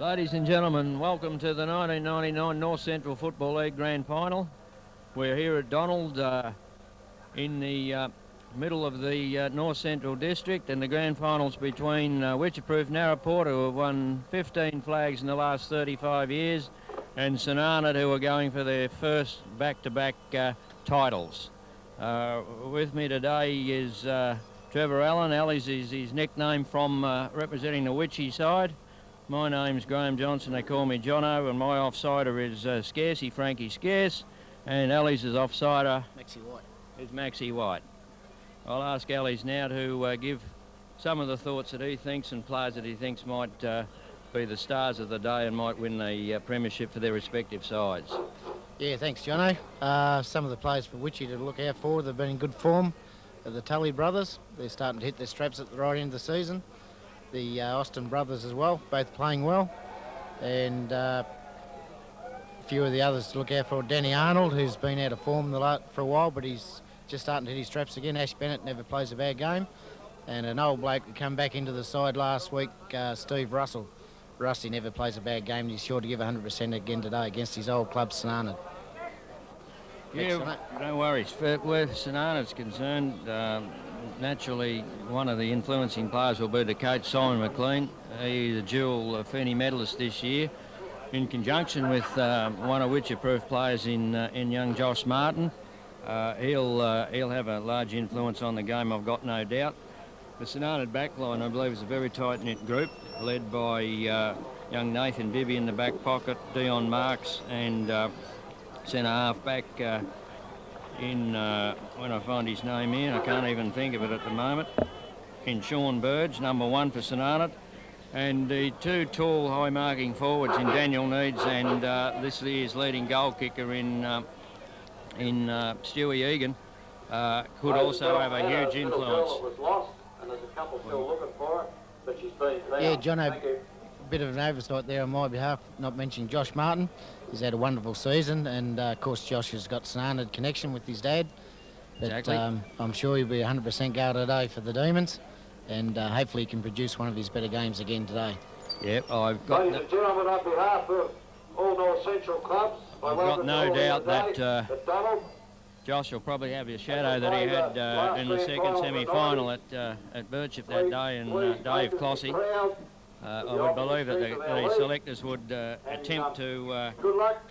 Ladies and gentlemen, welcome to the 1999 North Central Football League Grand Final. We're here at Donald in the middle of the North Central District, and the Grand Final's between Wycheproof-Narraport, who have won 15 flags in the last 35 years, and St.Arnaud, who are going for their first back-to-back titles. With me today is Trevor Allen. Ali's is his nickname from representing the Wyche side. My name's Graham Johnson, they call me Jono, and my offsider is Scarcey, Frankie Scarce, and Ali's offsider is Maxie White. I'll ask Ali's now to give some of the thoughts that he thinks and players that he thinks might be the stars of the day and might win the premiership for their respective sides. Yeah, thanks, Jono. Some of the players for Wyche to look out for, they've been in good form. The Tully brothers, they're starting to hit their straps at the right end of the season. The Austin brothers as well, both playing well. And a few of the others to look out for. Danny Arnold, who's been out of form for a while, but he's just starting to hit his straps again. Ash Bennett never plays a bad game. And an old bloke that come back into the side last week, Steve Russell. Rusty never plays a bad game, and he's sure to give 100% again today against his old club, St.Arnaud. Yeah, no worries. Where St.Arnaud's concerned, naturally, one of the influencing players will be the coach, Simon McLean. He's a dual Fernie medalist this year, in conjunction with one of Wycheproof players in young Josh Martin. He'll have a large influence on the game, I've got no doubt. The St.Arnaud backline, I believe, is a very tight-knit group, led by young Nathan Bibby in the back pocket, Dion Marks, and centre half back when I find his name here, I can't even think of it at the moment, in Sean Burge, number 1 for St.Arnaud, and the two tall, high-marking forwards in Daniel Needs and this year's leading goal kicker in Stewie Egan could also have a huge influence. Yeah, Jono, a bit of an oversight there on my behalf, not mentioning Josh Martin. He's had a wonderful season, and of course Josh has got St.Arnaud connection with his dad. But, exactly. I'm sure he'll be 100% go today for the Demons, and hopefully he can produce one of his better games again today. Yep, I've got Ladies and gentlemen, on behalf of all North Central clubs, I've got no doubt that Josh will probably have the shadow that he had in the second semi-final at Birchip that day, and Dave Clossy. I would believe that the selectors would attempt to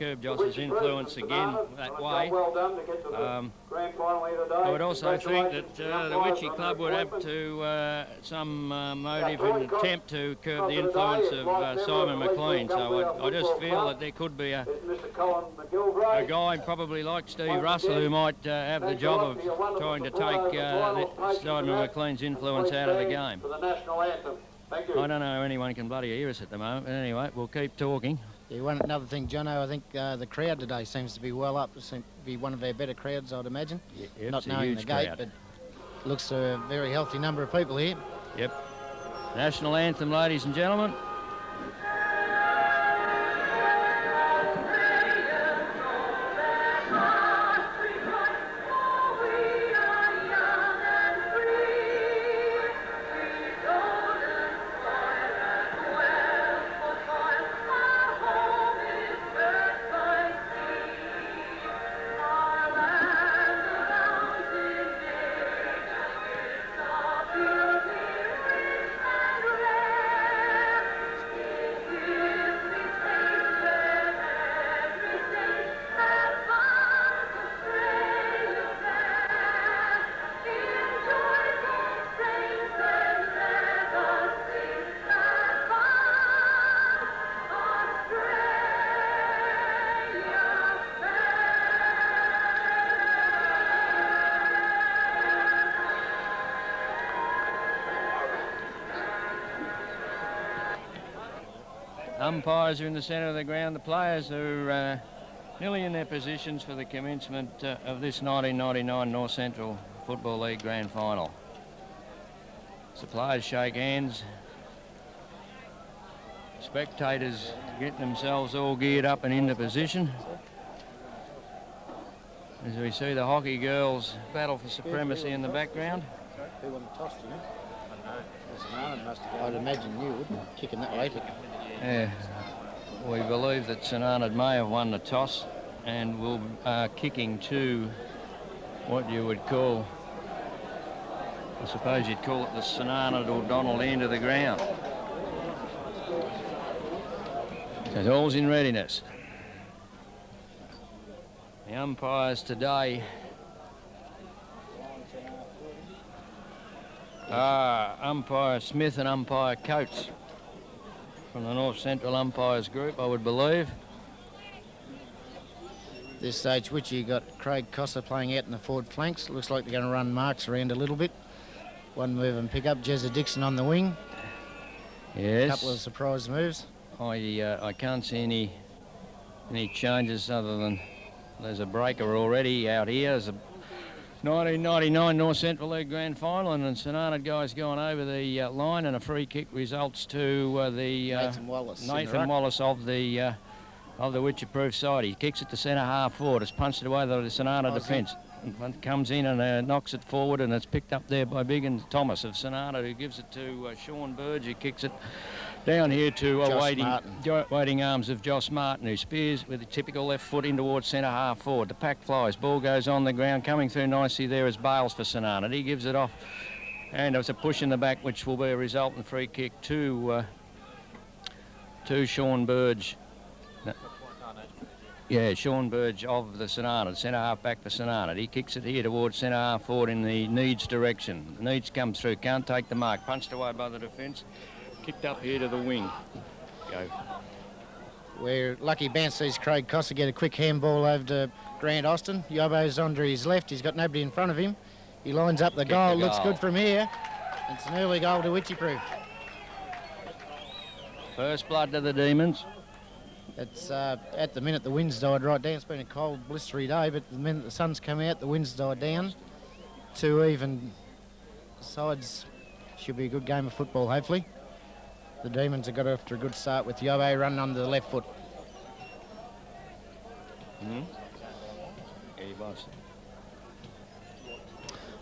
curb Josh's influence again that way. I would also think that the Wyche club would have to some motive and attempt to curb the influence of Simon McLean. So I just feel that there could be a guy probably like Steve Russell who might have the job of trying to take Simon McLean's influence out of the game. I don't know how anyone can bloody hear us at the moment, but anyway, we'll keep talking. Yeah, another thing, Jono, I think the crowd today seems to be well up. It seems to be one of our better crowds, I'd imagine. Yep, not knowing the gate, but looks a very healthy number of people here. Yep. National anthem, ladies and gentlemen. Umpires are in the centre of the ground. The players are nearly in their positions for the commencement of this 1999 North Central Football League Grand Final. So players shake hands. Spectators getting themselves all geared up and into position. As we see the hockey girls battle for supremacy in the background. Who won the toss, do you know? I'd imagine you would, kicking that way. We believe that St.Arnaud may have won the toss and will kicking to what you would call, I suppose you'd call it the St.Arnaud or Donald end of the ground. So all's in readiness. The umpires today are umpire Smith and umpire Coates from the North Central Umpires Group, I would believe. This stage, which you got Craig Cossa playing out in the forward flanks. Looks like they're going to run Marks around a little bit. One move and pick up. Jezza Dixon on the wing. Yes. A couple of surprise moves. I can't see any changes other than there's a breaker already out here. There's a 1999 North Central League Grand Final, and the St.Arnaud guys going over the line, and a free kick results to the Nathan Wallace of the Wycheproof side. He kicks it to centre half forward. It's punched away the St.Arnaud defence. Comes in and knocks it forward, and it's picked up there by Biggins Thomas of St.Arnaud, who gives it to Sean Burge, who kicks it down here to waiting arms of Josh Martin, who spears with a typical left foot in towards centre half forward. The pack flies, ball goes on the ground, coming through nicely there is Bales for St.Arnaud. He gives it off, and it's a push in the back, which will be a resultant free kick to Sean Burge. Yeah, Sean Burge of the St.Arnaud, centre half back for St.Arnaud. He kicks it here towards centre half forward in the Needs direction. Needs comes through, can't take the mark, punched away by the defence, kicked up here to the wing. Go. Where lucky bounce sees Craig Cossa get a quick handball over to Grant Austin. Yobo's under his left, he's got nobody in front of him. He lines up the goal, looks good from here. It's an early goal to Wycheproof. First blood to the Demons. It's at the minute the wind's died right down. It's been a cold, blistery day, but the minute the sun's come out, the wind's died down. Two even sides. Should be a good game of football, hopefully. The Demons have got off to a good start with Yobo running under the left foot.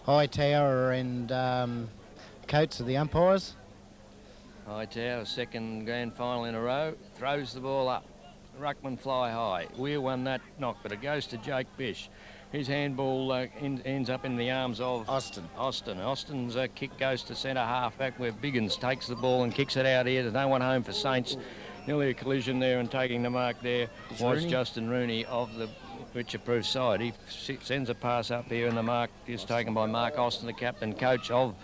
Hightower and Coates are the umpires. Hightower, second grand final in a row, throws the ball up. Ruckman fly high. Weir won that knock, but it goes to Jake Bish. His handball ends up in the arms of Austin. Austin's kick goes to centre half back, where Biggins takes the ball and kicks it out here. There's no one home for Saints. Nearly a collision there, and taking the mark there was Justin Rooney of the Wycheproof side. He sends a pass up here, and the mark is taken by Mark Austin, the captain coach of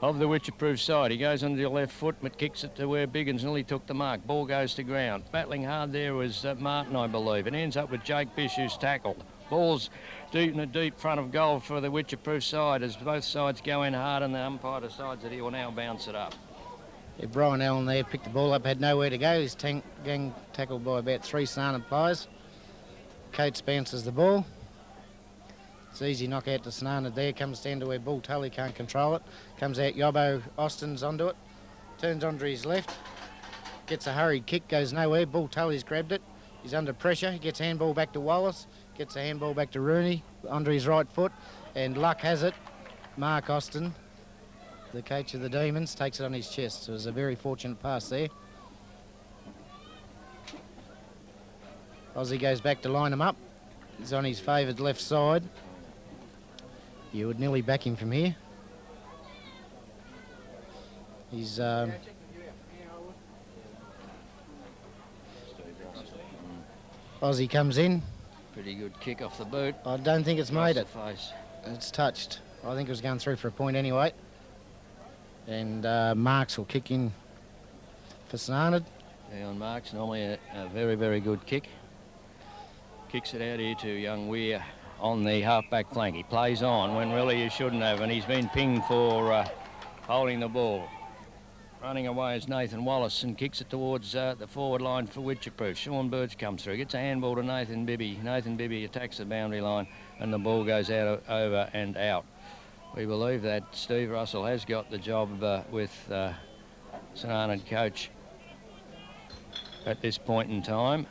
the Wycheproof side. He goes under the left foot, but kicks it to where Biggins nearly took the mark. Ball goes to ground. Battling hard there was Martin, I believe. It ends up with Jake Bish, who's tackled. Ball's deep in the deep front of goal for the Wycheproof side as both sides go in hard, and the umpire decides that he will now bounce it up. Yeah, Brian Allen there picked the ball up, had nowhere to go. He's gang tackled by about 3 St.Arnaud players. Coates bounces the ball. It's easy knockout to St.Arnaud there. Comes down to where Bull Tully can't control it. Comes out, Yobo Austin's onto it. Turns onto his left. Gets a hurried kick, goes nowhere. Bull Tully's grabbed it. He's under pressure. He gets handball back to Wallace. Gets a handball back to Rooney under his right foot. And luck has it, Mark Austin, the coach of the Demons, takes it on his chest. So it was a very fortunate pass there. Aussie goes back to line him up. He's on his favoured left side. You would nearly back him from here. He's Aussie comes in. Pretty good kick off the boot. I don't think it's made it. Face. It's touched. I think it was going through for a point anyway. And Marks will kick in for St.Arnaud. Yeah, on Marks, normally a very, very good kick. Kicks it out here to young Weir on the half-back flank. He plays on when really he shouldn't have, and he's been pinged for holding the ball. Running away is Nathan Wallace and kicks it towards the forward line for Wycheproof. Sean Burge comes through, gets a handball to Nathan Bibby. Nathan Bibby attacks the boundary line, and the ball goes out over and out. We believe that Steve Russell has got the job with St.Arnaud coach at this point in time.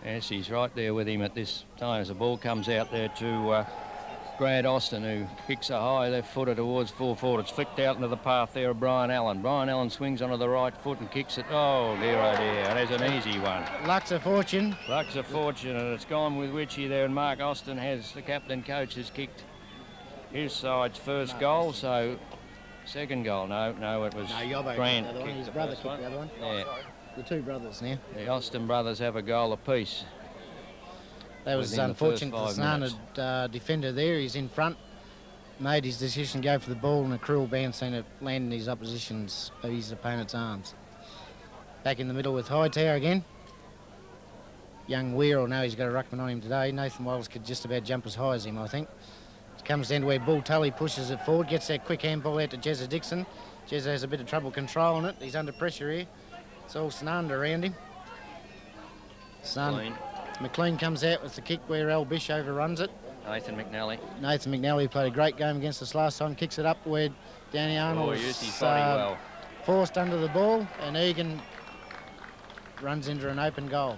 Yes, he's right there with him at this time as the ball comes out there to Grant Austin, who kicks a high left footer towards full forward. It's flicked out into the path there of Brian Allen. Brian Allen swings onto the right foot and kicks it. Oh, dear, oh, dear. There's an easy one. Luck's of fortune. Luck's of fortune, and it's gone with Witchy there, and Mark Austin has, the captain coach, has kicked his side's first goal, so second goal. No, it was Grant. His brother kicked the other one. Yeah. The two brothers now. The Austin brothers have a goal apiece. That was unfortunate. The St.Arnaud defender there, he's in front. Made his decision to go for the ball, and a cruel bounce seen it land in his opponent's arms. Back in the middle with Hightower again. Young Weir, now he's got a ruckman on him today. Nathan Wiles could just about jump as high as him, I think. It comes down to where Bull Tully pushes it forward, gets that quick handball out to Jezza Dixon. Jezza has a bit of trouble controlling it. He's under pressure here. It's all St.Arnaud around him. McLean comes out with the kick where Al Bish overruns it. Nathan McNally played a great game against us last time. Kicks it up where Danny Arnold forced under the ball, and Egan runs into an open goal.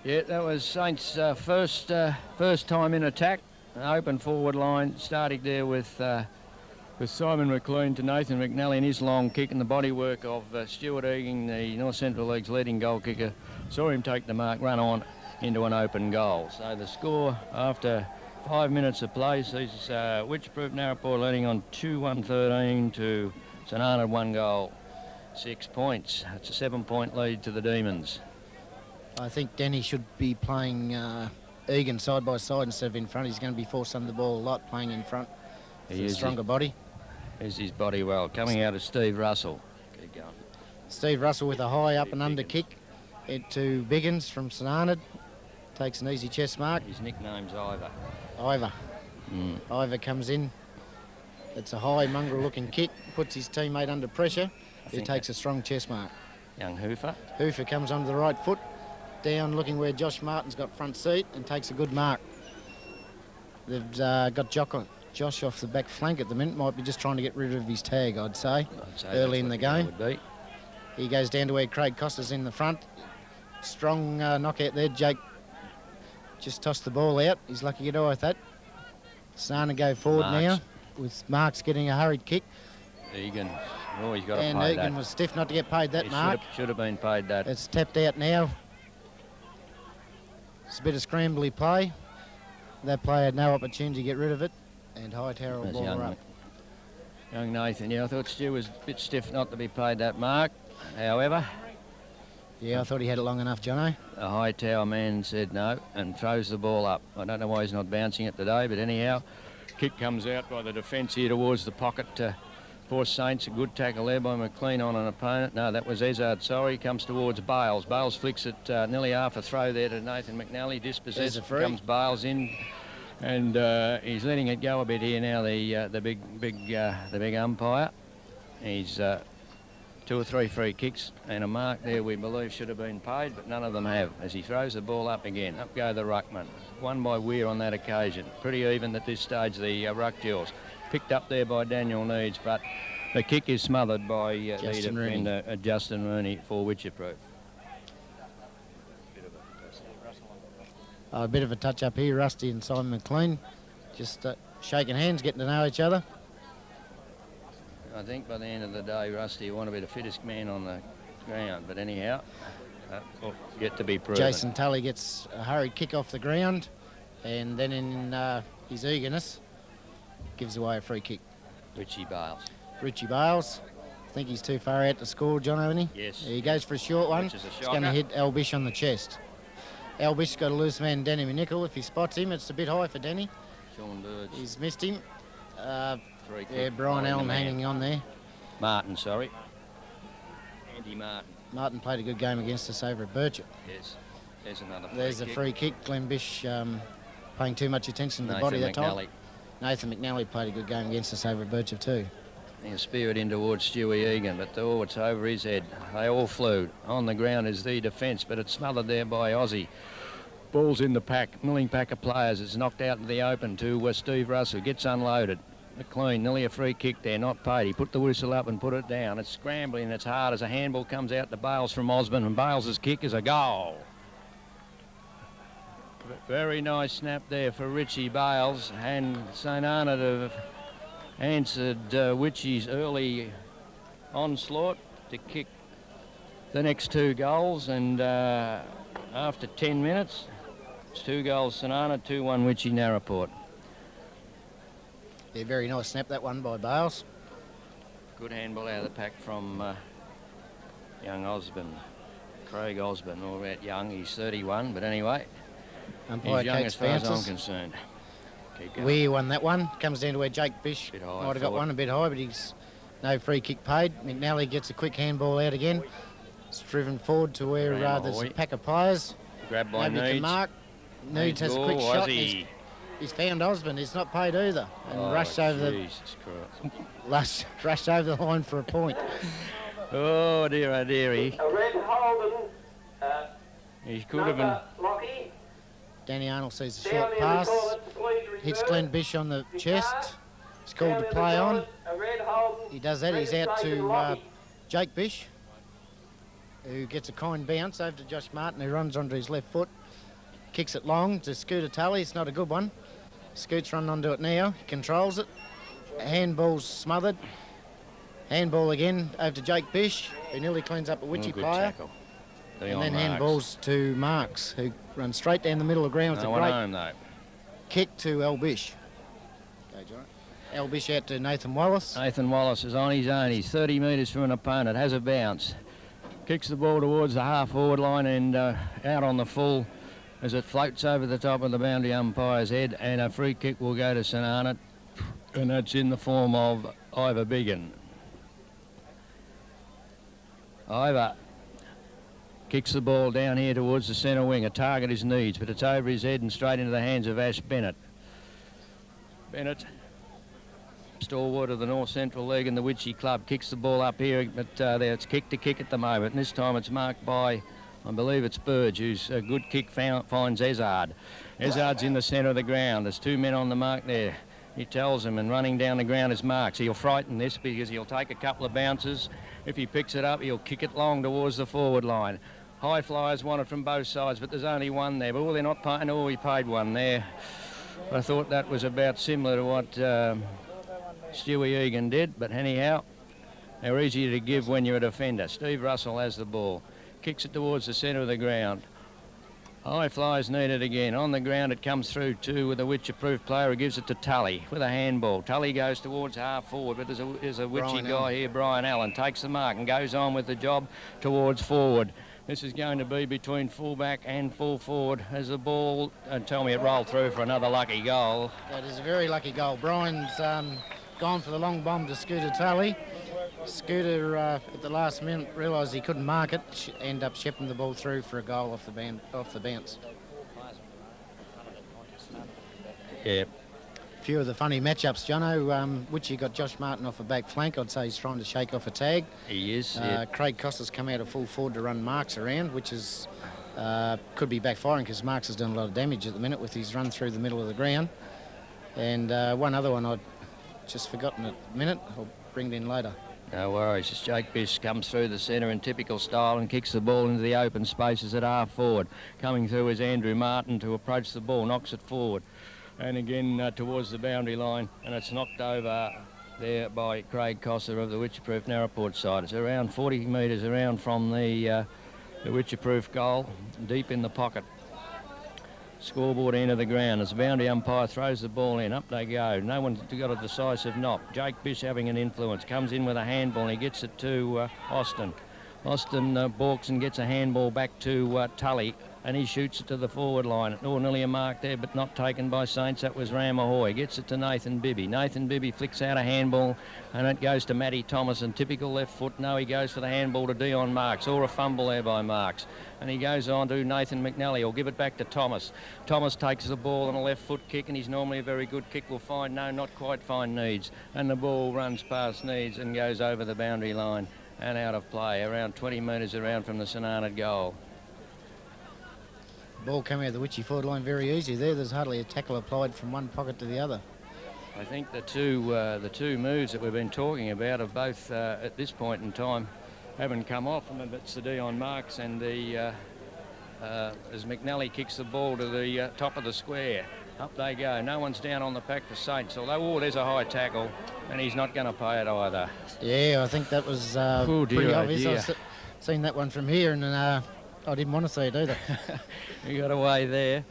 Yeah, that was Saints' first time in attack. An open forward line, starting there with Simon McLean to Nathan McNally and his long kick, and the bodywork of Stuart Egan, the North Central League's leading goal kicker. Saw him take the mark, run on into an open goal. So the score after 5 minutes of play sees Wycheproof-Narraport leading on 2-1-13 to St.Arnaud 1 goal, 6 points. It's a 7-point lead to the Demons. I think Denny should be playing Egan side by side instead of in front. He's going to be forced under the ball a lot, playing in front. He is a stronger body. Is his body well. Coming out of Steve Russell. Keep going. Steve Russell with a high up and under kick to Biggins from St.Arnaud. Takes an easy chest mark. His nickname's Ivor. Ivor comes in. It's a high mongrel looking kick. Puts his teammate under pressure. He takes a strong chest mark. Young Hoofer. Hoofer comes onto the right foot. Down looking where Josh Martin's got front seat and takes a good mark. They've got Josh off the back flank at the minute. Might be just trying to get rid of his tag, I'd say early in the game. He goes down to where Craig Costa's in the front. Strong knockout there. Jake just tossed the ball out. He's lucky to get away with that. St.Arnaud go forward now with Marks getting a hurried kick. Egan. Oh, he's got to pay that. And Egan was stiff not to get paid that mark. Should have been paid that. It's tapped out now. It's a bit of scrambly play. That player had no opportunity to get rid of it, and Hightower will ball her up. Young Nathan, yeah, I thought Stu was a bit stiff not to be paid that mark. However... Yeah, I thought he had it long enough, Jono. The Hightower man said no and throws the ball up. I don't know why he's not bouncing it today, but anyhow, kick comes out by the defence here towards the pocket for Saints. A good tackle there by McLean on an opponent. No, that was Ezard, sorry. Comes towards Bales. Bales flicks it nearly half a throw there to Nathan McNally. Dispossessed. Comes Bales in, and he's letting it go a bit here now. The big umpire. He's 2 or 3 free kicks and a mark there we believe should have been paid, but none of them have, as he throws the ball up again. Up go the ruckman. Won by Weir on that occasion. Pretty even at this stage, the ruck duels. Picked up there by Daniel Needs, but the kick is smothered by the defender, Justin Rooney for Wycheproof. A bit of a touch up here, Rusty and Simon McLean. Just shaking hands, getting to know each other. I think by the end of the day, Rusty will want to be the fittest man on the ground. But anyhow, yet to be proven. Jason Tully gets a hurried kick off the ground, and then in his eagerness, gives away a free kick. Richie Bales. I think he's too far out to score, John O'Neill. Yes. He goes for a short one. It's going to hit Al Bish on the chest. Al Bish's got a loose man, Danny Minickle. If he spots him, it's a bit high for Danny. Sean Birds. He's missed him. Yeah, Brian Allen hanging on there. Martin, sorry. Andy Martin. Martin played a good game against us over at Birchip. Yes. There's another free There's kick. a free kick. Glenn Bish paying too much attention to the body that time. Nathan McNally played a good game against us over at Birchip too. He speared in towards Stewie Egan, but it's over his head. They all flew. On the ground is the defence, but it's smothered there by Aussie. Ball's in the pack, milling pack of players. It's knocked out in the open to Steve Russell. Gets unloaded. McLean, nearly a free kick there, not paid. He put the whistle up and put it down. It's scrambling, it's hard as a handball comes out to Bales from Osborne, and Bales's kick is a goal. Very nice snap there for Richie Bales, and St.Arnaud have answered Witchy's early onslaught to kick the next 2 goals, and after 10 minutes, it's 2 goals St.Arnaud, 2-1 Wycheproof-Narraport. Yeah, very nice snap, that one by Bales. Good handball out of the pack from young Osborne, Craig Osborne, all that young, he's 31, but anyway, he's young as far as I'm concerned. We won that one. Comes down to where Jake Bish might have got one a bit high, but he's no free kick paid. McNally gets a quick handball out again. It's driven forward to where there's a pack of players. Grabbed by Nobody Needs. can mark. Needs has a quick shot. He's found Osborne. He's not paid either, and rushed over rushed over the line for a point. Oh dear, A red Holden. He could have been. Lockie. Danny Arnold sees a short pass, hits Glenn Bish on the chest. He's called to play on. He does that. He's out to Jake Bish, who gets a kind bounce over to Josh Martin, who runs onto his left foot. Kicks it long to Scooter Tully. It's not a good one. Scoot's running onto it now. He controls it. Handball's smothered. Handball again over to Jake Bish, who nearly cleans up a Witchy player. Tackle. And then handballs to Marks, who runs straight down the middle of the ground with a great kick to Al Bish. Okay, John. Al Bish out to Nathan Wallace. Nathan Wallace is on his own. He's 30 metres from an opponent, has a bounce. Kicks the ball towards the half-forward line and out on the full as it floats over the top of the boundary umpire's head, and a free kick will go to St.Arnaud, and that's in the form of Ivor Biggin. Ivor kicks the ball down here towards the centre wing. A target is Needs, but it's over his head and straight into the hands of Ash Bennett. Bennett, stalwart of the North Central League and the Witchy Club, kicks the ball up here, but it's kick to kick at the moment, and this time it's marked by, I believe it's Burge, who's a good kick finds Ezard. Ezard's in the centre of the ground. There's 2 men on the mark there. He tells him, and running down the ground is Marks. He'll frighten this because he'll take a couple of bounces. If he picks it up, he'll kick it long towards the forward line. High flyers want it from both sides, but there's only one there. But they're not paying. Oh, he paid one there. I thought that was about similar to what Stewie Egan did, but anyhow, they're easy to give when you're a defender. Steve Russell has the ball. Kicks it towards the centre of the ground. High flies needed again. On the ground it comes through to with a Wycheproof player who gives it to Tully with a handball. Tully goes towards half forward, but there's a Witchy guy here, Brian Allen, takes the mark and goes on with the job towards forward. This is going to be between fullback and full forward as the ball, tell me it rolled through for another lucky goal. That is a very lucky goal. Brian's gone for the long bomb to Scooter Tully. Scooter at the last minute realised he couldn't mark it, end up shipping the ball through for a goal off the bounce. Yeah. A few of the funny matchups, Jono. Witchy got Josh Martin off a back flank. I'd say he's trying to shake off a tag. He is. Yeah. Craig Costa's come out of full forward to run Marks around, which is could be backfiring because Marks has done a lot of damage at the minute with his run through the middle of the ground. And one other one I'd just forgotten at the minute. I'll bring it in later. No worries. As Jake Bish comes through the centre in typical style and kicks the ball into the open spaces at half forward. Coming through is Andrew Martin to approach the ball, knocks it forward. And again towards the boundary line, and it's knocked over there by Craig Costa of the Wycheproof-Narraport side. It's around 40 metres around from the Wycheproof goal, deep in the pocket. Scoreboard end of the ground as the boundary umpire throws the ball in. Up they go. No one's got a decisive knock. Jake Bish having an influence. Comes in with a handball and he gets it to Austin. Austin balks and gets a handball back to Tully, and he shoots it to the forward line. Nearly a mark there, but not taken by Saints. That was Ramahoy. Gets it to Nathan Bibby. Nathan Bibby flicks out a handball, and it goes to Matty Thomas. And typical left foot. No, he goes for the handball to Dion Marks, or a fumble there by Marks. And he goes on to Nathan McNally. He'll give it back to Thomas. Thomas takes the ball on a left foot kick, and he's normally a very good kick. Will find, no, not quite find Needs. And the ball runs past Needs and goes over the boundary line and out of play, around 20 metres around from the St.Arnaud goal. Ball coming out of the Witchy forward line very easy there. There's hardly a tackle applied from one pocket to the other. I think the two moves that we've been talking about have both, at this point in time, haven't come off. And it's the Dion Marks and the as McNally kicks the ball to the top of the square. Up they go. No one's down on the pack for Saints, although, there's a high tackle, and he's not going to pay it either. Yeah, I think that was pretty obvious. I've seen that one from here, and I didn't want to see it either. He got away there.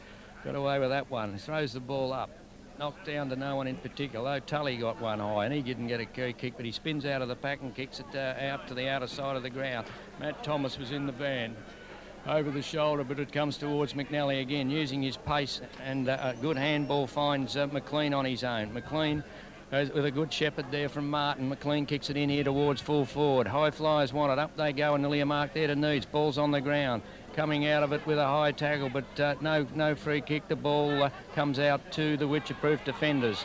Got away with that one. He throws the ball up. Knocked down to no one in particular. Tully got one high, and he didn't get a key kick, but he spins out of the pack and kicks it out to the outer side of the ground. Matt Thomas was in the van. Over the shoulder, but it comes towards McNally again, using his pace, and a good handball finds McLean on his own. McLean with a good shepherd there from Martin. McLean kicks it in here towards full forward. High flyers want it. Up they go, and nearly a mark there to Needs. Ball's on the ground. Coming out of it with a high tackle, but no free kick. The ball comes out to the Wycheproof defenders.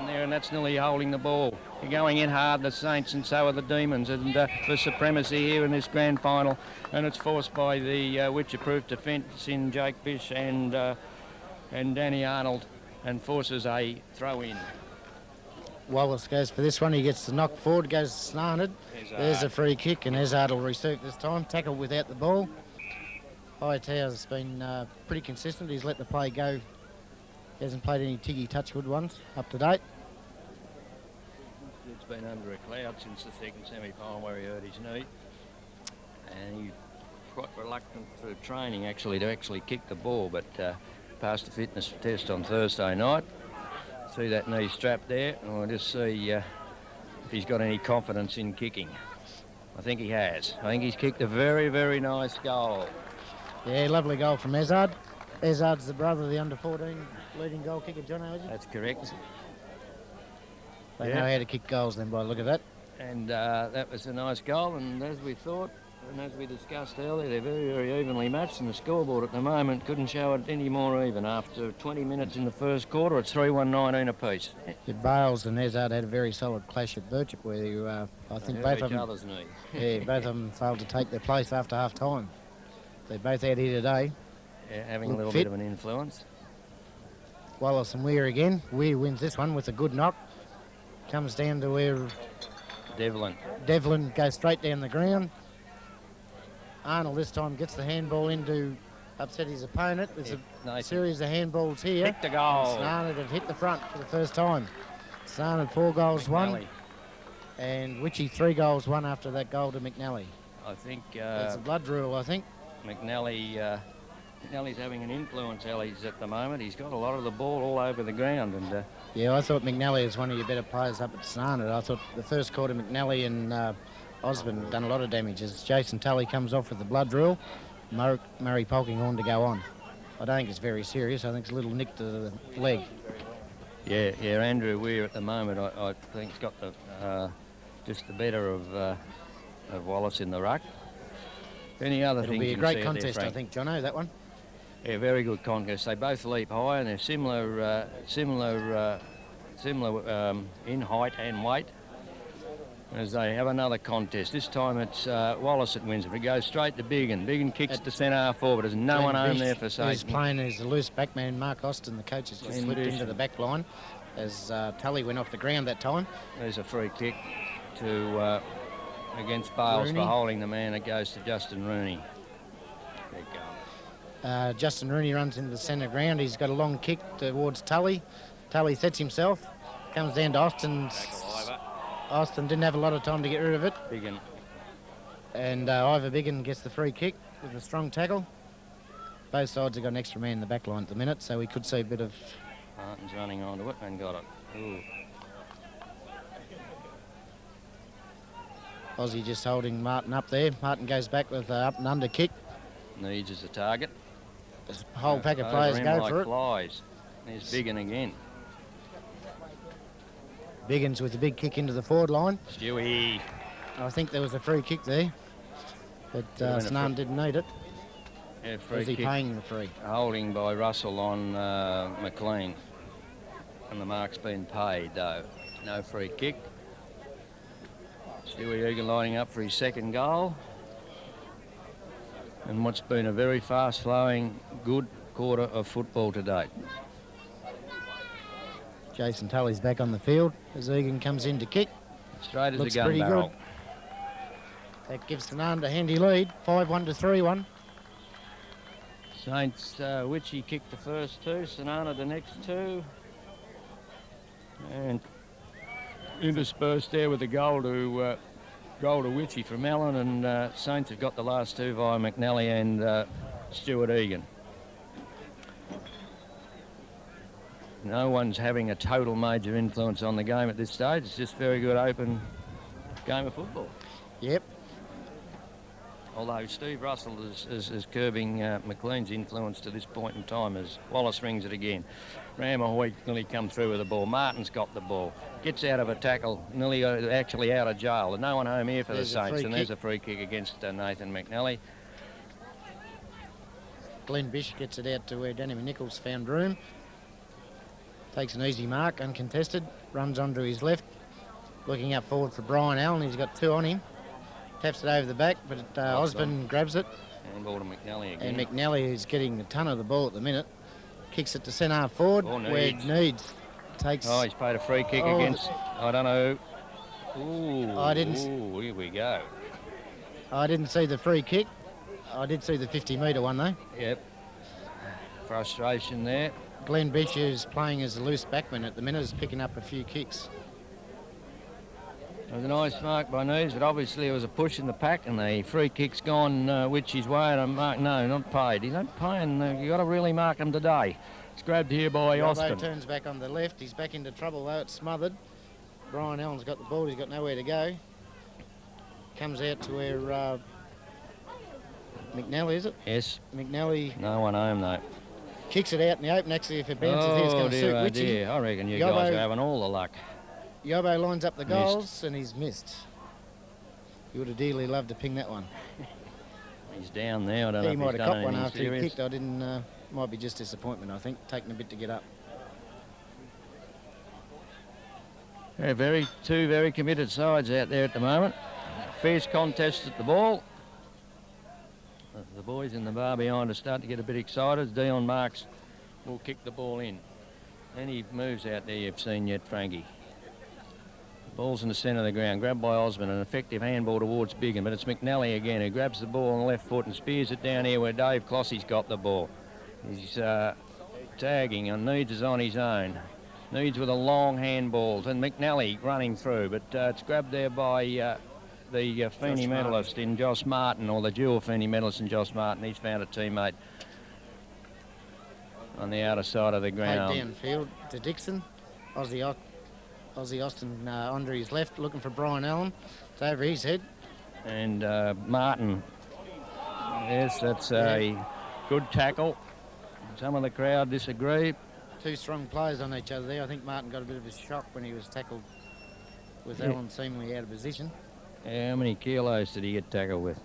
And that's nearly holding the ball. They're going in hard, the Saints, and so are the Demons, and for supremacy here in this grand final, and it's forced by the Wycheproof defence in Jake Bish and Danny Arnold, and forces a throw in. Wallace goes for this one. He gets the knock forward, goes slanted. There's a free kick, and Ezard will receive this time. Tackle without the ball. Hightower's been pretty consistent. He's let the play go. He hasn't played any Tiggy Touchwood ones up to date. It's been under a cloud since the second semi-final where he hurt his knee. And he's quite reluctant for training to kick the ball, but passed the fitness test on Thursday night. See that knee strap there, and we'll just see if he's got any confidence in kicking. I think he has. I think he's kicked a very, very nice goal. Yeah, lovely goal from Ezard. Ezard's the brother of the under-14 leading goal kicker, John, is he? That's correct. They know how to kick goals then by the look of that. And that was a nice goal, and as we thought, and as we discussed earlier, they're very, very evenly matched, and the scoreboard at the moment couldn't show it any more even. After 20 minutes in the first quarter, it's 3-1-19 apiece. Bales and Ezard had a very solid clash at Birchip where I think both of them... other's knee. Yeah, both of them failed to take their place after half-time. They're both out here today. Yeah, having a little bit of an influence. Wallace and Weir again. Weir wins this one with a good knock. Comes down to where... Devlin goes straight down the ground. Arnold this time gets the handball in to upset his opponent. There's a series of handballs here. Hit the goal. St.Arnaud have hit the front for the first time. St.Arnaud 4 goals, 1. And Witchy 3 goals, 1 after that goal to McNally. I think... That's a blood rule, I think. McNally's having an influence, Ellie's, at the moment. He's got a lot of the ball all over the ground. And yeah, I thought McNally was one of your better players up at St.Arnaud. I thought the first quarter McNally and Osborne done a lot of damage. As Jason Tully comes off with the blood rule, Murray Polkinghorn to go on. I don't think it's very serious. I think it's a little nick to the leg. Yeah, Andrew Weir at the moment, I think, has got the just the better of Wallace in the ruck. Any other things? It'll be a great contest, I think, Jono, that one. Yeah, very good contest. They both leap high, and they're similar in height and weight. As they have another contest. This time it's Wallace that wins it. It goes straight to Biggin. Biggin kicks to centre half forward. There's no one home there for Satan. He's playing as a loose backman. Mark Austin, the coach, has just slipped into the back line as Tully went off the ground that time. There's a free kick to against Bales for holding the man. It goes to Justin Rooney. Justin Rooney runs into the centre ground. He's got a long kick towards Tully. Tully sets himself. Comes down to Austin. Austin didn't have a lot of time to get rid of it. Biggin. And Ivor Biggin gets the free kick with a strong tackle. Both sides have got an extra man in the back line at the minute, so we could see a bit of... Martin's running onto it and got it. Ooh. Aussie just holding Martin up there. Martin goes back with up and under kick. Needs as a target. There's a whole pack of players go for it. Flies. There's Biggin again. Biggins with a big kick into the forward line. Stewie. I think there was a free kick there, but Snan didn't need it. Yeah, free was he kick. Paying the free? Holding by Russell on McLean. And the mark's been paid, though. No free kick. Stewie Egan lining up for his second goal. And what's been a very fast-flowing, good quarter of football to date. Jason Tully's back on the field as Egan comes in to kick. Straight as Looks a gun barrel. Good. That gives Snan a handy lead, 5-1 to 3-1. Saints, Witchy kicked the first two, St.Arnaud the next two. And interspersed there with the goal to Witchy from Allen, and Saints have got the last two via McNally and Stuart Egan. No one's having a total major influence on the game at this stage. It's just very good open game of football. Yep. Although Steve Russell is curbing McLean's influence to this point in time as Wallace rings it again. Ramahoy nearly come through with the ball. Martin's got the ball. Gets out of a tackle, nearly actually out of jail. And no one home here for the Saints. And there's a free kick against Nathan McNally. Glenn Bish gets it out to where Danny Nichols found room. Takes an easy mark, uncontested. Runs onto his left. Looking up forward for Brian Allen. He's got two on him. Taps it over the back, but Osborne grabs it. And ball to McNally again. And McNally is getting a ton of the ball at the minute. Kicks it to St.Arnaud forward, where Needs takes... Oh, he's played a free kick against... I don't know. Ooh, I didn't... Ooh, here we go. I didn't see the free kick. I did see the 50-metre one, though. Yep. Frustration there. Glenn Bish is playing as a loose backman at the minute, is picking up a few kicks. It was a nice mark by Neves, but obviously it was a push in the pack, and the free kick's gone Witchy's way, and a mark, no, not paid. He's not paying. You got to really mark him today. It's grabbed here by Austin. Turns back on the left. He's back into trouble though. It's smothered. Brian Allen's got the ball. He's got nowhere to go. Comes out to where McNally, is it? Yes. McNally. No one home though. Kicks it out in the open. Actually, if it bounces here, it's going to suit Witchy. Dear. I reckon you guys are having all the luck. Yobo lines up the goals and he's missed. He would have dearly loved to ping that one. He's down there. I don't know if he might he's have done copped one anything after serious. he kicked. I didn't. Might be just disappointment, I think. Taking a bit to get up. Yeah, two very committed sides out there at the moment. Fierce contest at the ball. The boys in the bar behind are starting to get a bit excited. Dion Marks will kick the ball in. Any moves out there you've seen yet, Frankie? Ball's in the centre of the ground, grabbed by Osmond, an effective handball towards Bigham, but it's McNally again who grabs the ball on the left foot and spears it down here where Dave Clossey's got the ball. He's tagging and Needs is on his own. Needs with a long handball and McNally running through, but it's grabbed there by the Feeney medalist in Josh Martin, or the dual Feeney medalist in Josh Martin. He's found a teammate on the outer side of the ground. Played downfield to Dixon. Aussie Austin under his left, looking for Brian Allen. It's over his head. And Martin, yes, that's a good tackle. Some of the crowd disagree. Two strong players on each other there. I think Martin got a bit of a shock when he was tackled with Allen seemingly out of position. How many kilos did he get tackled with?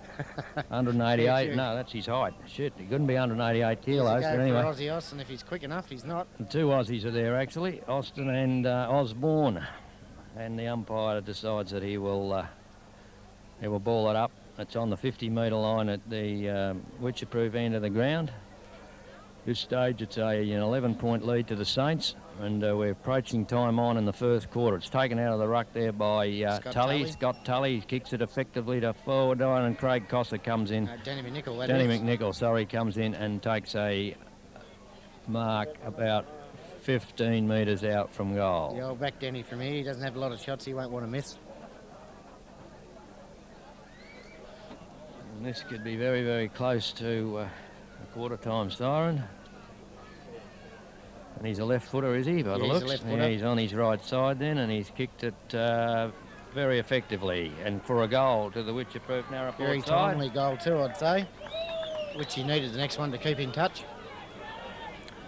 188? No, that's his height. Shit, he couldn't be 188 kilos, but anyway. For Aussie Austin, if he's quick enough, he's not. The two Aussies are there, actually, Austin and Osborne. And the umpire decides that he will ball it up. It's on the 50-metre line at the Wycheproof end of the ground. This stage, it's an 11-point lead to the Saints, and we're approaching time on in the first quarter. It's taken out of the ruck there by Tully. Scott Tully kicks it effectively to forward line, and Craig Cossa comes in. Danny McNichol. Danny McNichol, sorry, comes in and takes a mark about 15 metres out from goal. The old back Danny from here. He doesn't have a lot of shots. He won't want to miss. And this could be very, very close to a quarter-time siren. And he's a left footer, is he, by the looks? Yeah, he's on his right side then, and he's kicked it very effectively. And for a goal to the Wycheproof-Narraport Very timely goal too, I'd say, which he needed the next one to keep in touch.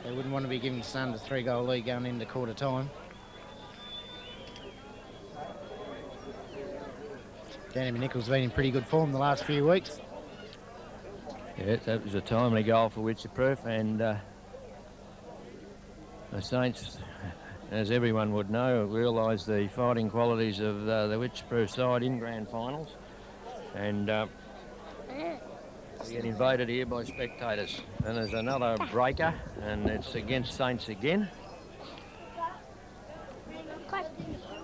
They wouldn't want to be giving Sun a 3-goal lead going into quarter time. Danny McNichol's been in pretty good form the last few weeks. Yes, that was a timely goal for Wycheproof, and the Saints, as everyone would know, realise the fighting qualities of the Wycheproof side in grand finals, and we get invaded here by spectators. And there's another breaker, and it's against Saints again.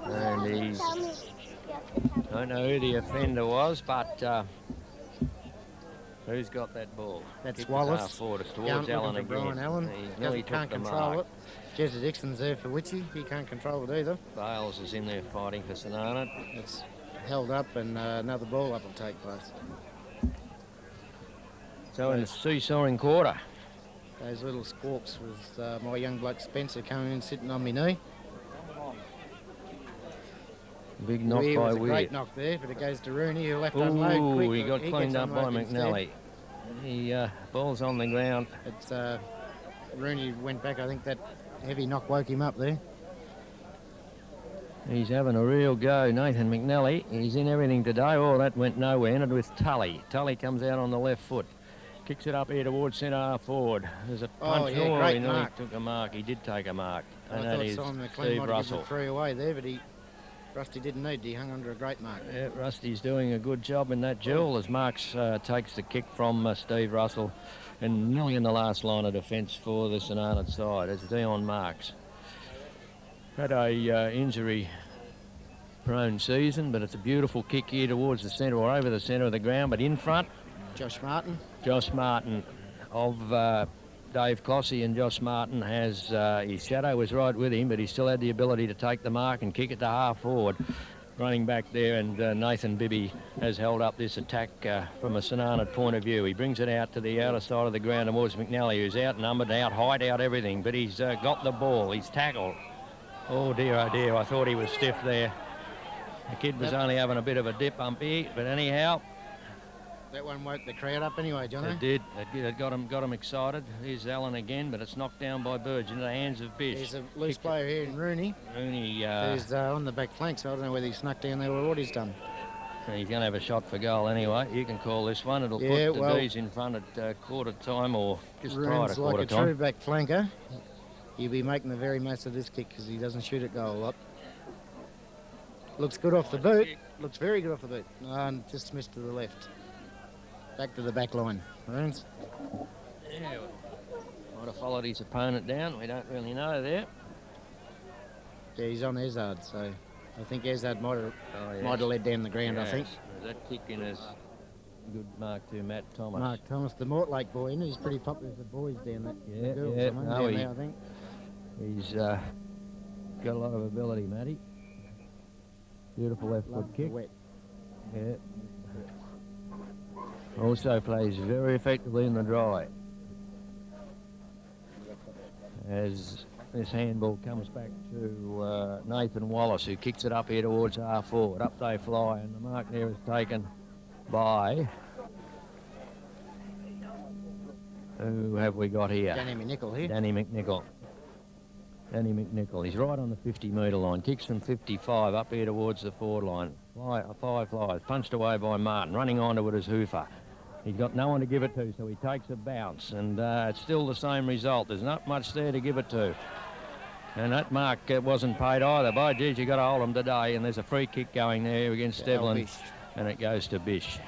And he's, I don't know who the offender was, but Who's got that ball? That's Kicked Wallace. half forward. It's towards Looking Allen for again. Brian Allen. He nearly took Can't the control mark. it. Jezza Dixon's there for Witchy. He can't control it either. Bales is in there fighting for St.Arnaud. It's held up, and another ball up will take place. So in the seesawing quarter. Those little squawks with my young bloke Spencer coming in, sitting on my knee. Big knock Weir by was a Weir. great knock there, but it goes to Rooney, who left unload quick. Ooh, he got cleaned gets up by unloaded instead. McNally. He ball's on the ground. It's Rooney went back. I think that heavy knock woke him up there. He's having a real go, Nathan McNally. He's in everything today. Oh, that went nowhere. Ended with Tully. Tully comes out on the left foot. Kicks it up here towards centre forward. There's a punch. yeah, great he nearly mark. took a mark. He did take a mark. I And that thought is Simon McLean Steve might have Russell. given 3 away there, but Rusty didn't need. He hung under a great mark. Yeah, Rusty's doing a good job in that duel as Marks takes the kick from Steve Russell, and nearly in the last line of defence for the St Arnaud side as Dion Marks. Had a injury-prone season, but it's a beautiful kick here towards the centre or over the centre of the ground, but in front, Josh Martin. Josh Martin of Dave Clossy, and Josh Martin has his shadow was right with him, but he still had the ability to take the mark and kick it to half forward. Running back there, and Nathan Bibby has held up this attack from a St Arnaud point of view. He brings it out to the outer side of the ground towards McNally, who's outnumbered, out height, out everything, but he's got the ball. He's tackled. Oh dear, I thought he was stiff there. The kid was only having a bit of a dip umpy, but anyhow, That one woke the crowd up anyway, Johnny. it did. It got him excited. Here's Allen again, but it's knocked down by Burge into the hands of Bish. There's a loose player here in Rooney. Rooney, He's on the back flank, so I don't know whether he snuck down there or what he's done. he's going to have a shot for goal anyway. You can call this one. It'll put the D's in front at quarter time or just prior to Rooney's quarter like a time. true back flanker. He'll be making the very most of this kick because he doesn't shoot at goal a lot. Looks good off the boot. Looks very good off the boot. And just missed to the left. Back to the back line. Roons. Yeah, might have followed his opponent down. We don't really know there. Yeah, he's on Ezard, so I think Ezard might yes. have led down the ground, I Yes. think. That kick in is good mark to Matt Thomas. Mark Thomas, the Mortlake boy, and he's pretty popular with the boys down there. Yeah, the girls, yeah. I mean, No, down there, I think. He's got a lot of ability, Matty. Beautiful left Loves foot the kick. wet. Yeah. Also plays very effectively in the dry. As this handball comes back to Nathan Wallace, who kicks it up here towards half forward. Up they fly, and the mark there is taken by... Who have we got here? Danny McNichol here. Danny McNichol. Danny McNichol. He's right on the 50-metre line. Kicks from 55 up here towards the forward line. Five flies. Punched away by Martin. Running onto it is Hoofer. He's got no one to give it to, so he takes a bounce. And it's still the same result. There's not much there to give it to. And that mark wasn't paid either. By geez, you got to hold him today. And there's a free kick going there against Devlin. Bish. And it goes to Bish.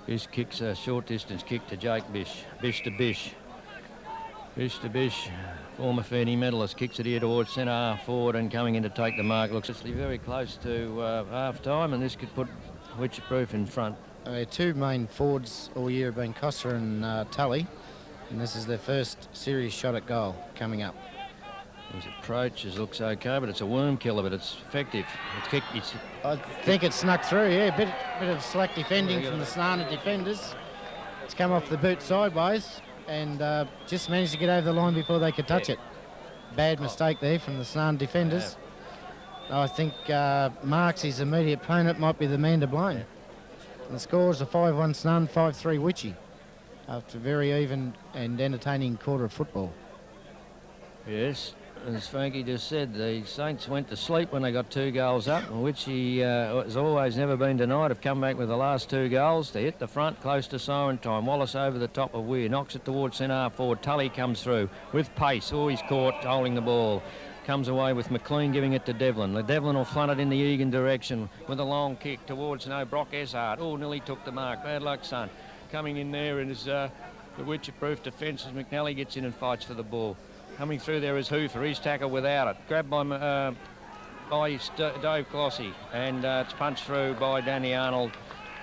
Bish kicks a short distance kick to Jake Bish. Bish to Bish. Bish to Bish, former Fernie medalist, kicks it here towards centre half forward and coming in to take the mark. Looks actually very close to half time, and this could put Wycheproof in front. Two main forwards all year have been Costa and Tully, and this is their first serious shot at goal coming up. His approach looks okay, but it's a worm killer, but it's effective. I think it snuck through, yeah, a bit of slack defending from the St Arnaud defenders. It's come off the boot sideways and just managed to get over the line before they could touch it. Bad mistake there from the St Arnaud defenders. I think Marks, his immediate opponent, might be the man to blame. And the scores are 5-1 St Arnaud, 5-3 Wychie, after a very even and entertaining quarter of football. Yes, as Frankie just said, the Saints went to sleep when they got 2 goals up, which he has always never been denied. Have come back with the last 2 goals. They hit the front close to siren time. Wallace over the top of Weir, knocks it towards centre half forward. Tully comes through with pace. Oh, he's caught holding the ball. Comes away with McLean giving it to Devlin. Devlin will flood it in the Egan direction with a long kick towards Brock Essard. Oh, nearly took the mark. Bad luck, son. Coming in there is the Wycheproof defence as McNally gets in and fights for the ball. Coming through there is Hoofer. He's tackled without it. Grabbed by Dave Clossy. And it's punched through by Danny Arnold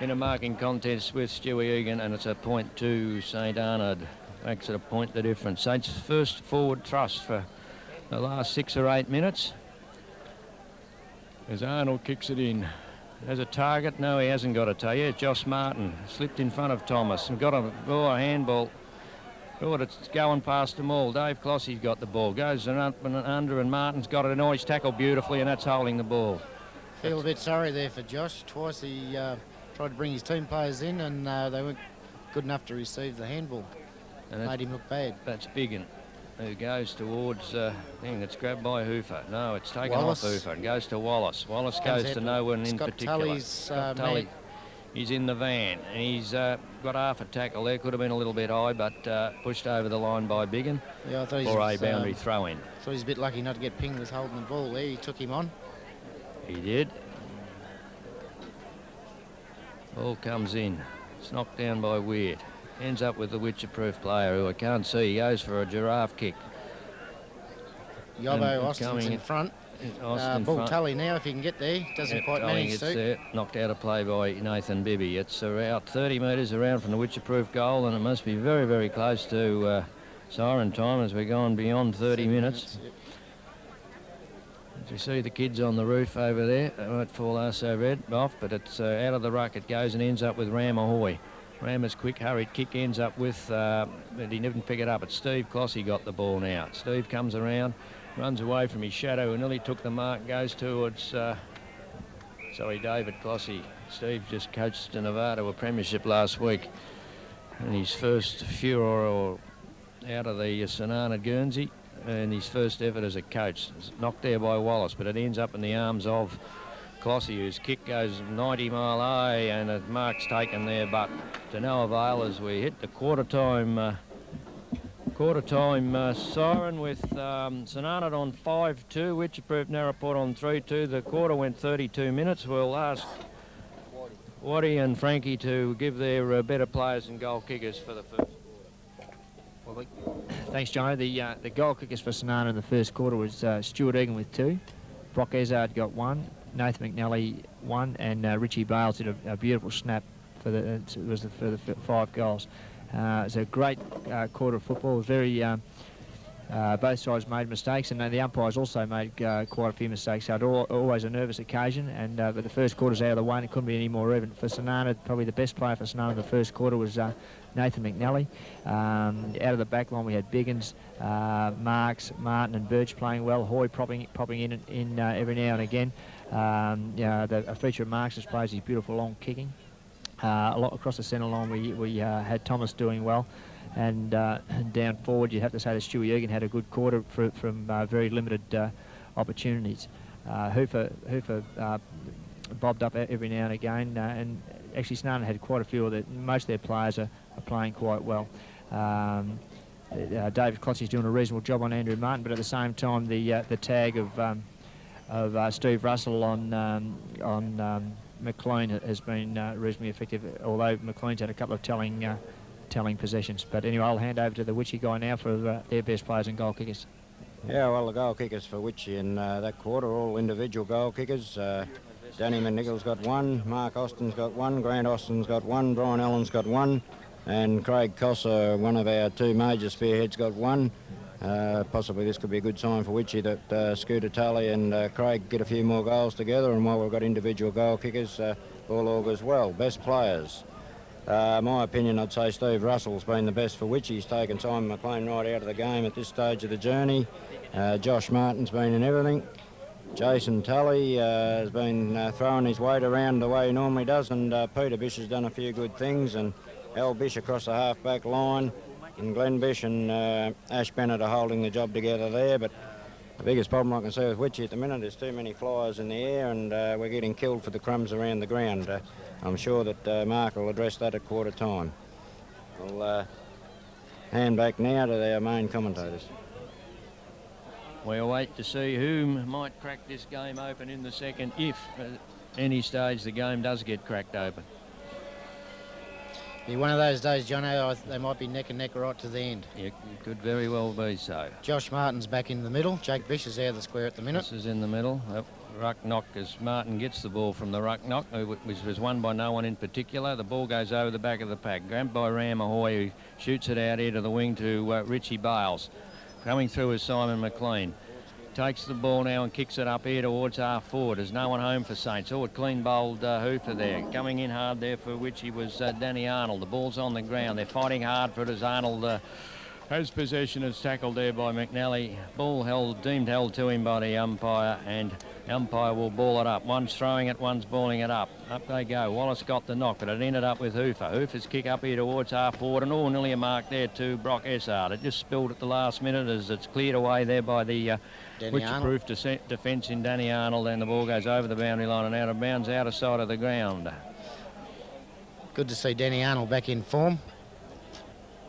in a marking contest with Stewie Egan, and it's a point to St.Arnaud. Makes it a point the difference. Saints' first forward thrust for the last 6 or 8 minutes. As Arnold kicks it in. Has a target? No, he hasn't got a target. Josh Martin slipped in front of Thomas and got a handball. Oh, it's going past them all. Dave Clossey's got the ball. Goes up and under, and Martin's got it. And he's tackled beautifully, and that's holding the ball. Feel a bit sorry there for Josh. Twice he tried to bring his team players in, and they weren't good enough to receive the handball. And made him look bad. That's Biggin, who goes towards thing. It's grabbed by Hoofer. No, it's taken Wallace. off Hoofer and goes to Wallace. Wallace goes to no one in particular. Tully's Tully. He's in the van, and he's got half a tackle there. Could have been a little bit high, but pushed over the line by Biggin. Yeah, I thought for a boundary throw-in. So he's a bit lucky not to get pinged with holding the ball there. He took him on. He did. Ball comes in. It's knocked down by Weird. Ends up with the Wycheproof player, who I can't see. He goes for a giraffe kick. Yobbo Austin's in front. Ball Tully now, if he can get there. Doesn't quite manage to. There. Knocked out of play by Nathan Bibby. It's about 30 metres around from the Wycheproof goal, and it must be very, very close to siren time as we're going beyond 30 minutes. Yep. You see the kids on the roof over there. They won't fall us so red off, but it's out of the ruck. It goes and ends up with Ram Ahoy. Ram's quick hurried kick ends up with, but he didn't pick it up. It's Steve Clossey got the ball now. Steve comes around, runs away from his shadow, and nearly took the mark, goes towards, David Clossey. Steve just coached Nevada a premiership last week, and his first furore out of the St.Arnaud Guernsey, and his first effort as a coach. It's knocked there by Wallace, but it ends up in the arms of Clossey, whose kick goes 90 mile high, and a mark's taken there, but to no avail as we hit the quarter time siren with St.Arnaud on 5-2, Wycheproof-Narraport on 3-2. The quarter went 32 minutes. We'll ask Waddy and Frankie to give their better players and goal kickers for the first. Well, thanks, Jono. The goal kickers for St.Arnaud in the first quarter was Stuart Egan with 2, Brock Ezard got 1, Nathan McNally 1, and Richie Bales did a beautiful snap for the 5 goals. It was a great quarter of football. It was very both sides made mistakes, and the umpires also made quite a few mistakes. So it always a nervous occasion, and but the first quarter's out of the way, and it couldn't be any more even. For St.Arnaud, probably the best player for St.Arnaud in the first quarter was Nathan McNally. Out of the back line, we had Biggins, Marks, Martin, and Birch playing well. Hoy popping in every now and again. A feature of Marks' plays his beautiful long kicking. A lot across the centre line, we had Thomas doing well. And down forward, you'd have to say that Stewie Egan had a good quarter from very limited opportunities. Hoofer bobbed up every now and again, and actually St.Arnaud had quite a few of most of their players are playing quite well. David Clossey's doing a reasonable job on Andrew Martin, but at the same time, the tag of Steve Russell on McLean has been reasonably effective, although McLean's had a couple of telling possessions. But anyway, I'll hand over to the Witchy guy now for their best players and goal kickers. Yeah, well, the goal kickers for Witchy in that quarter, all individual goal kickers. Danny McNichol's got 1, Mark Austin's got 1, Grant Austin's got 1, Brian Allen's got 1, and Craig Cosser, one of our 2 major spearheads, got 1. Possibly this could be a good sign for Witchy that Scooter Tully and Craig get a few more goals together, and while we've got individual goal kickers, all augurs well. Best players. My opinion, I'd say Steve Russell's been the best for Witchy. He's taken Simon McLean right out of the game at this stage of the journey. Josh Martin's been in everything. Jason Tully has been throwing his weight around the way he normally does, and Peter Bish has done a few good things, and Al Bish across the half-back line, and Glenn Bish and Ash Bennett are holding the job together there. But the biggest problem I can see with Witchy at the minute is too many flyers in the air, and we're getting killed for the crumbs around the ground. I'm sure that Mark will address that at quarter time. I'll hand back now to our main commentators. We'll wait to see whom might crack this game open in the second, if at any stage the game does get cracked open. Be one of those days, Jono, they might be neck and neck right to the end. Yeah, it could very well be so. Josh Martin's back in the middle. Jake Bish is out of the square at the minute. This is in the middle. Yep. ruck knock as Martin gets the ball from the ruck knock, which was won by no one in particular. The ball goes over the back of the pack, grabbed by Ram Ahoy, who shoots it out here to the wing to Richie Bales. Coming through is Simon McLean. Takes the ball now and kicks it up here towards half forward. There's no one home for Saints. Oh, a clean bowled hoofer there. Coming in hard there for which he was Danny Arnold. The ball's on the ground. They're fighting hard for it as Arnold has possession. Is tackled there by McNally. Ball deemed held to him by the umpire, and the umpire will ball it up. One's throwing it, one's balling it up. Up they go. Wallace got the knock, but it ended up with Hoofer. Hoofer's kick up here towards half forward, and nearly a mark there to Brock Essard. It just spilled at the last minute as it's cleared away there by the Wycheproof defence in Danny Arnold, and the ball goes over the boundary line and out of bounds, outer side of the ground. Good to see Danny Arnold back in form.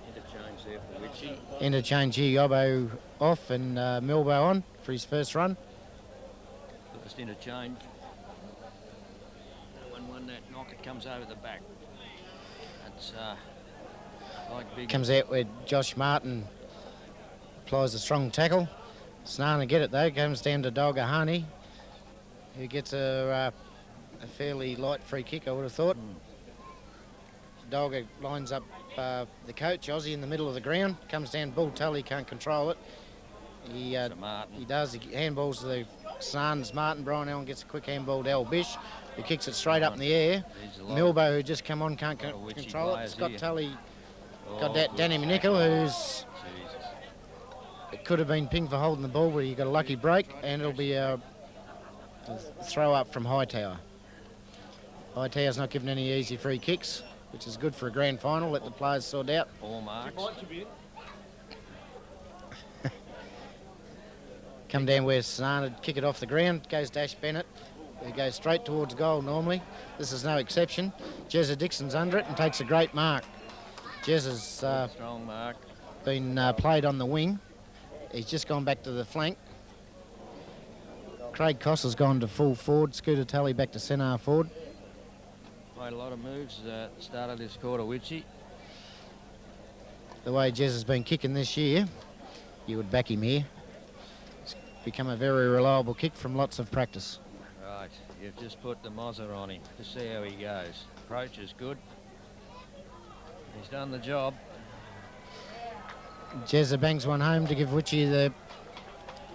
Interchange there for Witchy. Interchange here, Yobbo off and Milbo on for his first run. First interchange. No one won that knock. It comes over the back. That's like big. Comes out where Josh Martin applies a strong tackle. St.Arnaud get it though. Comes down to Dolgahani, who gets a fairly light free kick, I would have thought. Dolga lines up the coach, Aussie, in the middle of the ground. Comes down, Bull Tully can't control it. He does. He handballs the Suns. Martin. Brian Allen gets a quick handball to Al Bish, who kicks it straight up in the air. Milbo, who just come on, can't control it. Scott Tully got that. Danny Nickel, who's... It could have been pinged for holding the ball, but he got a lucky break, and it'll be a throw up from Hightower. Hightower's not given any easy free kicks, which is good for a grand final. Let the players sort out. All marks. Come down where St.Arnaud kick it off the ground. Goes Dash Bennett, who goes straight towards goal normally. This is no exception. Jezza Dixon's under it and takes a great mark. Jezza's strong mark. Been played on the wing. He's just gone back to the flank. Craig Coss gone to full forward. Scooter Tully back to centre forward. Played a lot of moves at the start of this quarter, Witchy. The way Jez has been kicking this year, you would back him here. It's become a very reliable kick from lots of practice. Right, you've just put the Mozzer on him to see how he goes. Approach is good. He's done the job. Jezza bangs one home to give Witchy the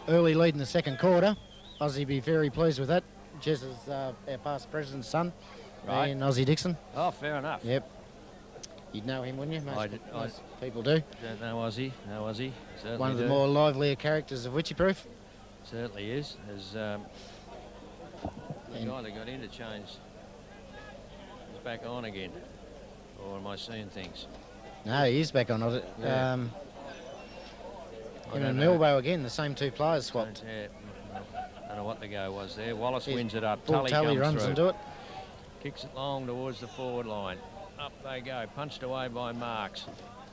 early lead in the second quarter. Aussie be very pleased with that. Jezza's our past president's son, right. And Aussie Dixon. Oh, fair enough. Yep. You'd know him, wouldn't you? Most people do. Don't know Aussie. No Aussie. Certainly one of the more livelier characters of Wycheproof. Certainly is. As the guy that got interchanged is back on again. Or am I seeing things? No, he is back on it. Yeah. Him and Milbo again, the same two players swapped. I don't know what the go was there. Wallace wins it up. Tully comes runs through. into it. Kicks it long towards the forward line. Up they go. Punched away by Marks.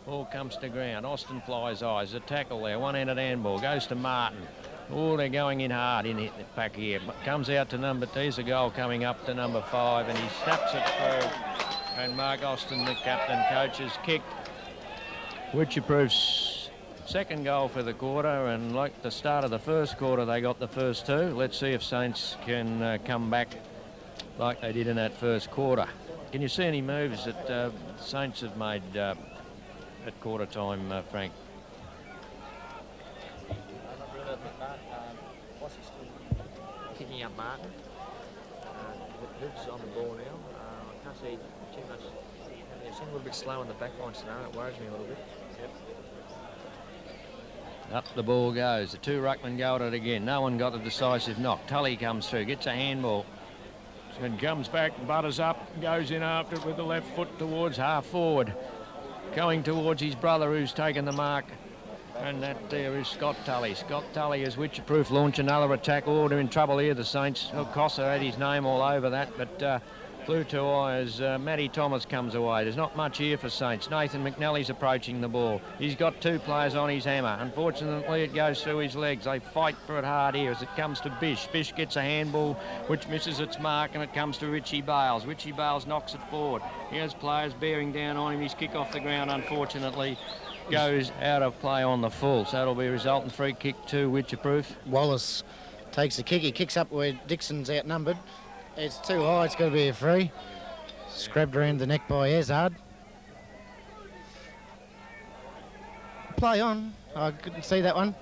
Ball comes to ground. Austin flies eyes. A tackle there. One-handed handball. Goes to Martin. Oh, they're going in hard in the pack here. Comes out to number 2. There's a goal coming up to number 5, and he snaps it through. And Mark Austin, the captain, coach, has kicked Wycheproof's second goal for the quarter, and like the start of the first quarter, they got the first 2. Let's see if Saints can come back like they did in that first quarter. Can you see any moves that Saints have made at quarter time, Frank? Kicking up Martin. Hoop's on the ball now. I can't see too much. They seem a little bit slow on the back line scenario. It worries me a little bit. Yep. Up the ball goes. The 2 ruckmen go at it again. No one got a decisive knock. Tully comes through, gets a handball. And comes back, butters up, goes in after it with the left foot towards half forward. Going towards his brother who's taken the mark. And that there is Scott Tully. Scott Tully as Wycheproof launch another attack. Oh, they're in trouble here, the Saints. Oh, Cossa had his name all over that, but flew to eye as Matty Thomas comes away. There's not much here for Saints. Nathan McNally's approaching the ball. He's got 2 players on his hammer. Unfortunately, it goes through his legs. They fight for it hard here as it comes to Bish. Bish gets a handball which misses its mark, and it comes to Richie Bales. Richie Bales knocks it forward. Here's players bearing down on him. His kick off the ground, unfortunately, goes out of play on the full. So it'll be a resultant free kick to Wycheproof. Wallace takes the kick. He kicks up where Dixon's outnumbered. It's too high. It's got to be a free. Scrabbed around the neck by Hazard. Play on. I couldn't see that one.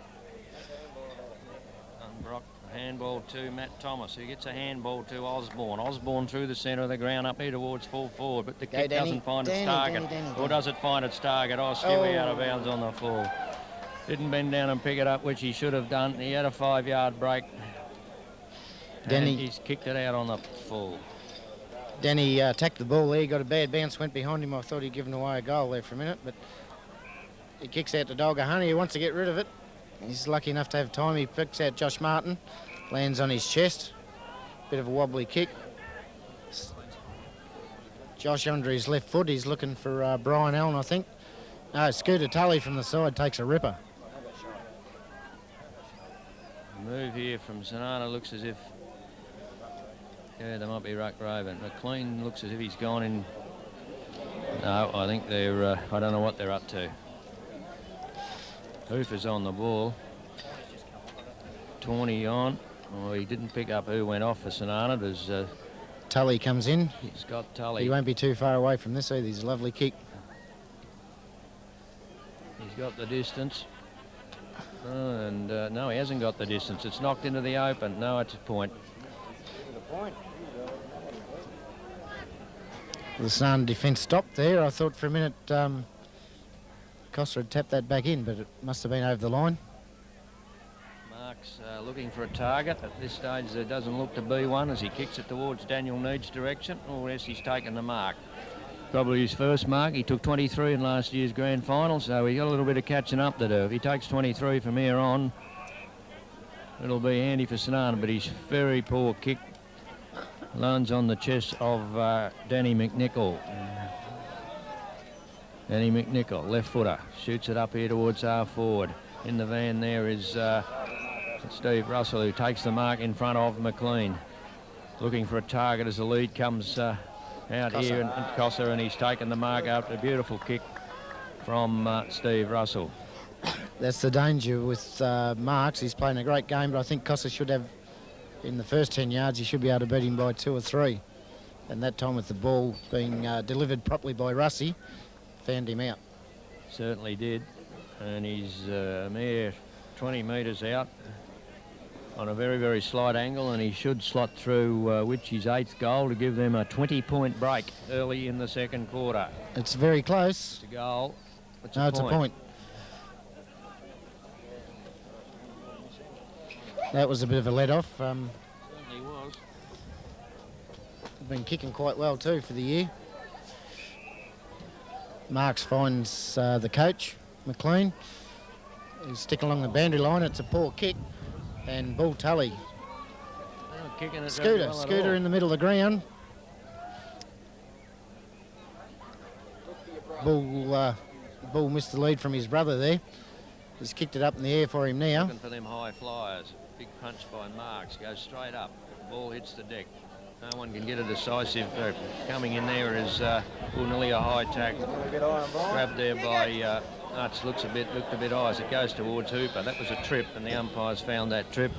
Brock, handball to Matt Thomas, who gets a handball to Osborne. Osborne through the centre of the ground up here towards full forward, but the kick doesn't find its target. Or does it find its target? Oh, Stewie out of bounds on the full. Didn't bend down and pick it up, which he should have done. He had a 5-yard break. And he's kicked it out on the full. Denny attacked the ball there. He got a bad bounce, went behind him. I thought he'd given away a goal there for a minute, but he kicks out to Dolgahoney. He wants to get rid of it. He's lucky enough to have time. He picks out Josh Martin, lands on his chest. Bit of a wobbly kick. Josh under his left foot. He's looking for Brian Allen, I think. No, Scooter Tully from the side takes a ripper. Move here from St.Arnaud looks as if... Yeah, there might be Ruck Raven. McLean looks as if he's gone in... No, I think they're... I don't know what they're up to. Hoofer's on the ball. Tawney on. Oh, he didn't pick up who went off for St.Arnaud. There's... Tully comes in. Scott Tully. He won't be too far away from this either. He's a lovely kick. He's got the distance. And no, he hasn't got the distance. It's knocked into the open. No, it's a point. The St.Arnaud defence stopped there. I thought for a minute Costa had tapped that back in, but it must have been over the line. Mark's looking for a target. At this stage, there doesn't look to be one as he kicks it towards Daniel Need's direction. Or yes, he's taken the mark. Probably his first mark. He took 23 in last year's grand final, so he got a little bit of catching up to do. If he takes 23 from here on, it'll be handy for St.Arnaud, but he's very poor kick. Lands on the chest of Danny McNichol. Danny McNichol, left footer, shoots it up here towards our forward. In the van there is Steve Russell, who takes the mark in front of McLean. Looking for a target as the lead comes out Cossa. Here and Cossa, and he's taken the mark after a beautiful kick from Steve Russell. That's the danger with Marks. He's playing a great game, but I think Cossa should have, in the first 10 yards, he should be able to beat him by 2 or 3. And that time with the ball being delivered properly by Russie, found him out. Certainly did. And he's a mere 20 metres out on a very, very slight angle, and he should slot through Witchy's 8th goal to give them a 20-point break early in the second quarter. It's very close. It's a goal. It's a point. That was a bit of a let-off. Certainly was. Been kicking quite well too for the year. Marks finds the coach, McLean. He's sticking along the boundary line. It's a poor kick. And Bull Tully. Scooter in the middle of the ground. Bull missed the lead from his brother there. He's kicked it up in the air for him now. Looking for them high flyers. Big punch by Marks. Goes straight up. Ball hits the deck. No one can get a decisive. Coming in there is nearly a high tack. Grabbed there by Nuts. Looked a bit high as it goes towards Hooper. That was a trip, and the umpires found that trip.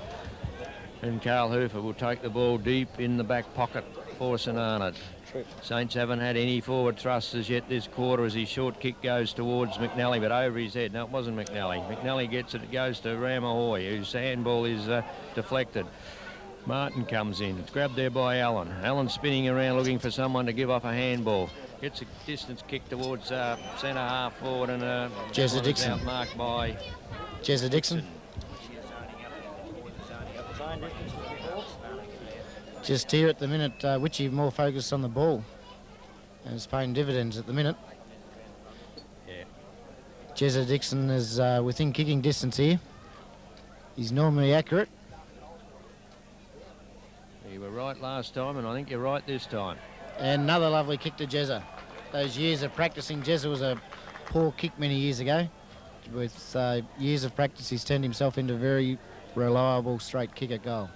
And Carl Hooper will take the ball deep in the back pocket for St.Arnaud. Saints haven't had any forward thrusts as yet this quarter as his short kick goes towards McNally, but over his head. No, it wasn't McNally. McNally gets it. It goes to Ramahoy, whose handball is deflected. Martin comes in. It's grabbed there by Allen. Allen spinning around looking for someone to give off a handball. Gets a distance kick towards centre half forward, and Jezza Dixon. Outmarked by Jezza Dixon. Just here at the minute, Witchy more focused on the ball. And it's paying dividends at the minute. Yeah. Jezza Dixon is within kicking distance here. He's normally accurate. You were right last time, and I think you're right this time. And another lovely kick to Jezza. Those years of practising, Jezza was a poor kick many years ago. With years of practice, he's turned himself into a very reliable straight kick at goal.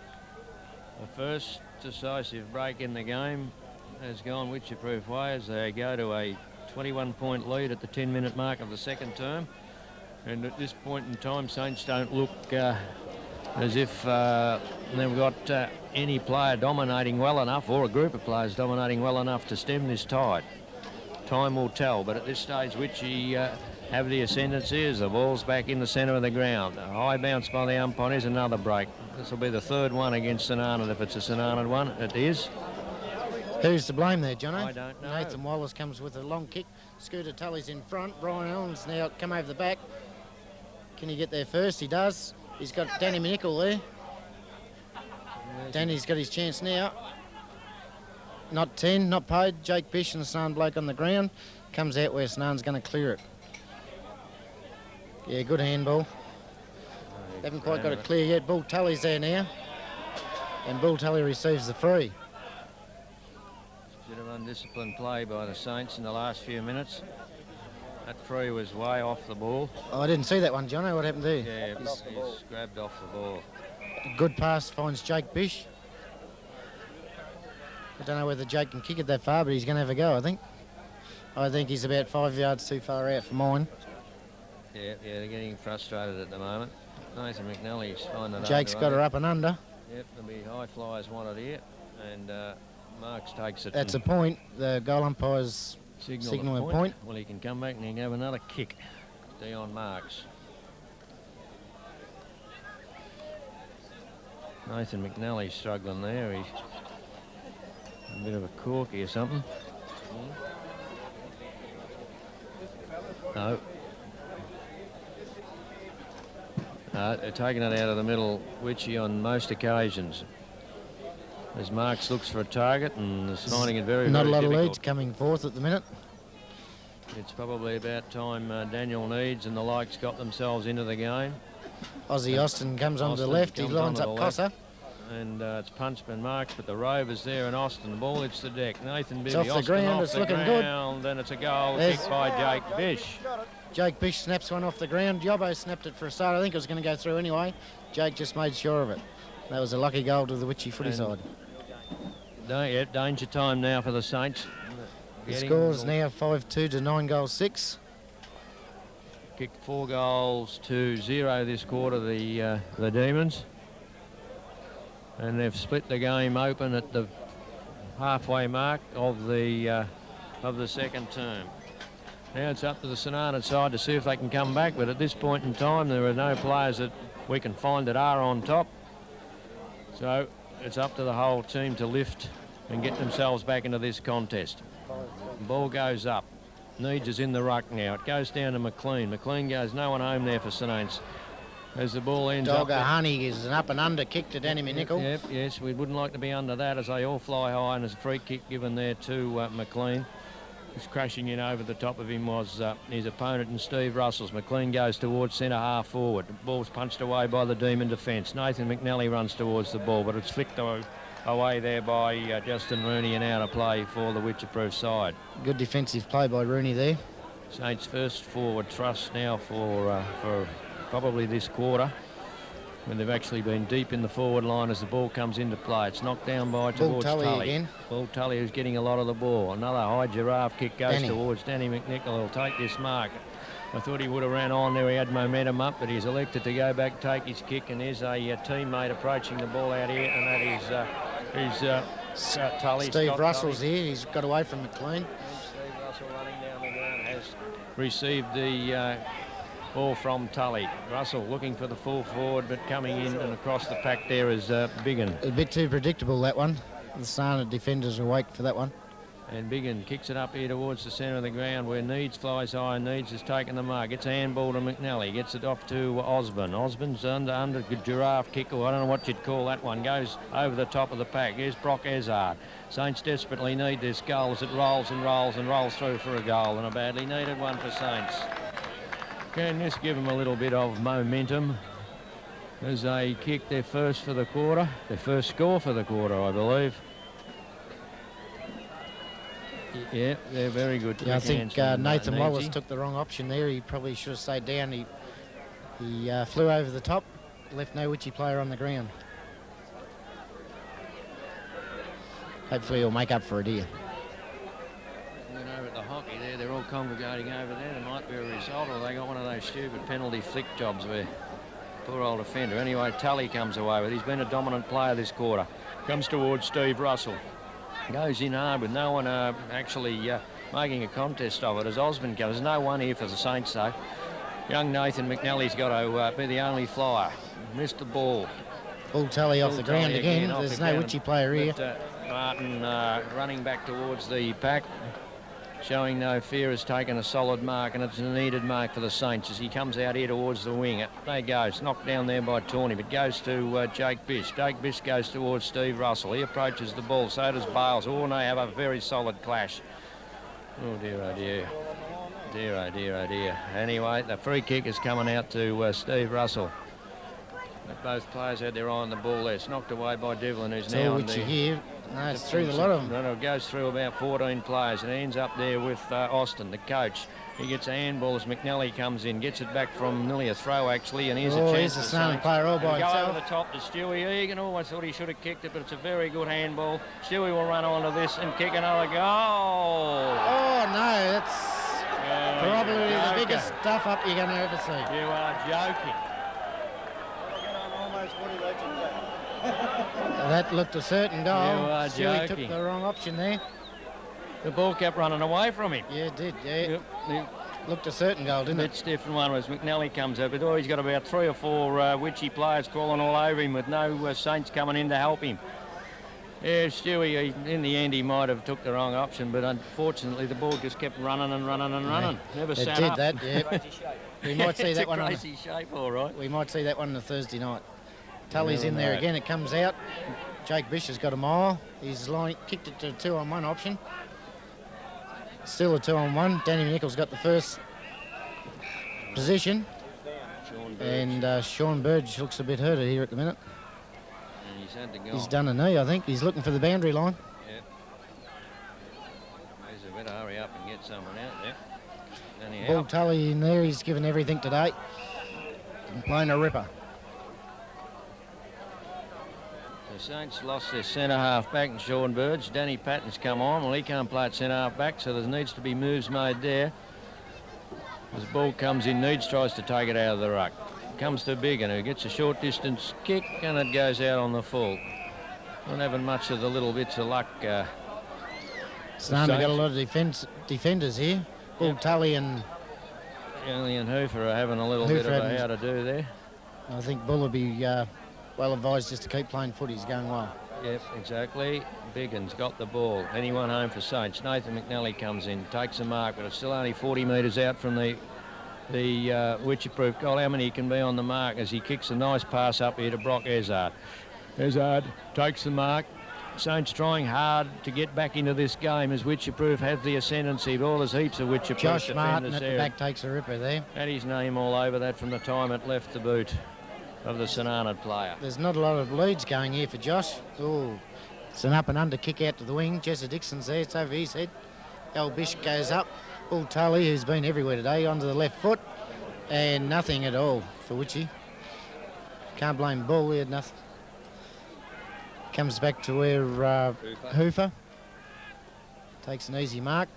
The first decisive break in the game has gone Wycheproof way as they go to a 21-point lead at the 10-minute mark of the second term. And at this point in time, Saints don't look as if they've got any player dominating well enough, or a group of players dominating well enough to stem this tide. Time will tell, but at this stage, Witchy have the ascendancy as the ball's back in the centre of the ground. A high bounce by the umpire is another break. This will be the third one against St.Arnaud if it's a St.Arnaud one. It is. Who's to blame there, Jono? I don't know. Nathan Wallace comes with a long kick. Scooter Tully's in front. Brian Allen's now come over the back. Can he get there first? He does. He's got Danny Minickle there. Danny's got his chance now. Not 10, not paid. Jake Bish and the Snarn bloke on the ground. Comes out where Snarn's going to clear it. Yeah, good handball. Haven't quite got it clear yet. Bull Tully's there now. And Bull Tully receives the free. Bit of undisciplined play by the Saints in the last few minutes. That free was way off the ball. Oh, I didn't see that one, Jono. What happened there? Yeah, he's grabbed off the ball. Good pass finds Jake Bish. I don't know whether Jake can kick it that far, but he's going to have a go, I think. I think he's about 5 yards too far out for mine. Yeah, they're getting frustrated at the moment. Nathan McNally's finding it. Jake's got her up and under. Yep, there'll be high flyers wanted here, and Marks takes it. That's a point. The goal umpire's signalling a point. Well, he can come back and he can have another kick. Dion Marks. Nathan McNally's struggling there. He's a bit of a corky or something. No. They're taking it out of the middle, Witchy, on most occasions. As Marks looks for a target and is finding it very, not very a lot difficult. of leads coming forth at the minute. It's probably about time Daniel Needs and the likes got themselves into the game. Aussie Austin comes on to the left. He lines up Cossa. And it's punched and Marks, but the Rover's there and Austin. The ball hits the deck. Nathan Bibby. It's off the Austin ground. off It's the looking ground, good. And it's a goal There's- kicked by Jake Bish. Jake Bish snaps one off the ground. Jobbo snapped it for a start. I think it was going to go through anyway. Jake just made sure of it. That was a lucky goal to the Witchy footy side. Danger time now for the Saints. The score's now 5-2 to 9 goals 6. Kicked 4 goals to 0 this quarter, the Demons. And they've split the game open at the halfway mark of the second term. Now it's up to the St.Arnaud side to see if they can come back, but at this point in time there are no players that we can find that are on top. So it's up to the whole team to lift and get themselves back into this contest. The ball goes up. Needs is in the ruck now. It goes down to McLean. McLean goes no one home there for St. Anne's. As the ball ends up... Dogger Honey is an up and under kick to Danny Minickle. Yep, yes, we wouldn't like to be under that as they all fly high, and there's a free kick given there to McLean. Who's crashing in over the top of him was his opponent and Steve Russell's. McLean goes towards centre half forward. The ball's punched away by the Demon defence. Nathan McNally runs towards the ball, but it's flicked away there by Justin Rooney and out of play for the Wycheproof side. Good defensive play by Rooney there. Saints first forward thrust now for probably this quarter, when they've actually been deep in the forward line as the ball comes into play. It's knocked down by towards Tully. Again. Bull Tully, who's getting a lot of the ball. Another high giraffe kick goes Danny. towards Danny McNichol. He'll take this mark. I thought he would have ran on there. He had momentum up, but he's elected to go back, take his kick, and there's a teammate approaching the ball out here, and that is Tully. Steve Scott Russell's Tully. here. He's got away from McLean. Steve Russell running down the ground has received the ball from Tully. Russell looking for the full forward, but coming in and across the pack there is Biggin. A bit too predictable, that one. The St.Arnaud defenders awake for that one. And Biggin kicks it up here towards the centre of the ground where Needs flies high, and Needs has taken the mark. Gets a handball to McNally, gets it off to Osborne. Osborne's under giraffe kick, or I don't know what you'd call that one. Goes over the top of the pack. Here's Brock Ezard. Saints desperately need this goal as it rolls and rolls and rolls through for a goal, and a badly needed one for Saints. Can this give them a little bit of momentum as they kick their first for the quarter, their first score for the quarter, I believe. Yeah, they're very good. Yeah, I think Nathan Needsy. Wallace took the wrong option there. He probably should have stayed down. He flew over the top, left no Witchy player on the ground. Hopefully he'll make up for it here. And over at the hockey there, they're all congregating over there. There might be a result, or they got one of those stupid penalty flick jobs where Poor old defender. Anyway, Tully comes away with it. He's been a dominant player this quarter. Comes towards Steve Russell. Goes in hard with no one actually making a contest of it as Osborne comes. There's no one here for the Saints, though. Young Nathan McNally's got to be the only flyer. Missed the ball. Bull Tully off the ground again. Off There's the no ground. Witchy player here. But, Martin running back towards the pack, showing no fear, has taken a solid mark, and it's a needed mark for the Saints as he comes out here towards the wing. There he goes, knocked down there by Tawney, but goes to Jake Bish. Jake Bish goes towards Steve Russell. He approaches the ball, so does Bales. Oh, and they have a very solid clash. Oh dear, oh dear. Dear, oh dear, oh dear. Anyway, the free kick is coming out to Steve Russell. But both players had their eye on the ball there. It's knocked away by Devlin, who's It's now all on Witchy the... here. No, it's through the lot of them. No, it goes through about 14 players and ends up there with Austin, the coach. He gets a handball as McNally comes in, gets it back from nearly a throw, actually, and here's a chance. Here's a Snarling player all by Go himself. over the top to Stewie Egan. Oh, I thought he should have kicked it, but it's a very good handball. Stewie will run onto this and kick another goal. Oh, no, that's probably the biggest stuff up you're going to ever see. You are joking. That looked a certain goal. You are Stewie took joking. the wrong option there. The ball kept running away from him. Yeah, it did, yeah. Yep. Looked a certain goal, didn't Bit it? stiff and one as McNally comes over. Oh, he's got about 3 or 4 Witchy players crawling all over him with no Saints coming in to help him. Yeah, Stewie, in the end, he might have took the wrong option, but unfortunately the ball just kept running and running and running. Never It sat did up. that, yeah. We might see It's that a one on crazy shape, all right. we might see that one on a Thursday night. Tully's Never in there know. again. It comes out. Jake Bish has got a mile. He's kicked it to a 2-on-1 option. Still a 2-on-1. Danny Nichols got the first position. And Sean Burge looks a bit hurt here at the minute. And he's had to go. He's done a knee, I think. He's looking for the boundary line. Yep. There's a better hurry up and get someone out there. Anyhow, Bull Tully in there. He's given everything today. And playing a ripper. the Saints lost their centre half back and Sean Burge. Danny Patton's come on. Well, he can't play at centre half back, so there needs to be moves made there. As the ball comes in, Needs tries to take it out of the ruck. Comes to Biggin, who gets a short distance kick, and it goes out on the full. Not having much of the little bits of luck. St.Arnaud got a lot of defenders here. Bull Tully and Ellie and Hoofer are having a little bit of a how to do there. I think Bull will be well advised just to keep playing footy. He's going well. Yep, exactly. Biggin's got the ball. Anyone home for Saints. Nathan McNally comes in, takes a mark, but it's still only 40 metres out from the Wycheproof goal. How many can be on the mark as he kicks a nice pass up here to Brock Ezard. Ezard takes the mark. Saints trying hard to get back into this game as Wycheproof has the ascendancy. But there's heaps of Wycheproof Josh Martin defenders at the there. back takes a ripper there. Had his name all over that from the time it left the boot of the St.Arnaud player. There's not a lot of leads going here for Josh. Oh, it's an up and under kick out to the wing. Jesse Dixon's there. It's over his head. El Bish goes up. Bull Tully, who's been everywhere today, onto the left foot. And nothing at all for Witchy. Can't blame Bull. He had nothing. Comes back to where Hoofer takes an easy mark.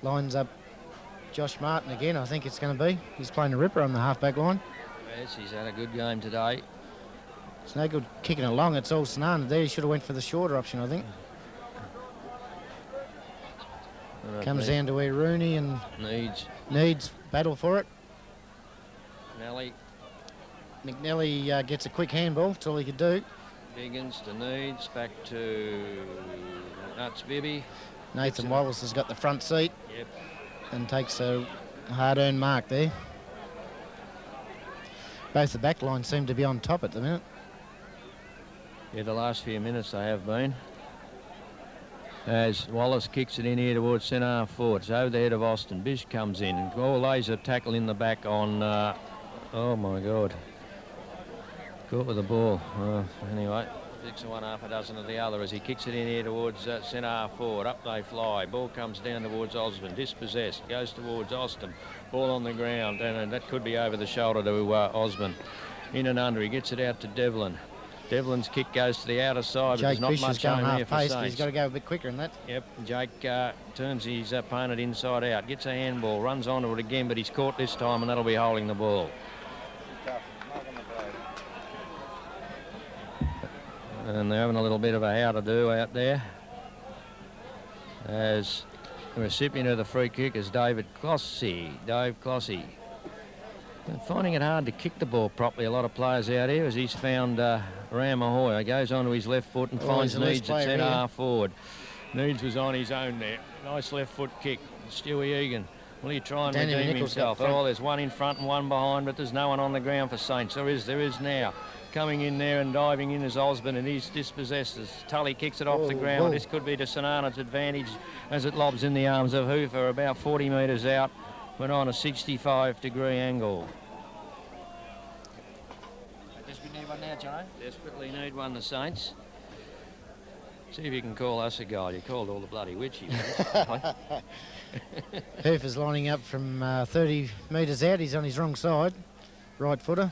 Lines up Josh Martin again, I think it's going to be. He's playing a ripper on the half-back line. Yes, he's had a good game today. It's no good kicking along. It's all St.Arnaud there. He should have went for the shorter option, I think. Comes down to where Rooney and Needs battle for it. Nelly, McNally gets a quick handball. That's all he could do. Biggins to Needs, back to Nuts Bibby. Nathan Wallace has got the front seat. Yep. And takes a hard-earned mark there. Both the back lines seem to be on top at the minute. Yeah, the last few minutes they have been. As Wallace kicks it in here towards centre half forward. It's over the head of Austin. Bish comes in and lays a tackle in the back on, oh my God. Caught with the ball. Anyway, 6 of one, half a dozen of the other as he kicks it in here towards centre half forward. Up they fly. Ball comes down towards Osborne. Dispossessed. Goes towards Austin. Ball on the ground. And that could be over the shoulder to Osborne. In and under. He gets it out to Devlin. Devlin's kick goes to the outer side, but Jake there's not Bish is much going home here half for paced. Saints. He's got to go a bit quicker than that. Yep, Jake turns his opponent inside out, gets a handball, runs onto it again, but he's caught this time, and that'll be holding the ball. And they're having a little bit of a how-to-do out there. As the recipient of the free kick is Dave Clossy. Finding it hard to kick the ball properly, a lot of players out here, as he's found Ramahoy. He goes onto his left foot and finds Needs at centre half forward. Needs was on his own there. Nice left foot kick. Stewie Egan. Will he try and redeem himself? Oh, there's one in front and one behind, but there's no one on the ground for Saints. There is now. Coming in there and diving in is Osborne, and he's dispossessed as Tully kicks it off the ground. This could be to St.Arnaud's advantage as it lobs in the arms of Hoover, about 40 metres out, but on a 65-degree angle. Desperately need one now, Jono. Desperately need one, the Saints. See if you can call us a goal. You called all the bloody witchy. Hoover's lining up from 30 metres out. He's on his wrong side, right footer.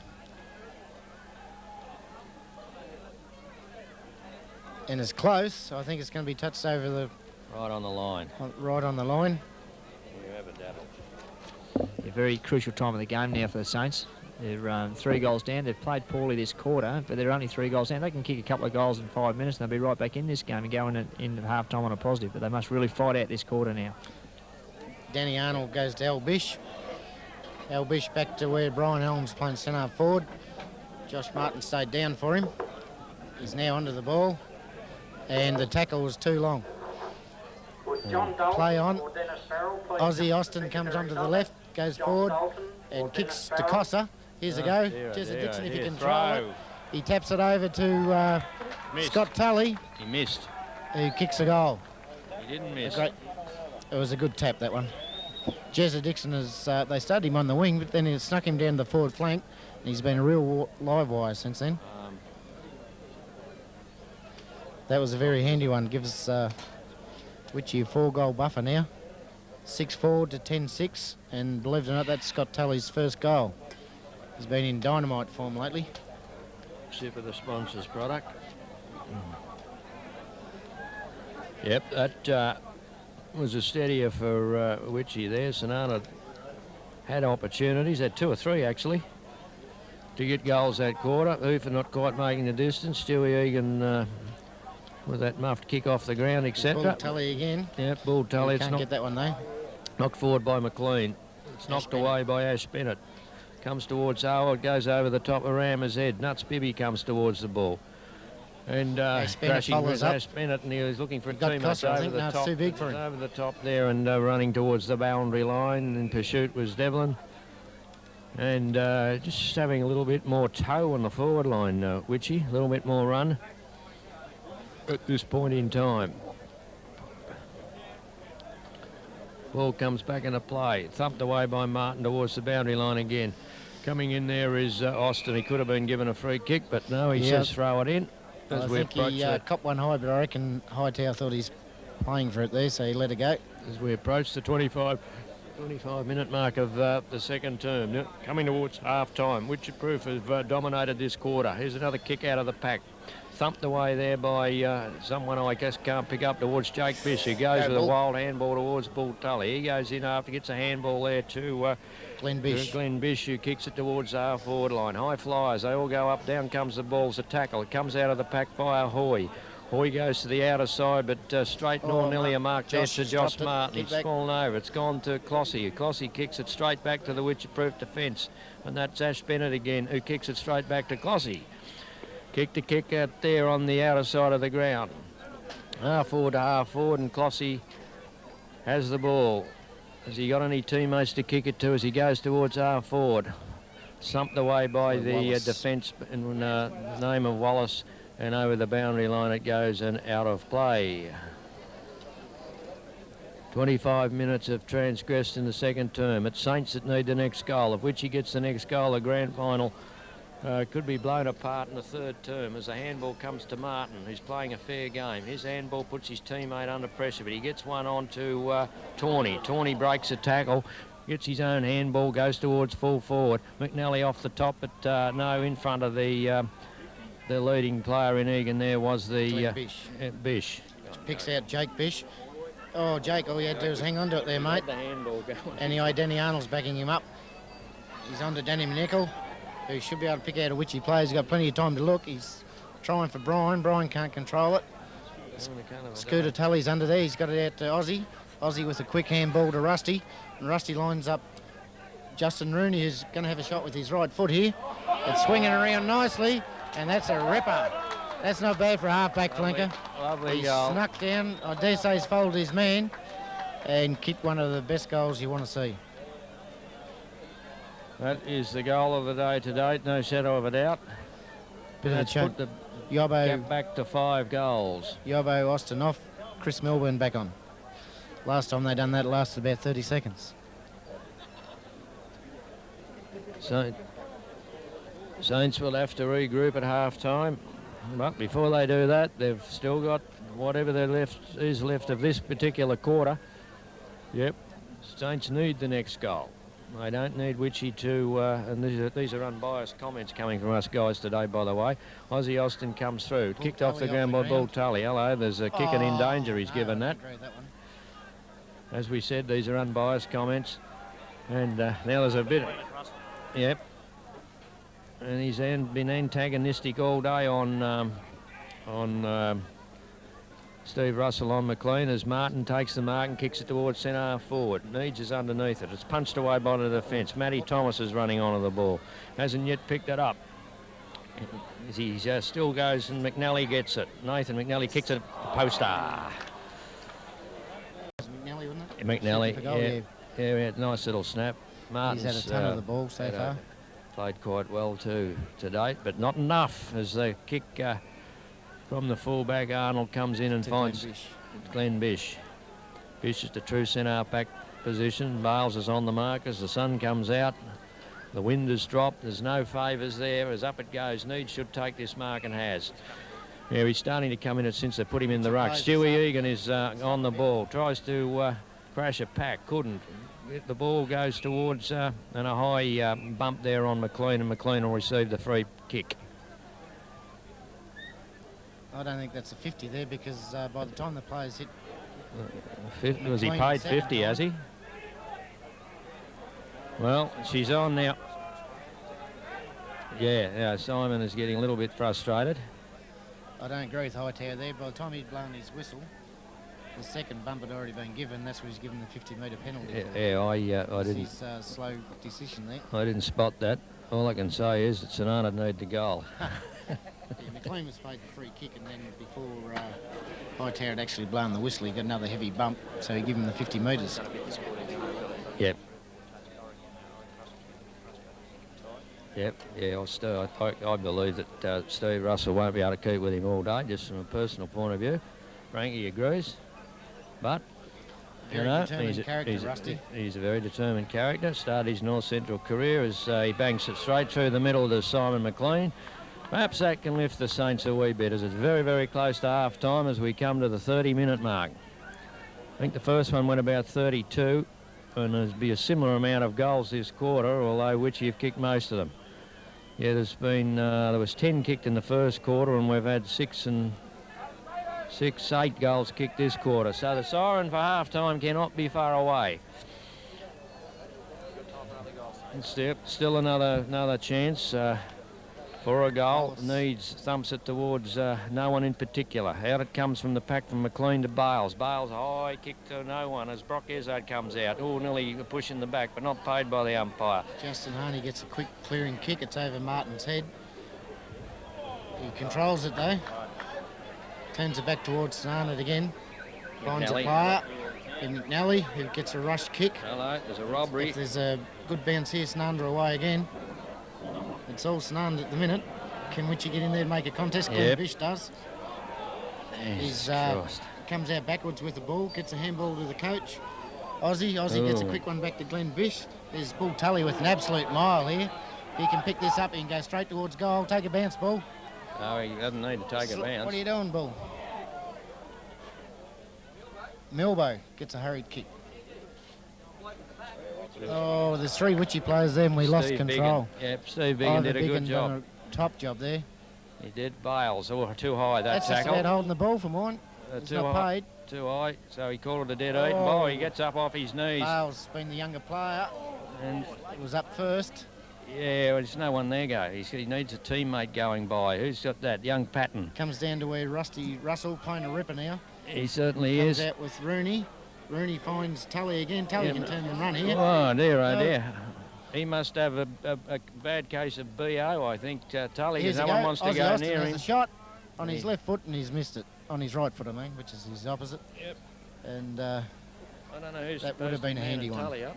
And it's close. I think it's going to be touched over the... Right on the line. Right on the line. You have a daddle. A very crucial time of the game now for the Saints. They're 3 goals down. They've played poorly this quarter, but they're only 3 goals down. They can kick a couple of goals in 5 minutes and they'll be right back in this game and go in half-time on a positive. But they must really fight out this quarter now. Danny Arnold goes to Al Bish. Al Bish back to where Brian Elm's playing centre forward. Josh Martin stayed down for him. He's now under the ball. And the tackle was too long. Play on. Ozzy Austin comes onto the left, goes forward and kicks to Cossa. Here's a go. Jezza Dixon, if he can try it. He taps it over to Scott Tully. He missed. Who kicks a goal. He didn't miss. It was a good tap, that one. Jezza Dixon, they started him on the wing, but then he snuck him down the forward flank. And he's been a real live wire since then. That was a very handy one. Gives Witchy a 4-goal buffer now. 6-4 to 10-6. And believe it or not, that's Scott Tully's first goal. He's been in dynamite form lately. Sip of the sponsor's product. Yep, that was a steadier for Witchy there. St.Arnaud had opportunities, had 2 or 3 actually, to get goals that quarter. Hoofer not quite making the distance. Stewie Egan with that muffed kick off the ground, etc. Bull Tully again. Yep, Bull Tully. Can't get that one though. Knocked forward by McLean. It's knocked away by Ash Bennett. Comes towards Howard, goes over the top of Rammer's head. Nuts Bibby comes towards the ball. And crashing with Ash Bennett, and he was looking for a teammate over the top. Too big for him. Over the top there and running towards the boundary line. In pursuit was Devlin. And just having a little bit more toe on the forward line, Witchy. A little bit more run at this point in time. Ball comes back into play. Thumped away by Martin towards the boundary line again. Coming in there is Austin. He could have been given a free kick, but no, he says throw it in. I think he copped one high, but I reckon Hightower thought he's playing for it there, so he let it go. As we approach the 25-minute mark of the second term. Now, coming towards half-time. Wycheproof have dominated this quarter. Here's another kick out of the pack. Thumped away there by someone I guess can't pick up towards Jake Bish, who goes with a wild handball towards Bull Tully. He goes in after, gets a handball there to Glenn Bish. Glenn Bish, who kicks it towards our forward line. High flyers, they all go up, down comes the ball, it's a tackle. It comes out of the pack via Hoy. Hoy goes to the outer side, but straight nor nearly a mark there to Josh Martin. It's fallen over. It's gone to Clossy. Clossy kicks it straight back to the Wycheproof defence. And that's Ash Bennett again, who kicks it straight back to Clossy. Kick to kick out there on the outer side of the ground. Half forward, and Clossy has the ball. Has he got any teammates to kick it to as he goes towards half forward? Thumped away by the defence in the name of Wallace, and over the boundary line it goes and out of play. 25 minutes have transgressed in the second term. It's Saints that need the next goal. Of which he gets the next goal, the grand final could be blown apart in the third term as the handball comes to Martin, who's playing a fair game. His handball puts his teammate under pressure, but he gets one on to Tawney. Tawney breaks a tackle, gets his own handball, goes towards full forward. McNally off the top, but no, in front of the leading player in Egan there was the Bish. Picks out Jake Bish. Oh, Jake, all you had to do was hang on to it there, mate. The handball going. Anyway, Danny Arnold's backing him up. He's on to Danny Nickel, who should be able to pick out a which he plays. He's got plenty of time to look. He's trying for Brian. Brian can't control it. Scooter Tully's under there. He's got it out to Aussie. Aussie with a quick handball to Rusty. And Rusty lines up Justin Rooney, who's going to have a shot with his right foot here. It's swinging around nicely, and that's a ripper. That's not bad for a half-back flanker. Lovely He's goal. snuck down. I dare say he's folded his man and kicked one of the best goals you want to see. That is the goal of the day to date, no shadow of a doubt. Bit of a That's choke. put the Yobbo, gap back to 5 goals. Yobbo Austin off, Chris Melbourne back on. Last time they done that, it lasted about 30 seconds. Saints will have to regroup at half-time, but before they do that, they've still got whatever is left of this particular quarter. Yep, Saints need the next goal. They don't need Witchy to, and these are unbiased comments coming from us guys today, by the way. Aussie Austin comes through, kicked off the ground by Bull Tully. Hello, there's a kick and in danger, he's given that. As we said, these are unbiased comments. And now there's a bit, yep. And he's been antagonistic all day on Steve Russell on McLean as Martin takes the mark and kicks it towards centre forward. Needs is underneath it. It's punched away by the defence. Matty Thomas is running onto the ball. Hasn't yet picked it up. He still goes and McNally gets it. Nathan McNally kicks it poster. McNally, wasn't it? McNally, yeah, nice little snap. Martin's He's had a ton of the ball so far. Played quite well too to date, but not enough as the kick from the fullback. Arnold comes in and finds Glenn Bish. Bish is the true centre-back position. Bales is on the mark as the sun comes out. The wind has dropped. There's no favours there. As up it goes, Need should take this mark and has. Yeah, he's starting to come in it since they put him in the ruck. Stewie Egan is on the ball. Tries to crash a pack. Couldn't. The ball goes towards and a high bump there on McLean, and McLean will receive the free kick. I don't think that's a 50 there because by the time the players hit... Was he paid 50, has he? Well, she's on now. Yeah, Simon is getting a little bit frustrated. I don't agree with Hightower there. By the time he'd blown his whistle, the second bump had already been given. That's where he's given the 50-metre penalty. I didn't. His slow decision there. I didn't spot that. All I can say is that St.Arnaud need the goal. Yeah, McLean was paid the free kick, and then before Hightower had actually blown the whistle, he got another heavy bump, so he gave him the 50 metres. Yep. Yep, yeah, I believe that Steve Russell won't be able to keep with him all day, just from a personal point of view. Frankie agrees, but Very determined character, Rusty. He's a very determined character. Started his North Central career as he banks it straight through the middle to Simon McLean. Perhaps that can lift the Saints a wee bit as it's very, very close to half-time as we come to the 30-minute mark. I think the first one went about 32, and there'll be a similar amount of goals this quarter, although Witchy have kicked most of them. Yeah, there was 10 kicked in the first quarter, and we've had 8 goals kicked this quarter. So the siren for half-time cannot be far away. Still another chance for a goal. Needs thumps it towards no one in particular. Out it comes from the pack from McLean to Bales. Bales high kick to no one as Brock Ezzard comes out. Oh, nearly a push in the back, but not paid by the umpire. Justin Harney gets a quick clearing kick. It's over Martin's head. He controls it though. Turns it back towards St.Arnaud again. Finds a player in McNally who gets a rush kick. Hello, there's a robbery. If there's a good bounce here, St.Arnaud away again. It's all St.Arnaud at the minute. Can Witchy get in there and make a contest? Glenn Bish does. He comes out backwards with the ball, gets a handball to the coach. Aussie gets a quick one back to Glenn Bish. There's Bull Tully with an absolute mile here. He can pick this up, he can go straight towards goal, take a bounce ball. No, he doesn't need to take a bounce. What are you doing, Bull? Milbo gets a hurried kick. Oh, there's 3 Witchy players there and we lost control. Yep, Steve Biggin did a good job. Done a top job there. He did. Bales, too high that That's tackle. just about holding the ball for mine. It's not paid. Too high, so he called it a dead eat. Oh, he gets up off his knees. Bales been the younger player. And it was up first. Yeah, well, there's no one there, go. He needs a teammate going by. Who's got that? Young Patton. Comes down to where Rusty Russell playing a ripper now. He certainly Comes is. out with Rooney. Rooney finds Tully again. Tully can turn and run here. Oh, dear, oh, dear. He must have a bad case of BO, I think, Tully, because no one wants to go near him. A shot on his left foot, and he's missed it. On his right foot, I mean, which is his opposite. Yep. And I don't know who's that would have been a handy one. Tully up.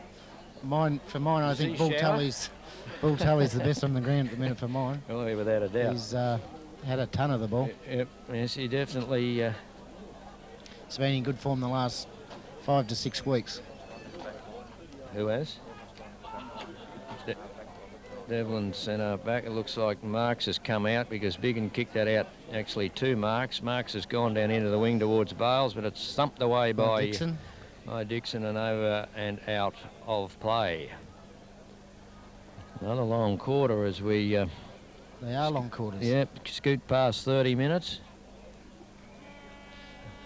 For mine, I think Bull Tully's the best on the ground at the minute for mine. Oh, yeah, without a doubt. He's had a ton of the ball. Yep. Yes, he definitely... He's been in good form the last 5 to 6 weeks. Who has? Devlin centre back. It looks like Marks has come out because Biggin kicked that out actually to Marks. Marks has gone down into the wing towards Bales, but it's thumped away by Dixon and over and out of play. Another long quarter as we... they are long quarters. Yep, scoot past 30 minutes.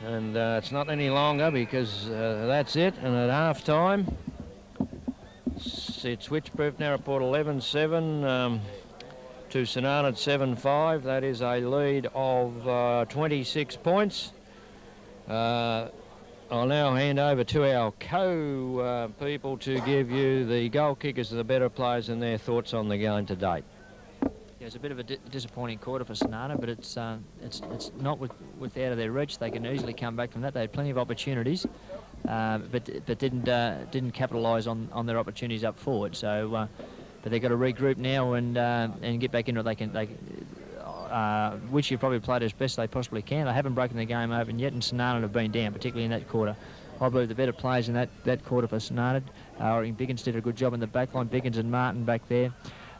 And it's not any longer because that's it. And at half time, it's Wycheproof-Narraport 11-7 to St.Arnaud 7-5. That is a lead of 26 points. I'll now hand over to our people to give you the goal kickers of the better players and their thoughts on the game to date. Yeah, it's a bit of a disappointing quarter for St.Arnaud, but it's not with out of their reach. They can easily come back from that. They had plenty of opportunities, but didn't capitalise on their opportunities up forward. So, but they've got to regroup now and get back into it. Which you've probably played as best they possibly can. They haven't broken the game open yet, and St.Arnaud have been down, particularly in that quarter. I believe the better players in that quarter for St.Arnaud. Biggins did a good job in the back line. Biggins and Martin back there.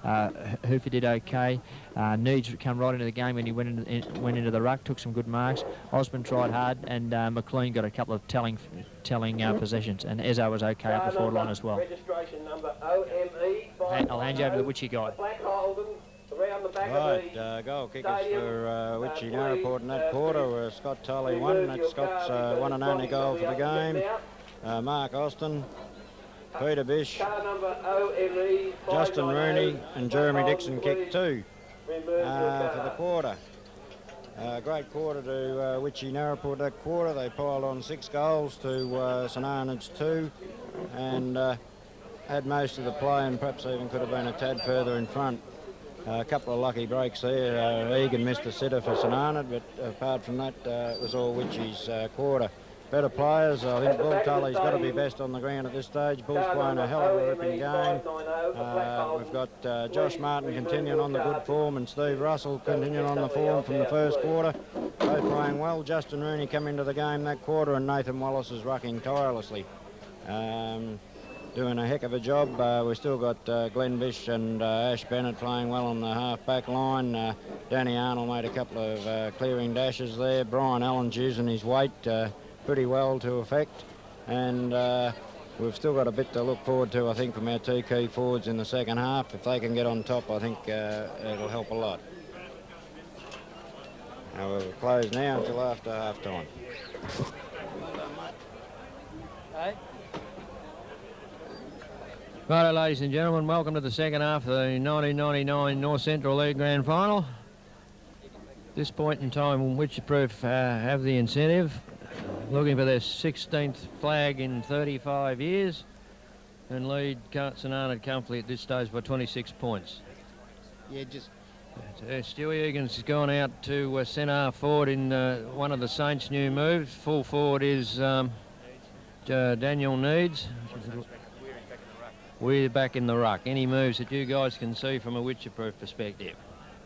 Hoofer did okay. Needs come right into the game when he went into the ruck, took some good marks. Osborne tried hard, and McLean got a couple of telling possessions, and Ezzo was okay up the forward line as well. Registration number OME. I'll hand you over to the Witchy guy. Right, goal kickers for Wycheproof-Narraport in that quarter were Scott Tully 1. That's Scott's one and only goal for the game. Mark Austin, Peter Bish, Justin Rooney and Jeremy Dixon kicked 2 for the quarter. Great quarter to Wycheproof-Narraport that quarter. They piled on 6 goals to St. Arnaud's 2 and had most of the play and perhaps even could have been a tad further in front. A couple of lucky breaks there. Egan missed a sitter for St. Arnaud, but apart from that, it was all Wyche's quarter. Better players, I think Bull Tully's got to be best on the ground at this stage. Bull's playing a hell of a ripping game. We've got Josh Martin continuing on the good form and Steve Russell continuing on the form from the first quarter. Both playing well. Justin Rooney come into the game that quarter and Nathan Wallace is rucking tirelessly. Doing a heck of a job. We've still got Glenn Bish and Ash Bennett playing well on the half-back line. Danny Arnold made a couple of clearing dashes there. Brian Allen's using his weight pretty well to effect. And we've still got a bit to look forward to, I think, from our 2 key forwards in the second half. If they can get on top, I think it'll help a lot. Now we'll close now until after half-time. Righto, ladies and gentlemen, welcome to the second half of the 1999 North Central League Grand Final. At this point in time, Wycheproof have the incentive, looking for their 16th flag in 35 years, and lead St. Arnaud comfortably at this stage by 26 points. Yeah, just... Stewie Egan's has gone out to centre forward in one of the Saints' new moves. Full forward is Daniel Needs. We're back in the ruck. Any moves that you guys can see from a Wycheproof perspective?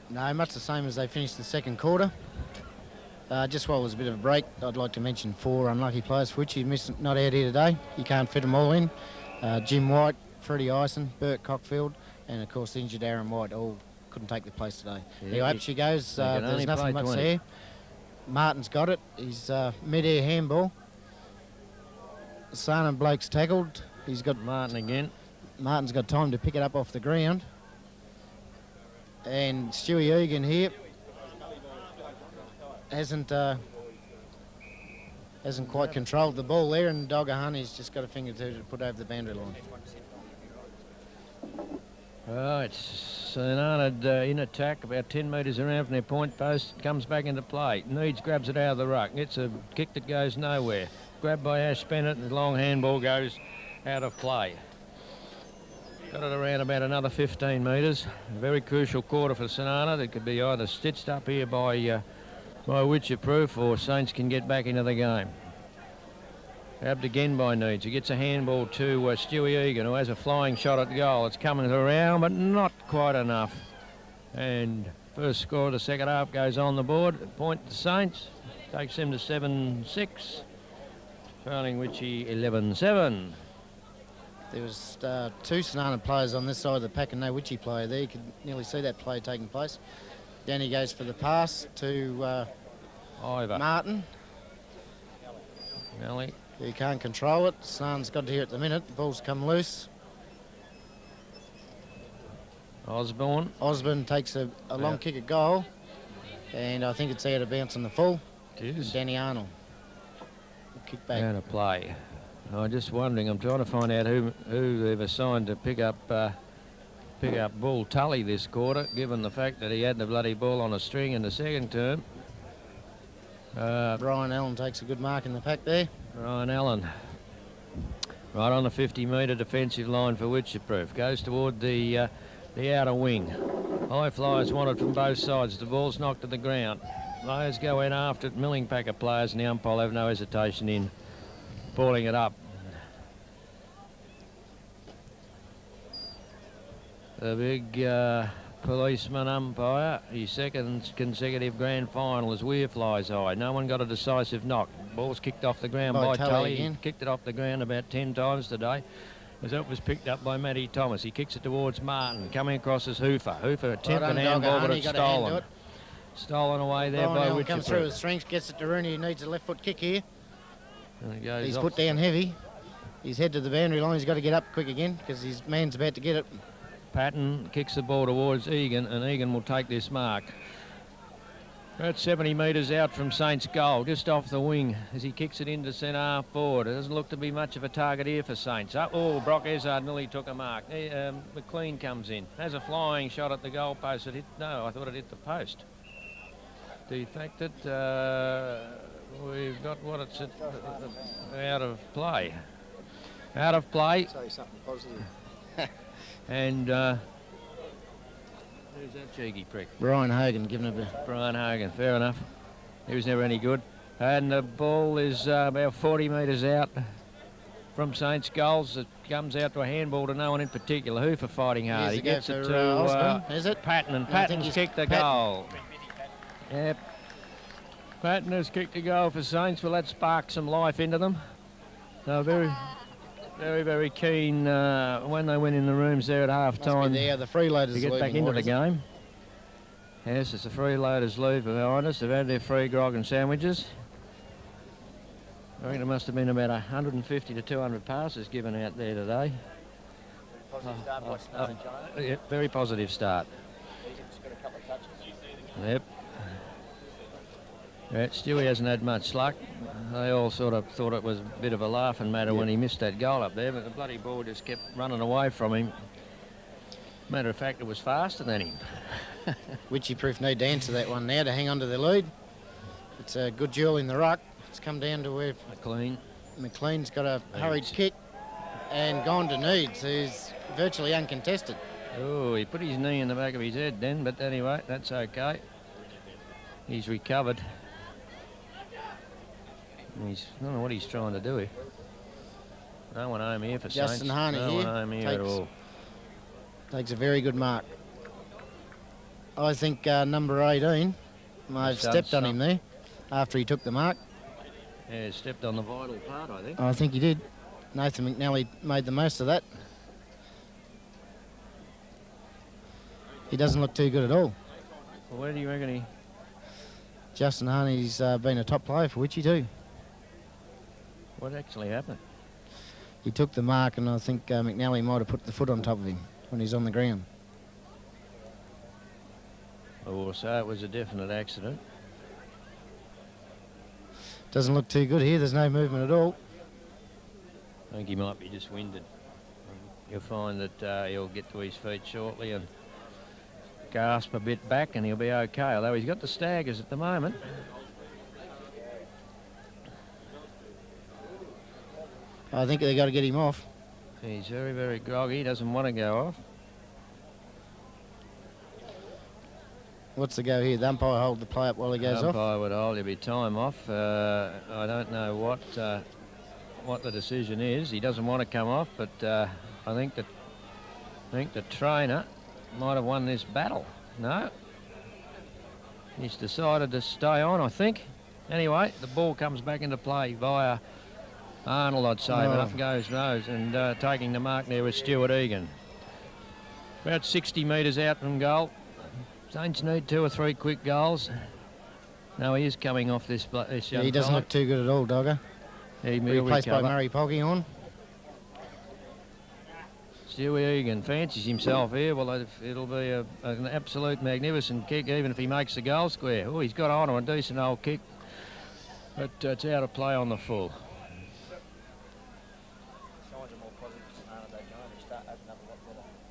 No, much the same as they finished the second quarter. Just while it was a bit of a break, I'd like to mention 4 unlucky players for which he's not out here today. You can't fit them all in. Jim White, Freddie Ison, Bert Cockfield, and of course the injured Aaron White all couldn't take the place today. Yeah, up she goes. There's nothing much there. Martin's got it. He's mid-air handball. Sarnan Blake's tackled. He's got Martin again. Martin's got time to pick it up off the ground. And Stewie Egan here hasn't quite controlled the ball there, and Dogger Honey's just got a finger to put over the boundary line. Oh, it's St.Arnaud in attack, about 10 metres around from their point post, comes back into play. Needs grabs it out of the ruck, gets a kick that goes nowhere. Grabbed by Ash Bennett, and the long handball goes out of play. Got it around about another 15 metres. A very crucial quarter for St.Arnaud. That could be either stitched up here by Wycheproof, or Saints can get back into the game. Grabbed again by Needs. He gets a handball to Stewie Egan, who has a flying shot at goal. It's coming around, but not quite enough. And first score of the second half goes on the board. Point to Saints. Takes them to 7-6. Trailing Witchy 11-7. There was two St.Arnaud players on this side of the pack and no Witchy player there. You could nearly see that play taking place. Danny goes for the pass to Ivor. Martin. Nelly. He can't control it. St.Arnaud's got it here at the minute. The ball's come loose. Osborne takes a long kick at goal. And I think it's out of bounds on the full. It is. Danny Arnold. Kick back. Out of play. I'm just wondering, I'm trying to find out who they've assigned to pick up Bull Tully this quarter, given the fact that he had the bloody ball on a string in the second term. Brian Allen takes a good mark in the pack there. Ryan Allen, right on the 50-metre defensive line for Wycheproof. Goes toward the outer wing. High flyers wanted from both sides. The ball's knocked to the ground. Players go in after it. Milling pack of players, and the umpire have no hesitation in balling it up. The big policeman umpire, his second consecutive grand final as Weir flies high. No one got a decisive knock. Ball's kicked off the ground by Tully. He kicked it off the ground about 10 times today. As it was picked up by Matty Thomas. He kicks it towards Martin. Coming across as Hoofer. Hoofer attempted handball, but it's stolen. Stolen away there by Wycheproof. Comes through his strength, gets it to Rooney. He needs a left foot kick here. He's put down heavy. He's head to the boundary line. He's got to get up quick again because his man's about to get it. Patton kicks the ball towards Egan, and Egan will take this mark. About 70 metres out from Saints' goal, just off the wing as he kicks it into centre forward. It doesn't look to be much of a target here for Saints. Oh, Brock Ezard nearly took a mark. McLean comes in, has a flying shot at the goal post. No, I thought it hit the post. Defected. We've got what it's out of play. Out of play. Say something positive. And who's that cheeky prick? Brian Hogan giving it a... Brian Hogan, fair enough. He was never any good. And the ball is about 40 metres out from Saints' goals. It comes out to a handball to no one in particular. Hoofer fighting hard. He gets it to Osborne, is it? Patton, and Patton's kicked the goal. Yep. Patton has kicked a goal for Saints. Well, that sparked some life into them. They were very, very keen when they went in the rooms there at half-time the freeloaders to get back into the game. Yes, it's the freeloaders leave behind us. They've had their free grog and sandwiches. I reckon it must have been about 150 to 200 passes given out there today. Yeah, very positive start. Yep. Yeah, Stewie hasn't had much luck. They all sort of thought it was a bit of a laughing matter when he missed that goal up there, but the bloody ball just kept running away from him. Matter of fact, it was faster than him. Wycheproof need to answer that one now to hang on to the lead. It's a good duel in the ruck. It's come down to where McLean's got a hurried kick and gone to Needs, who's virtually uncontested. Oh, he put his knee in the back of his head then, but anyway, that's okay. He's recovered. I don't know what he's trying to do here. No one home here for Justin Saints. Harney no here one home here at all. Takes a very good mark. I think number 18 may have stepped on him there after he took the mark. Yeah, stepped on the vital part, I think. I think he did. Nathan McNally made the most of that. He doesn't look too good at all. Well, where do you reckon he... Justin Harney's been a top player for Witchy too. What actually happened? He took the mark, and I think McNally might have put the foot on top of him when he's on the ground. Oh, so it was a definite accident. Doesn't look too good here. There's no movement at all. I think he might be just winded. you'll find that he'll get to his feet shortly and gasp a bit back, and he'll be okay, although he's got the staggers at the moment. I think they've got to get him off. He's very, very groggy. He doesn't want to go off. What's the go here? The umpire hold the play up while he goes off. Umpire would hold. There'll be time off. I don't know what the decision is. He doesn't want to come off, but I think the trainer might have won this battle. No, he's decided to stay on, I think. Anyway, the ball comes back into play via Arnold, I'd say, but up goes Rose, and taking the mark there was Stuart Egan. About 60 metres out from goal. Saints need 2 or 3 quick goals. No, he is coming off this young He doesn't fella. look too good at all, Dogger. He'll Replaced by recover. Murray Pogging. Stewie Egan fancies himself here. Well, it'll be an absolute magnificent kick, even if he makes the goal square. Oh, he's got on a decent old kick, but it's out of play on the full.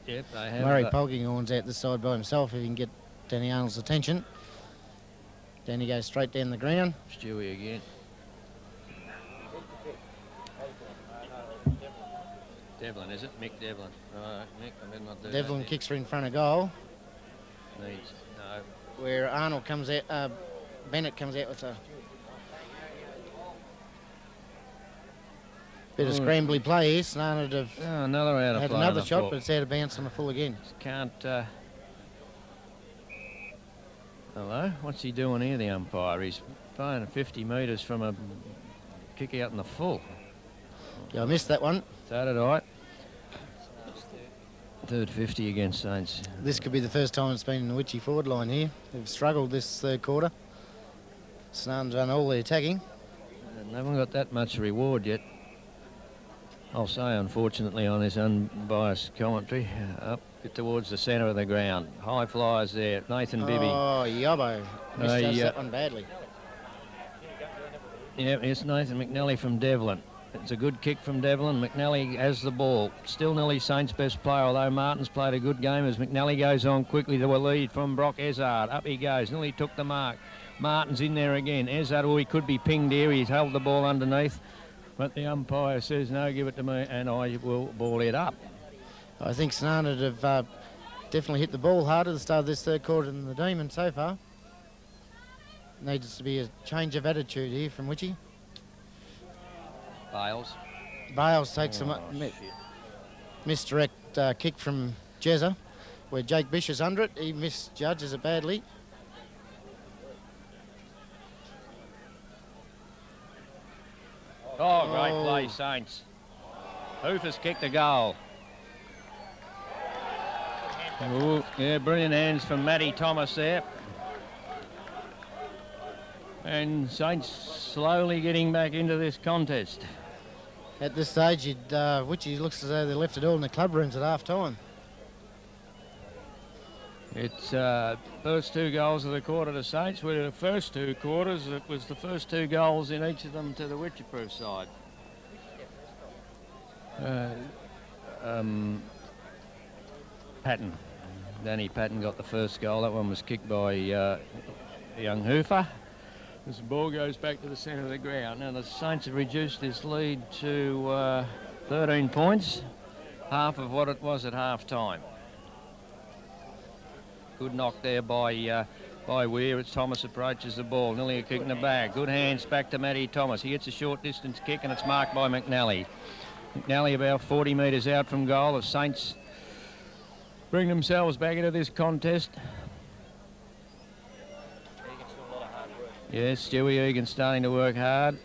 Yep, they have. Murray Pogging's out the side by himself if he can get Danny Arnold's attention. Danny goes straight down the ground. Stewie again. Devlin, is it? Mick Devlin. Right, Mick, I better not do Devlin that. kicks her in front of goal, Needs, no. where Arnold comes out, Bennett comes out with a bit of scrambly play here. St.Arnaud have Oh, another out of had play on another the shot, full. but it's out of bounds on the full again. Can't. Hello, what's he doing here, the umpire? He's playing 50 metres from a kick out in the full. Yeah, I missed that one. So did I. Third 50 against Saints. This could be the first time it's been in the Wyche forward line here. They've struggled this third quarter. St.Arnaud's done all the attacking. And they haven't got that much reward yet. I'll say, unfortunately, on this unbiased commentary, up towards the centre of the ground. High flyers there. Nathan Bibby. Oh, Yobbo. Misjudged that one badly. Yeah, it's Nathan McNally from Devlin. It's a good kick from Devlin. McNally has the ball. Still nearly Saints' best player, although Martin's played a good game as McNally goes on quickly to a lead from Brock Ezard. Up he goes. Nearly took the mark. Martin's in there again. Ezard, he could be pinged here. He's held the ball underneath. But the umpire says, no, give it to me, and I will ball it up. I think St.Arnaud have definitely hit the ball hard at the start of this third quarter than the Demon so far. Needs to be a change of attitude here from Wyche. Bales. Bales takes Oh, a shit. misdirect kick from Jezza, where Jake Bish is under it. He misjudges it badly. Oh, great Oh. play, Saints. Hoofer's kicked a goal. Ooh, yeah, brilliant hands from Matty Thomas there. And Saints slowly getting back into this contest. At this stage, Wyche looks as though they left it all in the club rooms at half time. It's first 2 goals of the quarter to Saints. Were the first 2 quarters, it was the first 2 goals in each of them to the Wycheproof side. Patton. Danny Patton got the first goal. That one was kicked by young Hoofer. As the ball goes back to the centre of the ground. Now the Saints have reduced this lead to 13 points, half of what it was at half time. Good knock there by Weir as Thomas approaches the ball. Nearly a kick in the bag. Good hands back to Matty Thomas. He gets a short distance kick and it's marked by McNally. McNally about 40 metres out from goal. The Saints bring themselves back into this contest. Yes, Stewie Egan starting to work hard.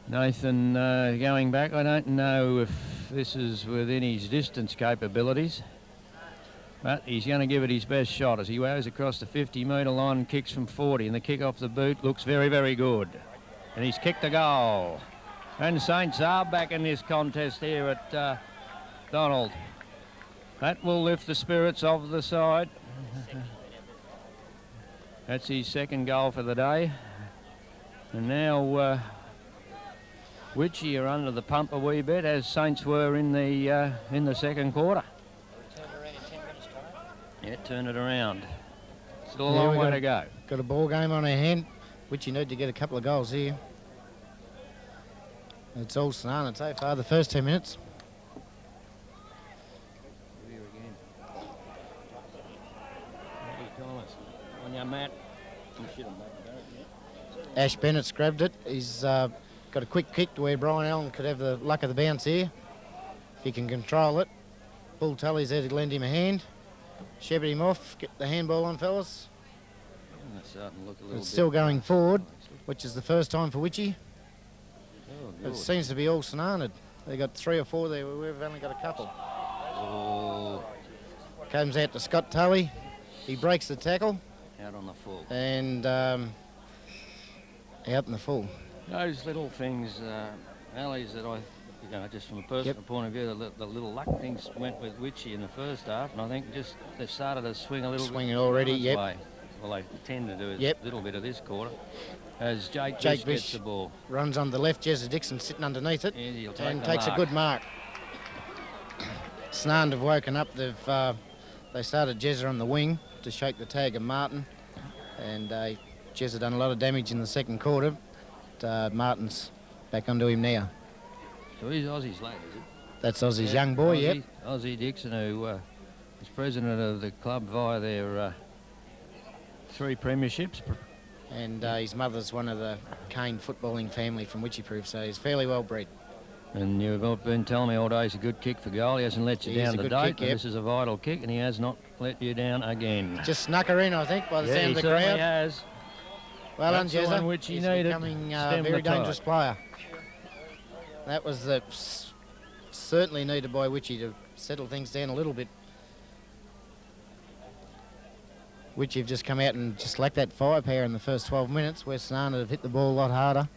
Nathan going back. I don't know if this is within his distance capabilities, but he's going to give it his best shot as he goes across the 50-metre line and kicks from 40, and the kick off the boot looks very, very good. And he's kicked a goal. And Saints are back in this contest here at Donald. That will lift the spirits of the side. That's his second goal for the day. And now Witchy are under the pump a wee bit, as Saints were in the second quarter. Yeah, turn it around. Still a long way to go. Got a ball game on our hand, which you need to get a couple of goals here. It's all St. Arnaud so far, the first 10 minutes. On your mat. Ash Bennett's grabbed it. He's got a quick kick to where Brian Allen could have the luck of the bounce here. If he can control it. Bull Tully's there to lend him a hand. Shepherd him off. Get the handball on, fellas. It's still going forward, which is the first time for Witchy. Oh, it seems to be all St. Arnaud. They got 3 or 4 there. We've only got a couple. Oh. Comes out to Scott Tully. He breaks the tackle. Out on the full. And out in the full. Those little things, alleys that just from a personal point of view, the little luck things went with Witchy in the first half, and I think just they started to swing a little bit. Swinging already, yep. Way. Well, they tend to do a little bit of this quarter. As Jake Bish gets the ball. Runs on the left, Jezza Dixon sitting underneath it, and takes mark. A good mark. St. Arnaud have woken up. They started Jezza on the wing to shake the tag of Martin, and Jezza done a lot of damage in the second quarter. But, Martin's back onto him now. So he's Aussie's lad, is it? That's Aussie's young boy, yep. Aussie Dixon, who is president of the club via their 3 premierships. And his mother's one of the Kane footballing family from Wycheproof, so he's fairly well bred. And you've been telling me all day he's a good kick for goal. He hasn't let you down to date. Kick, yep. This is a vital kick, and he has not let you down again. Just snuck her in, I think, by the sound of the crowd. He has. Well done, That's the Jezza. one which he He's needed. becoming a very dangerous player. That was certainly needed by Witchy to settle things down a little bit. Witchy have just come out and just lacked that firepower in the first 12 minutes, where St. Arnaud have hit the ball a lot harder.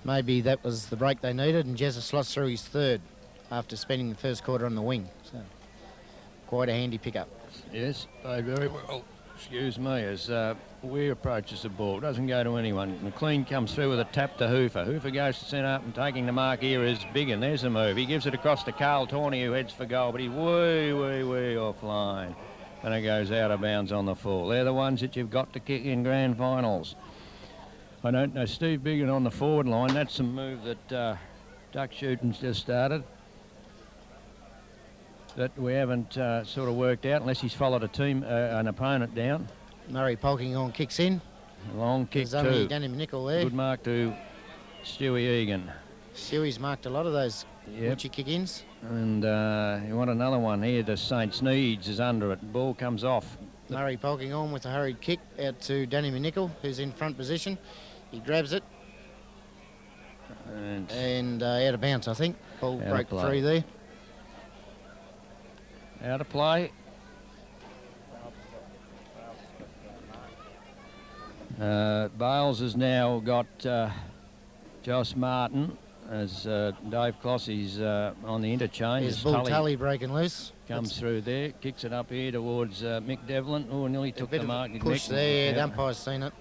Maybe that was the break they needed, and Jezza slots through his third after spending the first quarter on the wing. So, quite a handy pickup. Yes, played very well. Excuse me, as Weir approaches the ball. Doesn't go to anyone. McLean comes through with a tap to Hoofer. Hoofer goes to centre up and taking the mark here is Big, and there's the move. He gives it across to Carl Tawney, who heads for goal, but he's way offline. And it goes out of bounds on the full. They're the ones that you've got to kick in grand finals. I don't know, Steve Biggin on the forward line. That's a move that duck shooting's just started. That we haven't sort of worked out unless he's followed an opponent down. Murray Polkinghorne kicks in. Long kick too. Danny Nickel there. Good mark to Stewie Egan. Stewie's marked a lot of those Witchy kick-ins. And you want another one here. The Saints Needs is under it. Ball comes off. Murray Polkinghorne with a hurried kick out to Danny Nickel, who's in front position. He grabs it. And out of bounds, I think. Ball broke free there. Out of play. Bales has now got Josh Martin as Dave Clossey's on the interchange. There's Bull Tully breaking loose. Comes through there, kicks it up here towards Mick Devlin. Oh, nearly took the mark. Push there, the umpire's seen it.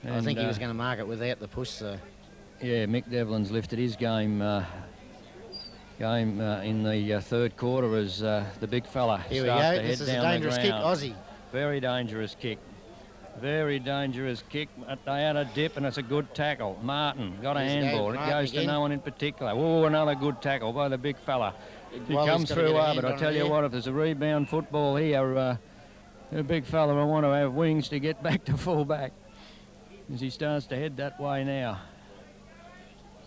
And I think he was going to mark it without the push, so. Yeah, Mick Devlin's lifted his game in the third quarter as the big fella Here we starts go. to head This is a down dangerous the kick, ground. Aussie. Very dangerous kick. Very dangerous kick. They had a dip and it's a good tackle. Martin got a handball. It goes to no one in particular. Oh, another good tackle by the big fella. He comes through hard, but I tell you what, if there's a rebound football here, the big fella will want to have wings to get back to full back as he starts to head that way now.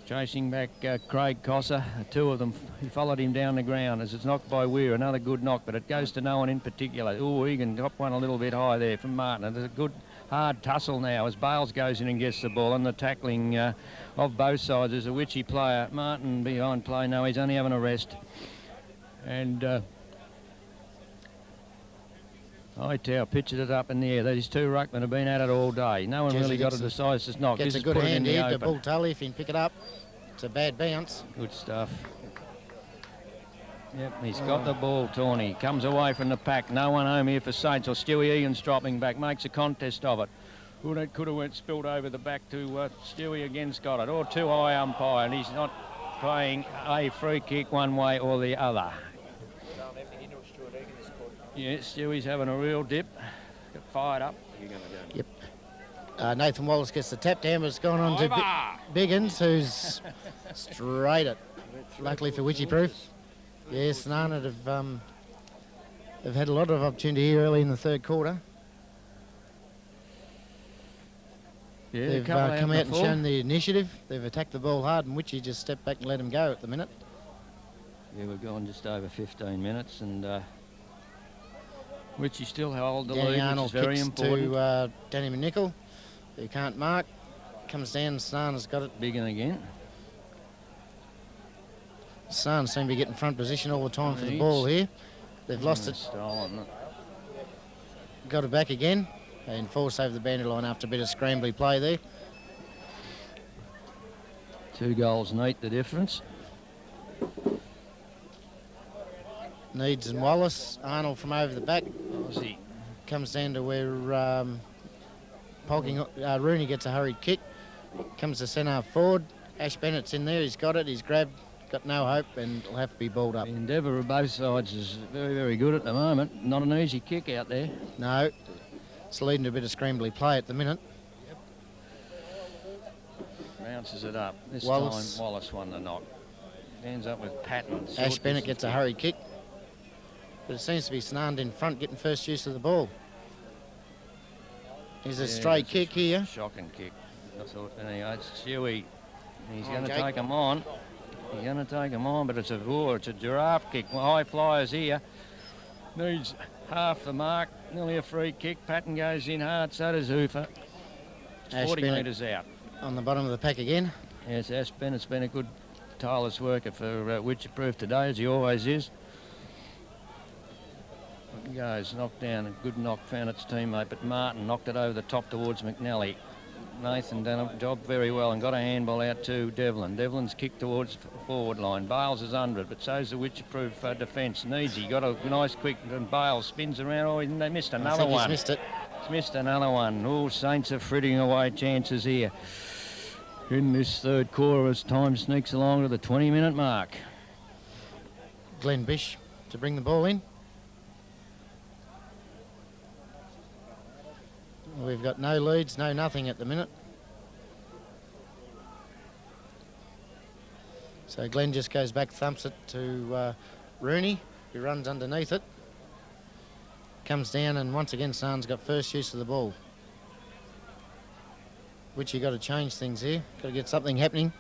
Chasing back Craig Cosser, 2 of them. He followed him down the ground as it's knocked by Weir. Another good knock, but it goes to no one in particular. Oh, Egan got one a little bit high there from Martin. There's a good hard tussle now as Bales goes in and gets the ball, and the tackling of both sides is a Witchy player. Martin behind play. No, he's only having a rest. And Hightower pitched it up in the air. These 2 ruckmen have been at it all day. No one really got a decisive knock. Gets a good hand here to Bull Tully if he can pick it up. It's a bad bounce. Good stuff. Yep, he's got the ball, Tawney. Comes away from the pack. No one home here for Saints, or Stewie Egan's dropping back. Makes a contest of it. Could have went spilled over the back to Stewie again's got it. Or too high umpire, and he's not playing a free kick one way or the other. Yeah, Stewie's having a real dip. Got fired up. Yep. Nathan Wallace gets the tap down, but it's gone on to Biggins, who's straight at. Luckily for Wycheproof. Yes, St. Arnaud have had a lot of opportunity here early in the third quarter. Yeah, They've come out and shown the initiative. They've attacked the ball hard, and Wyche just stepped back and let him go at the minute. Yeah, we've gone just over 15 minutes, and Wyche still hold the Danny lead, Arnold which is very kicks important. to Danny McNichol, who can't mark. Comes down, St. Arnaud's got it. Biggin again. St. Arnaud seem to be getting front position all the time for the ball here. They've lost it. Stolen. Got it back again. And force over the boundary line after a bit of scrambly play there. 2 goals neat, the difference. Needs and Wallace. Arnold from over the back. Aussie. Comes down to where Rooney gets a hurried kick. Comes to centre forward. Ash Bennett's in there. He's got it. He's grabbed. Got no hope, and it'll have to be balled up. The endeavour of both sides is very, very good at the moment. Not an easy kick out there. No. It's leading to a bit of scrambly play at the minute. Bounces it up. This Wallace. time Wallace won the knock. Ends up with Patton. Ash Bennett gets a hurried kick. But it seems to be St. Arnaud in front getting first use of the ball. Here's a straight kick here. Shocking kick. I thought, anyway, it's Stewie. He's going to Jake. take him on. He's going to take him on, but it's a giraffe kick. Well, high flyers here. Needs half the mark. Nearly a free kick. Patton goes in hard, so does Hoofer. Ash 40 Bennett metres out. on the bottom of the pack again. Yes, Ash Bennett's been a good tireless worker for Wycheproof today, as he always is. Goes, knocked down, a good knock, found its teammate, but Martin knocked it over the top towards McNally. Nathan done a job very well and got a handball out to Devlin. Devlin's kicked towards forward line. Bales is under it, but so's the Wycheproof defence. Needsy got a nice quick, and Bales spins around. Oh, they missed another one. He's missed it. He's missed another one. Oh, Saints are fritting away chances here in this third quarter as time sneaks along to the 20-minute mark. Glenn Bish to bring the ball in. We've got no leads, no nothing at the minute. So Glenn just goes back, thumps it to Rooney, who runs underneath it. Comes down, and once again, San's got first use of the ball. Which you got to change things here. Got to get something happening.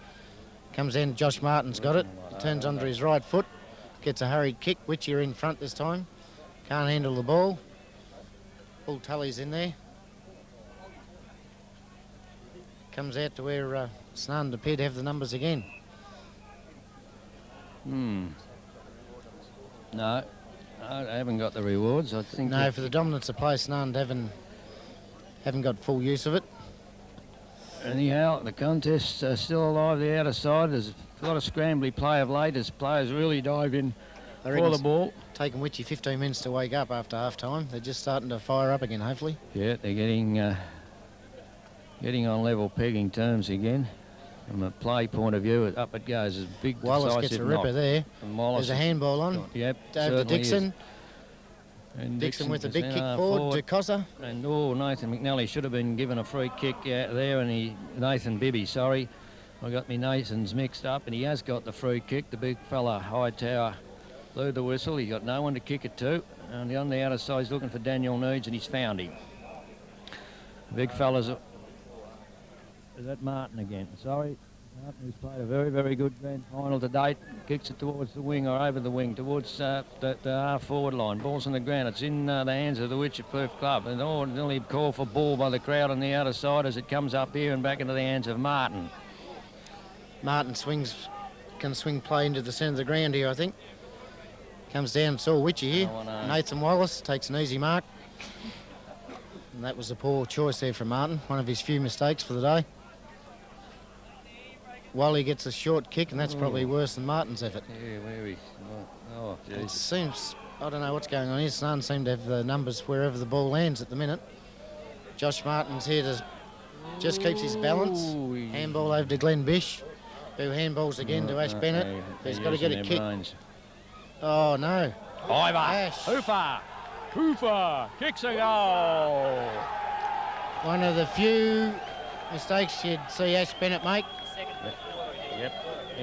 Comes in, Josh Martin's got it. Turns under his right foot. Gets a hurried kick, which you're in front this time. Can't handle the ball. Full Tully's in there. Comes out to where St. Arnaud appear to have the numbers again. No, I haven't got the rewards. I think No, for the dominance of play, St. Arnaud haven't got full use of it. Anyhow, the contest's still alive. The outer side. There's a lot of scrambly play of late as players really dive in I for reckon the ball. Taking Wyche 15 minutes to wake up after half time. They're just starting to fire up again, hopefully. Yeah, they're getting on level pegging terms again. From a play point of view, up it goes. As big Wallace decisive gets a ripper knock. there. And Wallace There's a handball on. Yep, Over to certainly Dixon. is. And Dixon with a to big kick centre forward to Cossa. And Nathan McNally should have been given a free kick out there, and Nathan Bibby, sorry. I got me Nathan's mixed up, and he has got the free kick. The big fella, Hightower, blew the whistle. He got no one to kick it to. And on the outer side, he's looking for Daniel Needs, and he's found him. The big fella's... Is that Martin again? Sorry. Martin, who's played a very, very good grand final to date, kicks it towards the wing or over the wing, towards the half-forward line. Ball's on the ground. It's in the hands of the Wycheproof club. And nearly call for ball by the crowd on the outer side as it comes up here and back into the hands of Martin. Martin can swing play into the centre of the ground here, I think. Comes down, saw Wyche here. Nathan Wallace takes an easy mark. And that was a poor choice there from Martin. One of his few mistakes for the day. Wally gets a short kick, and that's probably worse than Martin's effort. Yeah, where is... Oh, It jeez. seems, I don't know what's going on here. St. Arnaud seem to have the numbers wherever the ball lands at the minute. Josh Martin's here to just keeps his balance. Ooh, Handball over to Glenn Bish, who handballs again to Ash Bennett. He's got to get a kick. Oh, no. Ivor. Ash. Hoofer kicks a goal. One of the few mistakes you'd see Ash Bennett make. Yep.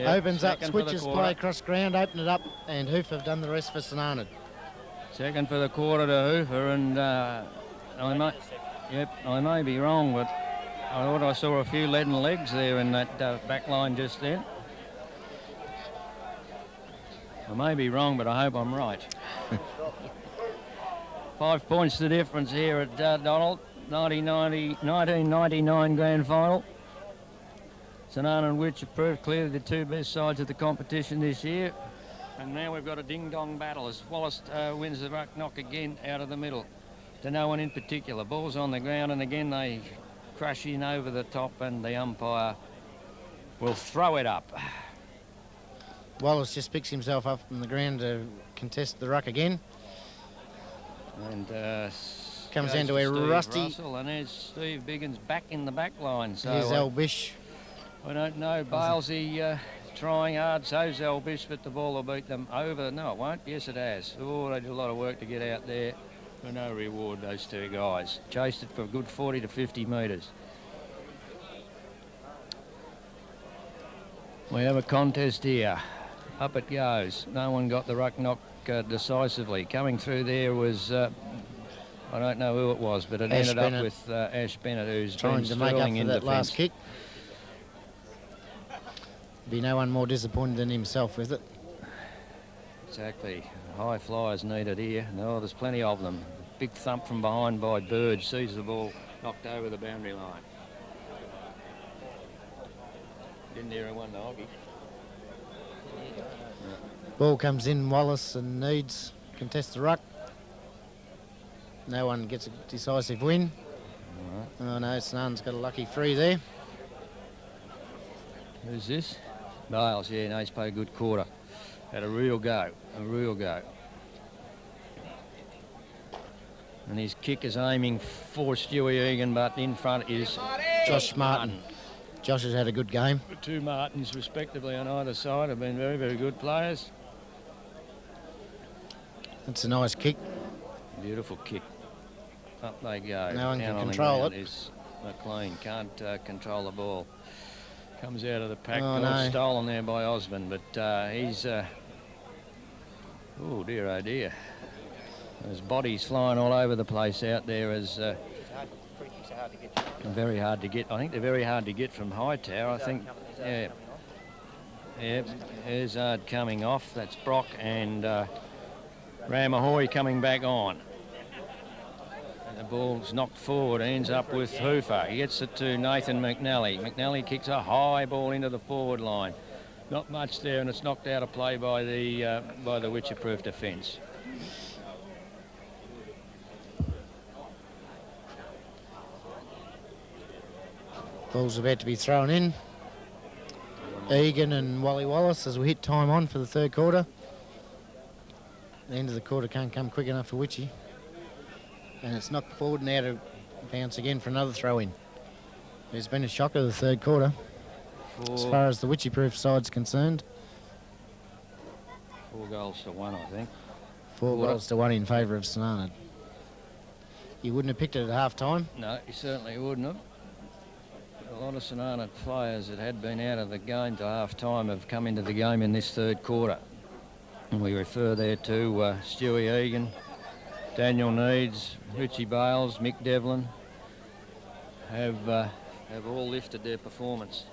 Opens up, Second for the switches quarter. play across ground, open it up, and Hoofer have done the rest for St.Arnaud. Second for the quarter to Hoofer, and I may be wrong, but I thought I saw a few leaden legs there in that back line just then. I may be wrong, but I hope I'm right. 5 points the difference here at Donald, 1999 grand final. St.Arnaud and Wycheproof clearly the two best sides of the competition this year. And now we've got a ding-dong battle as Wallace wins the ruck knock again out of the middle. To no one in particular. Ball's on the ground, and again they crash in over the top, and the umpire will throw it up. Wallace just picks himself up from the ground to contest the ruck again. And Comes goes down to for where Steve Rusty. Russell, and there's Steve Biggins back in the back line. So Here's Al Bish. I don't know. Balesy trying hard. So's Elbish, but the ball will beat them over. No, it won't. Yes, it has. Oh, they did a lot of work to get out there for no reward, those two guys. Chased it for a good 40 to 50 metres. We have a contest here. Up it goes. No one got the ruck knock decisively. Coming through there was, I don't know who it was, but it Ash ended Bennett. up with Ash Bennett, who's Trying been to make up sterling for in that defence. last kick. Be no one more disappointed than himself with it. Exactly. High flyers needed here. No, there's plenty of them. Big thump from behind by Burge. Sees the ball knocked over the boundary line. Didn't hear him won the hockey. Ball comes in, Wallace and Needs contest the ruck. No one gets a decisive win. Oh no, St.Arnaud's got a lucky free there. Who's this? Bales, yeah, no, he's played a good quarter. Had a real go, And his kick is aiming for Stewie Egan, but in front is Josh Martin. Josh has had a good game. The two Martins, respectively, on either side have been very, very good players. That's a nice kick. Beautiful kick. Up they go. No one Down can on the control ground it. is McLean. Can't control the ball. Comes out of the pack. Oh, Ball no. stolen there by Osmond, but he's... oh, dear, oh, dear. There's bodies flying all over the place out there as... very hard to get. I think they're very hard to get from Hightower. I think, yeah. Erzard coming off. That's Brock and Ramahoy coming back on. And the ball's knocked forward, ends up with Hoofer. He gets it to Nathan McNally. McNally kicks a high ball into the forward line. Not much there, and it's knocked out of play by the Wycheproof defence. Ball's about to be thrown in. Egan and Wally Wallace as we hit time on for the third quarter. The end of the quarter can't come quick enough for Witchy. And it's knocked forward now to bounce again for another throw in. There's been a shocker the third quarter as far as the Wycheproof side's concerned. 4 goals to 1, I think. 4 goals to 1 in favour of St.Arnaud. You wouldn't have picked it at half time. No, you certainly wouldn't have. A lot of St.Arnaud players that had been out of the game to half-time have come into the game in this third quarter. And we refer there to Stewie Egan, Daniel Needs, Richie Bales, Mick Devlin have all lifted their performance.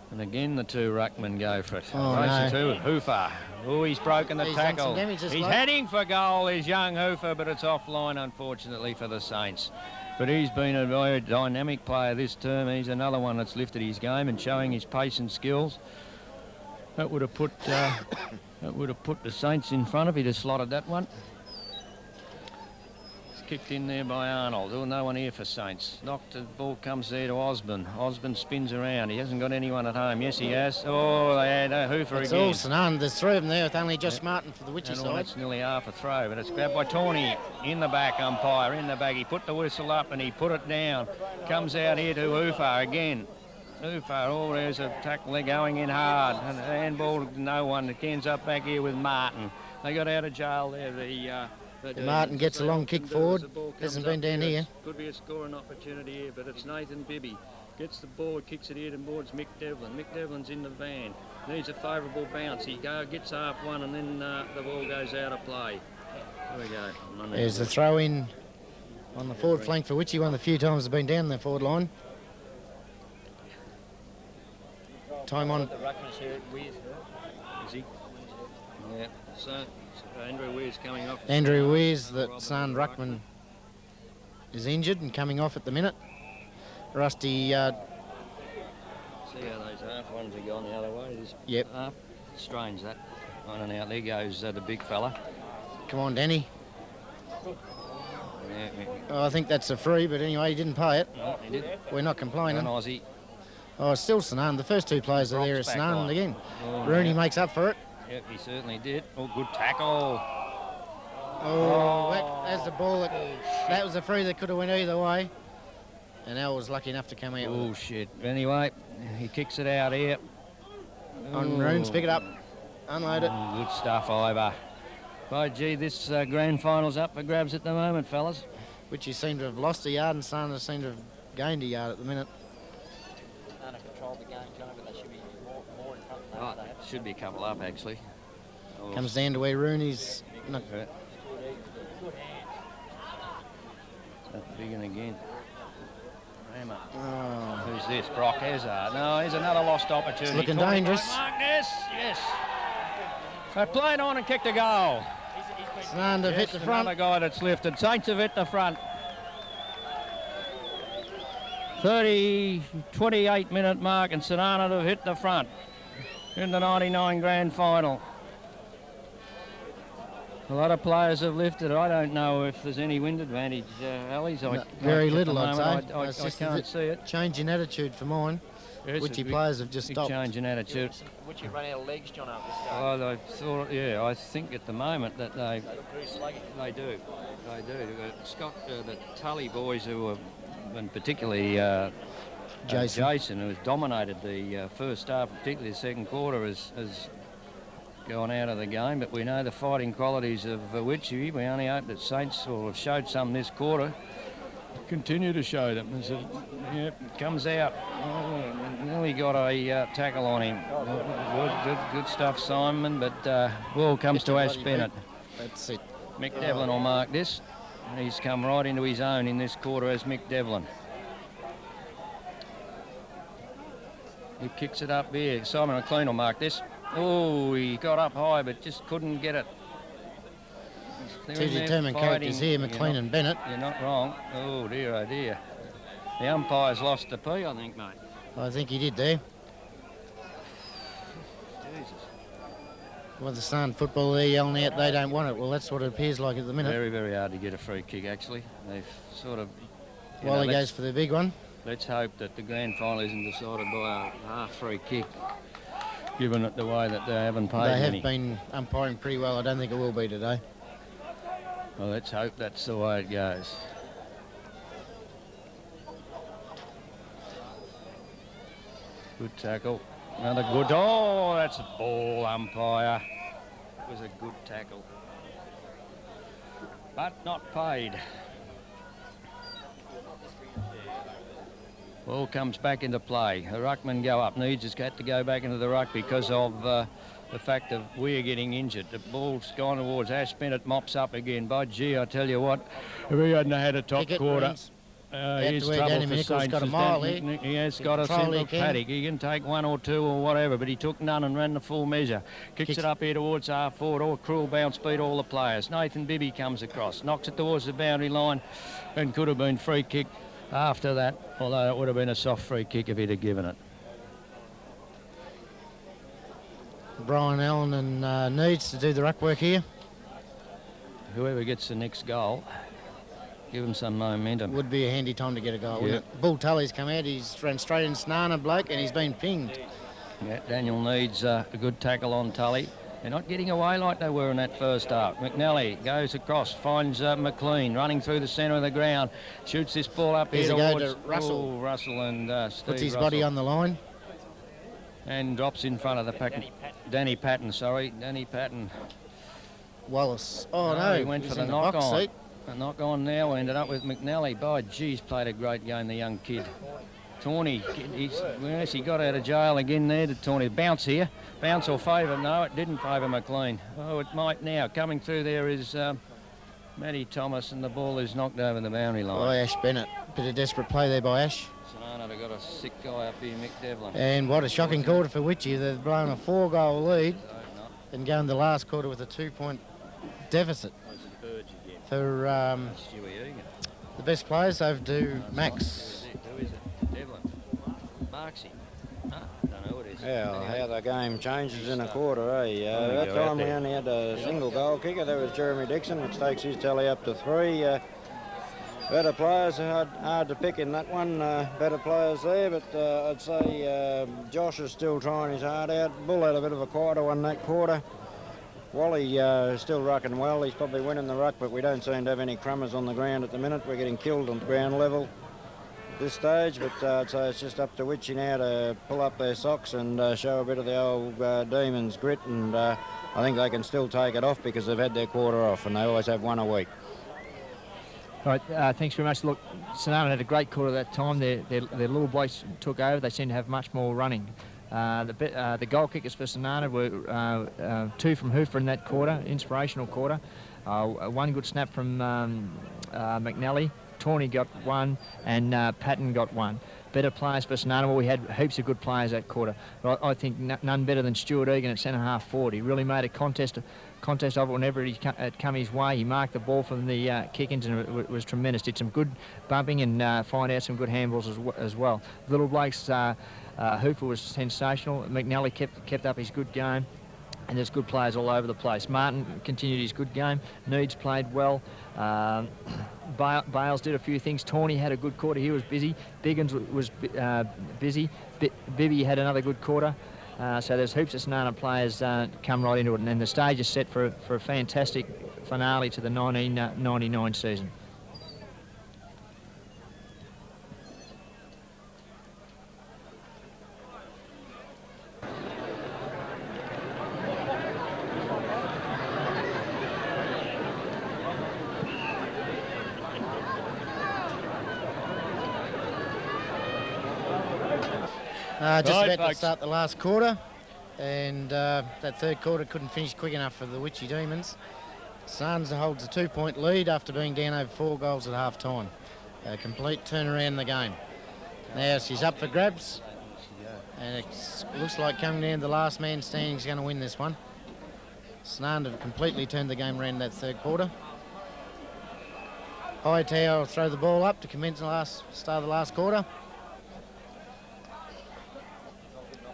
And again the two ruckmen go for it. Oh, Racing no. to Hoofer. Oh, he's broken the He's done some tackle. damage this He's bloke. heading for goal, is young Hoofer, but it's offline, unfortunately, for the Saints. But he's been a very dynamic player this term. He's another one that's lifted his game and showing his pace and skills. That would have put the Saints in front if he'd have slotted that one. kicked in there by Arnold. Oh, no one here for Saints. Knocked, the ball comes there to Osborne. Osborne spins around. He hasn't got anyone at home. Yes, he has. Oh, they had Hoofer It's again. all St. Arnaud. There's 3 of them there with only Josh Martin for the Witchy And side. that's nearly half a throw, but it's grabbed by Tawney. In the back, umpire, in the back. He put the whistle up and he put it down. Comes out here to Hoofer again. Hoofer, oh, there's a tackle. They're going in hard. And handball to no one. It ends up back here with Martin. They got out of jail there. Martin gets a long kick forward. Hasn't been down here. Could be a scoring opportunity here, but it's Nathan Bibby. Gets the ball, kicks it here towards Mick Devlin. Mick Devlin's in the van. Needs a favourable bounce. He gets half one and then the ball goes out of play. There we go. There's the throw in on the forward flank for Witchy. One of the few times has been down the forward line. Time on. The ruckman's here at Weir. Is he? Yeah. So Andrew Weir's coming off. Andrew Weirs, that St. Ruckman is injured and coming off at the minute. Rusty, See how those half ones are gone the other way. Yep. Strange that. On and out. There goes the big fella. come on, Danny. Yeah, Oh, I think that's a free, but anyway, he didn't pay it. no, he did. We're not complaining. An Aussie. Oh, it's still St. Arnaud. The first 2 players are there at Drops St. back Arnaud on. again. Oh, Rooney yeah. makes up for it. Yep, he certainly did. Oh, good tackle. Oh, that's the ball. That was a free that could have went either way. And Al was lucky enough to come out with Oh, shit. Anyway, he kicks it out here. it. On Roons, pick it up, unload it. Oh, good stuff, Ivor. By gee, this grand final's up for grabs at the moment, fellas. Which you seem to have lost a yard and St. Arnaud seem to have gained a yard at the minute. Controlled the game, John, but they should be more in front than Oh, that. should be a couple up, actually. Oh, Comes down to where Rooney's... No, yeah. That's big one again. Rammer. oh, Who's this? Brock Hazard. No, here's another lost opportunity. It's looking Caught him dangerous. by Marcus. Yes. They played on and kicked a goal. St. Arnaud have hit the front. Another guy that's lifted. Saints have hit the front. 28-minute mark and St. Arnaud have hit the front in the 99 grand final. A lot of players have lifted. I don't know if there's any wind advantage, Allies. No, very at the little, I'd moment, say. I It's just a can't bit- see it. Change in attitude for mine. Yes, Witchy a big- players have just big stopped. change in attitude. Would you run out of legs, John, after this game? Oh, I thought, yeah, I think at the moment that they Very sluggish. do. They do. Scott, the Tully boys who were, and particularly Jason, who has dominated the first half, particularly the second quarter, has gone out of the game. But we know the fighting qualities of Witchy. We only hope that Saints will have showed some this quarter. Continue to show them. As it, comes out. Oh, nearly got a tackle on him. Good stuff, Simon. But ball comes to Ash Bennett. That's it. Mick Devlin will mark this. He's come right into his own in this quarter as Mick Devlin. He kicks it up here. Simon McLean will mark this. Oh, he got up high but just couldn't get it. They're 2 in there determined fighting. characters here, McLean and Bennett. You're not wrong. Oh dear, oh dear. The umpire's lost a P, I think, mate. I think he did there. Jesus. Well, the St. football, they're yelling out they don't want it. Well, that's what it appears like at the minute. Very, very hard to get a free kick, actually. They've sort of... While he goes for the big one. Let's hope that the grand final isn't decided by a half free kick, given it the way that they haven't paid They any. have been umpiring pretty well. I don't think it will be today. Well, let's hope that's the way it goes. Good tackle. Another good... Oh, that's a ball, umpire. It was a good tackle. But not paid. Ball comes back into play. The ruckman go up. Needs has got to go back into the ruck because of the fact that we're getting injured. The ball's gone towards Ash Bennett, mops up again. By gee, I tell you what, if he hadn't had a top Kick it, quarter, Roons. here's to where trouble Danny for Nichols Saints. got a as mile Dan- here. He has got a Control simple he can. paddock. He can take 1 or 2 or whatever, but he took none and ran the full measure. Kicks it up here towards half forward. Oh, cruel bounce, beat all the players. Nathan Bibby comes across, knocks it towards the boundary line and could have been free kick after that, although it would have been a soft free kick if he'd have given it. Brian Allen and Needs to do the ruck work here. Whoever gets the next goal give them some momentum. Would be a handy time to get a goal, wouldn't it? Bull Tully's come out, he's run straight in St.Arnaud bloke, and he's been pinged. Yeah, Daniel needs a good tackle on Tully. They're not getting away like they were in that first half. McNally goes across, finds McLean running through the centre of the ground, shoots this ball up There's here a go towards to Russell. Russell and Steve Puts his Russell. body on the line. And drops in front of the pack. Danny Patton. Wallace. Oh no, he went he's for the in knock box on. seat. The knock on now ended up with McNally. By geez, played a great game, the young kid. Tawny, he got out of jail again there to Tawny. Bounce here. Bounce or favour? No, it didn't favour McLean. Oh, it might now. Coming through there is Matty Thomas, and the ball is knocked over the boundary line. By Ash Bennett. Bit of desperate play there by Ash. St.Arnaud have got a sick guy up here, Mick Devlin. And what a shocking quarter for Witchy. They've blown a 4-goal lead and going the last quarter with a 2-point deficit. For the best players over to Max. Who is it? Devlin. Marksy. No, don't know what it is. Yeah, how the game changes in a quarter, eh? That time we only had a single goal kicker. That was Jeremy Dixon, which takes his tally up to 3. Better players, hard to pick in that one. Better players there, but I'd say Josh is still trying his heart out. Bull had a bit of a quieter one that quarter. Wally is still rucking well. He's probably winning the ruck, but we don't seem to have any crummers on the ground at the minute. We're getting killed on the ground level at this stage, but I'd say it's just up to Witchy now to pull up their socks and show a bit of the old Demons grit, and I think they can still take it off because they've had their quarter off, and they always have one a week. All right, thanks very much. Look, St.Arnaud had a great quarter that time. Their little blokes took over. They seem to have much more running. The goal kickers for St.Arnaud were 2 from Hoofer in that quarter, inspirational quarter. 1 good snap from McNally. Tawney got 1 and Patton got 1. Better players for St.Arnaud. We had heaps of good players that quarter. But I think none better than Stuart Egan at centre-half forward. He really made a contest of it whenever it come his way. He marked the ball from the kick-ins, and it was tremendous. Did some good bumping and find out some good handballs as well. Little blokes, Hoofer was sensational. McNally kept up his good game. And there's good players all over the place. Martin continued his good game. Needs played well. Bales did a few things. Tawney had a good quarter. He was busy. Biggins was busy. Bibby had another good quarter. So there's heaps of St.Arnaud players come right into it. And then the stage is set for a fantastic finale to the 1999 season. Just Right, about to folks. start the last quarter, and that third quarter couldn't finish quick enough for the Witchy Demons. Suns holds a 2-point lead after being down over 4 goals at half time. A complete turnaround in the game. Now she's up for grabs, and it looks like coming down the last man standing is going to win this one. St.Arnaud have completely turned the game around in that third quarter. Hightower will throw the ball up to commence the start of the last quarter.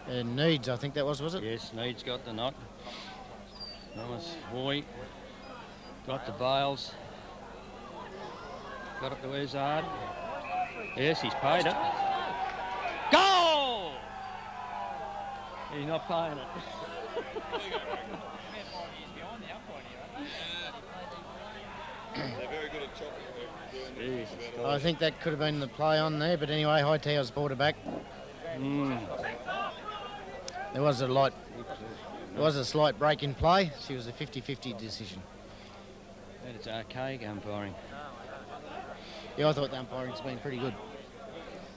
And Needs, I think that was it? Yes, Needs got the knock. Nice. Hoy got the Bales. Got it to Ezard. Yes, he's paid it. Goal! He's not paying it. I think that could have been the play on there, but anyway, Hightower's brought it back. There was a slight break in play. She was a 50-50 decision. That is archaic umpiring. Yeah, I thought the umpiring's been pretty good.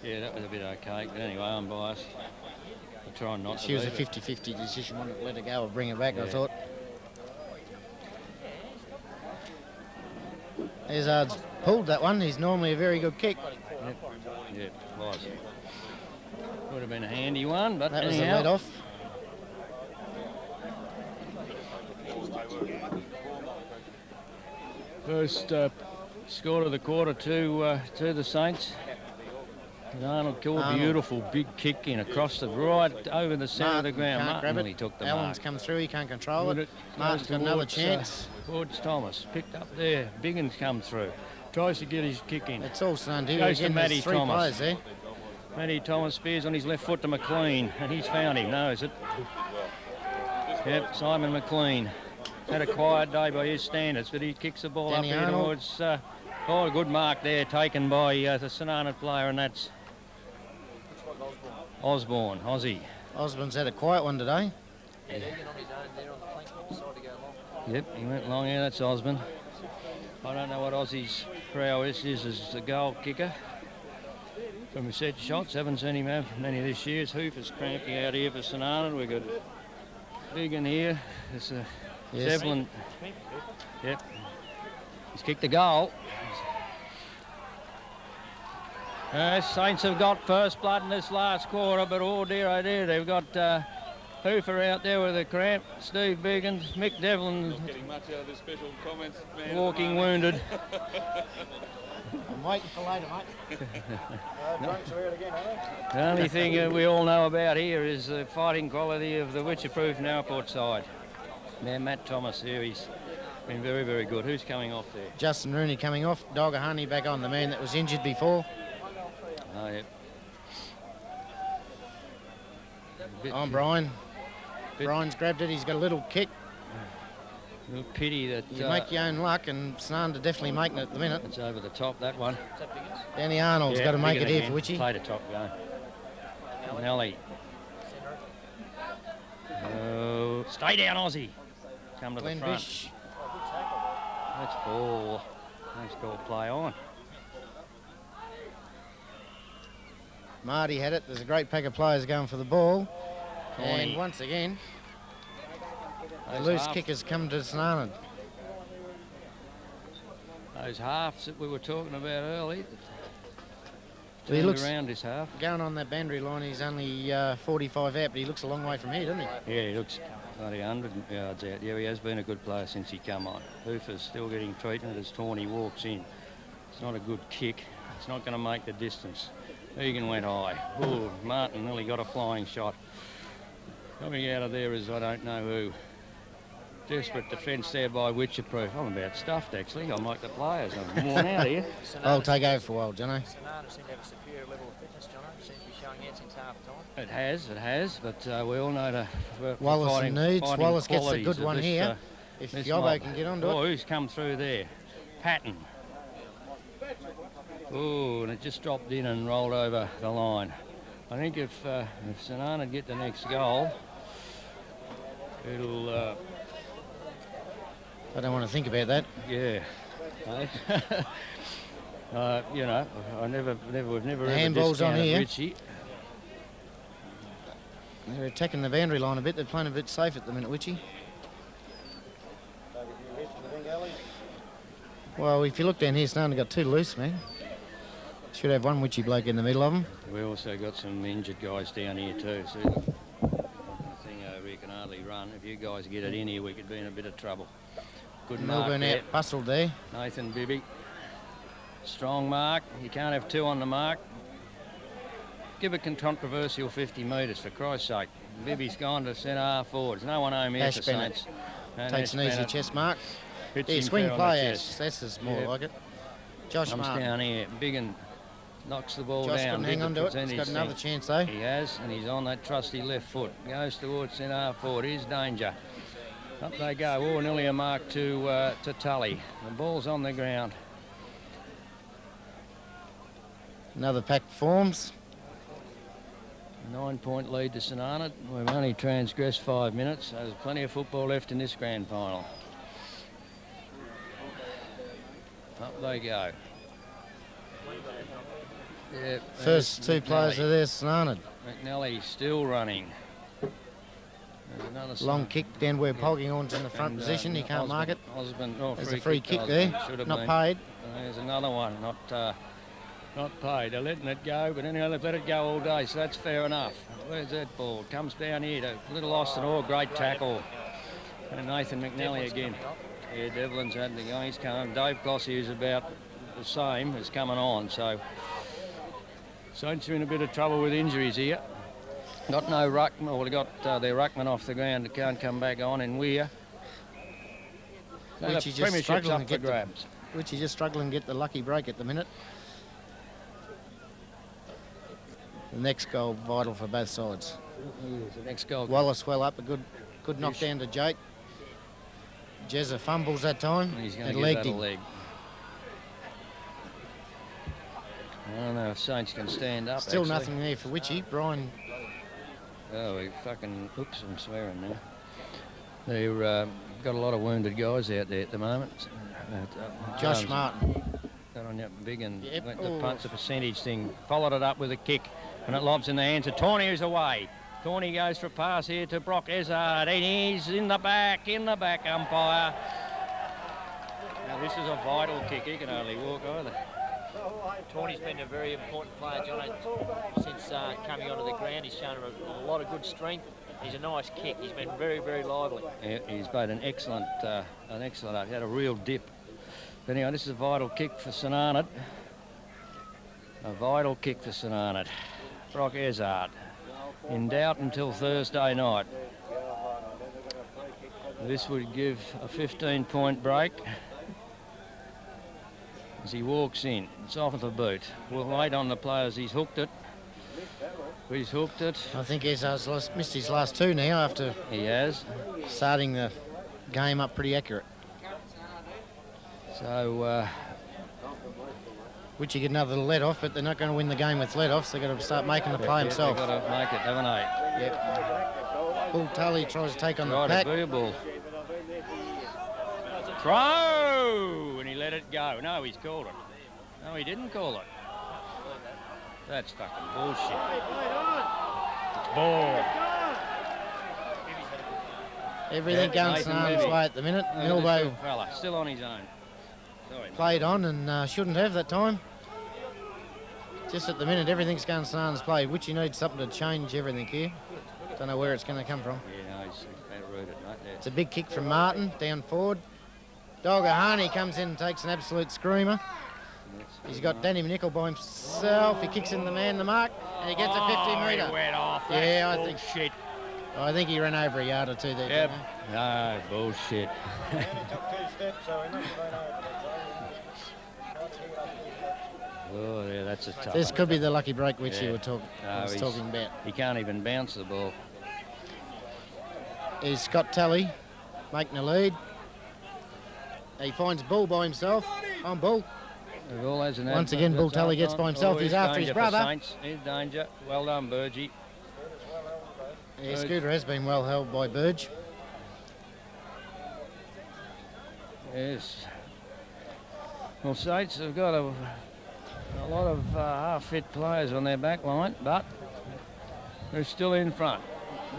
Yeah, that was a bit archaic, but anyway, I'm biased. I'm trying not to. She was a leave it. 50-50 decision. Wanted to let her go or bring it back, I Yeah. thought. Ezard's pulled that one. He's normally a very good kick. Yeah, it was. Would have been a handy one, but That was a anyhow. let off. First score of the quarter to the Saints. Arnold killed a Arnold. beautiful big kick in across the right over the centre of the ground. Can't Martin grab really it. took the Allen's mark. come through. He can't control Put it. goes Martin's got another towards, chance. Towards Thomas. Picked up there. Biggins come through. Tries to get his kick in. It's all St. Arnaud. Goes to Again, Matty there's 3 Thomas. players there. Matty Thomas spears on his left foot to McLean, and he's found him, knows it. Yep, Simon McLean. Had a quiet day by his standards, but he kicks the ball Danny up here Arnold. towards... oh, a good mark there taken by the St. Arnaud player, and that's Osborne, Aussie. Osborne's had a quiet one today. Yep, he went long here, that's Osborne. I don't know what Aussie's prowess is as a goal kicker. From his set shots, haven't seen him have many this year. It's Hoofer's cranking out here for St. Arnaud. We've got Biggin here. It's Yes. Devlin. Yep. He's kicked the goal. Saints have got first blood in this last quarter, but oh dear, they've got Hoofer out there with a cramp, Steve Biggin, Mick Devlin Getting much out of the special comments, man. walking wounded. I'm waiting for later, mate. Drunks are out again, aren't The only thing we all know about here is the fighting quality of the Wycheproof-Narraport side. Now Matt Thomas here, he's been very, very good. Who's coming off there? Justin Rooney coming off. Dogger Honey back on, the man that was injured before. Oh, yep. On Brian. Brian's grabbed it. He's got a little kick. Real pity that You make your own luck, and St. Arnaud definitely making it at the minute. it's over the top, that one. Danny Arnold's Yeah, got to make Biggin it here again. for Witchy. Played a top go. Nelly. Oh, stay down, Aussie. Come to Glenn the front. Bish. That's ball. Nice ball play on. Marty had it. There's a great pack of players going for the ball. Corny. And once again, the Those loose half- kickers come to St. Arnaud. Those halves that we were talking about early. Well, he Turned looks- around this half. Going on that boundary line, he's only 45 out, but he looks a long way from here, doesn't he? Yeah, he looks bloody 100 yards out. Yeah, he has been a good player since he come on. Hoofer's still getting treatment as Tawny walks in. It's not a good kick. It's not going to make the distance. Egan went high. Oh, Martin nearly got a flying shot. Coming out of there is I don't know who. Desperate defence there by Wycheproof. I'm about stuffed, actually. I'm like the players. I'm worn out here. I'll take over for a while, Jono. St. Arnaud seem to have a superior level of fitness, Jono. Seems to be showing out since half time. It has, but we all know for Wallace fighting, needs. fighting Wallace gets a qualities good of one this, here. If this Yobbo mob. can get onto Oh, it. who's come through there? Patton. Oh, and it just dropped in and rolled over the line. I think if St. Arnaud get the next goal, it'll, I don't want to think about that. yeah. You know, we've never The ever handball's on discounted here. Richie. They're attacking the boundary line a bit. They're playing a bit safe at the minute, Witchy. Well, if you look down here, St. Arnaud got 2 loose, man. Should have one Witchy bloke in the middle of them. We also got some injured guys down here too. So the thing over here can hardly run. If you guys get it in here, we could be in a bit of trouble. Good mark Melbourne there. out bustled there. Nathan Bibby. Strong mark. You can't have 2 on the mark. Give a controversial 50 metres, for Christ's sake. Bibby's gone to centre half forwards. No one home here Ash for Bennett Saints. And takes an Ash easy Bennett chest mark. hits Yeah, him swing fair on the play, Ash. chest. That's just more Yeah. like it. Josh Comes Martin. down here. Biggin knocks the ball Josh down. couldn't hang Did on the to it. He's percentage got another thing. chance, though. He has, and he's on that trusty left foot. Goes towards centre half forward. Here's danger. Up they go. Oh, nearly a mark to Tully. The ball's on the ground. Another pack forms. 9-point lead to St. Arnaud. We've only transgressed 5 minutes, so there's plenty of football left in this grand final. Up they go. Yeah, First 2 players McNally. are there, St. Arnaud. McNally still running. There's another Long St. kick down where Polkinghorn's in the front and, position. He can't mark it. Osborne, oh, There's a free kick there. Should have Not been. paid. There's another one, not paid. They're letting it go, but anyway, they've let it go all day, so that's fair enough. Where's that ball? Comes down here to Little Austin. Oh, great tackle. And Nathan McNally again. Yeah, Devlin's had the go. He's coming. Dave Clossy, who's about the same, is coming on, so Saints are in a bit of trouble with injuries here. Got no ruckman, well, they got their ruckman off the ground. They can't come back on in Weir. So the Which he just premiership's struggling up to for get the grabs. which is just struggling to get the lucky break at the minute. The next goal vital for both sides. The next goal. Wallace well up, a good knockdown to Jake. Jezza fumbles that time He's going and to give legged that a him. leg. I don't know if Saints can stand up. Still actually. nothing there for Witchy. Brian, Oh, he fucking... Oops, I'm swearing now. They've got a lot of wounded guys out there at the moment. Josh Martin. Got on that big and Yep. went the punch the percentage thing. Followed it up with a kick, and it lobs in the hands of Tawny, who's away. Tawny goes for a pass here to Brock Ezard, and he's in the back, umpire. Now, this is a vital kick. He can only walk either. Tawny's been a very important player, John, since coming onto the ground. He's shown a lot of good strength. He's a nice kick. He's been very, very lively. He's made an excellent. He had a real dip. But anyway, this is a vital kick for St.Arnaud. A vital kick for St.Arnaud. Brock Ezard in doubt until Thursday night. This would give a 15-point break as he walks in. It's off of the boot. We'll wait on the players. He's hooked it. He's hooked it. I think Ezard's missed his last two now after He has. starting the game up pretty accurate. So, Witchy get another let off, but they're not going to win the game with let offs. They've got to start making the play himself. They've got to make it, haven't they? Yep. Bull Tully tries to take on the Try pack. to be a bull. Throw! And he let it go. No, he's called it. No, he didn't call it. That's fucking bullshit. It's ball. Everything going Nathan St.Arnaud's Levy. way at the minute. Look at this Milbo little fella, still on his own. Sorry, played on and shouldn't have that time. Just at the minute, everything's going St.Arnaud's play. Witchy needs something to change everything here. Don't know where it's going to come from. Yeah, no, he's about rooted, mate. There. It's a big kick from Martin down forward. Dogahani comes in and takes an absolute screamer. He's got Danny Nickel by himself. He kicks in the man, the mark, and he gets a 50-metre. He went off. That's Yeah, bullshit. I think he ran over a yard or two there. Yep. Jono. No, bullshit. Oh, yeah, that's a tough This one. could be the lucky break which Yeah. you were talking about. He can't even bounce the ball. Is Scott Talley making the lead. He finds Bull by himself. On Bull. The ball has an Once again, Bull Tully gets by himself. Oh, He's after his danger for brother. Saints. He's danger. Well done, Burgee. Yeah, Scooter has been well held by Burge. Yes. Well, Saints have got a lot of half-fit players on their back line, but they're still in front.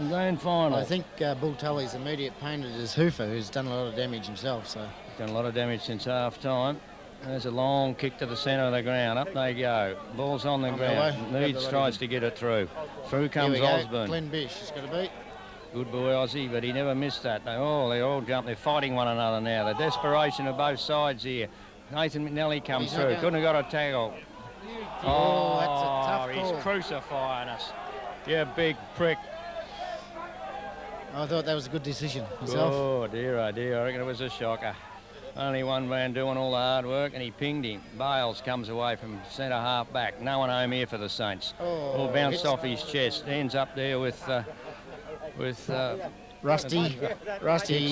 Grand final. I think Bull Tully's immediate painted is Hoofer, who's done a lot of damage himself. So Done a lot of damage since half-time. There's a long kick to the centre of the ground. Up they go. Ball's on the On the ground. way. Needs tries to get it through. Through here comes we go. Osborne. Glenn Bish has got to beat. Good boy, Aussie, but he never missed that. They all jump. They're fighting one another now. The desperation of both sides here. Nathan McNally comes He's not through. going. Couldn't have got a tackle. Oh, that's a tough He's call. crucifying us. You big prick. I thought that was a good decision myself. Oh, dear, oh, dear. I reckon it was a shocker. Only one man doing all the hard work, and he pinged him. Bales comes away from centre half back. No one home here for the Saints. Oh, Bounced hits- off his chest. Ends up there with Rusty. hits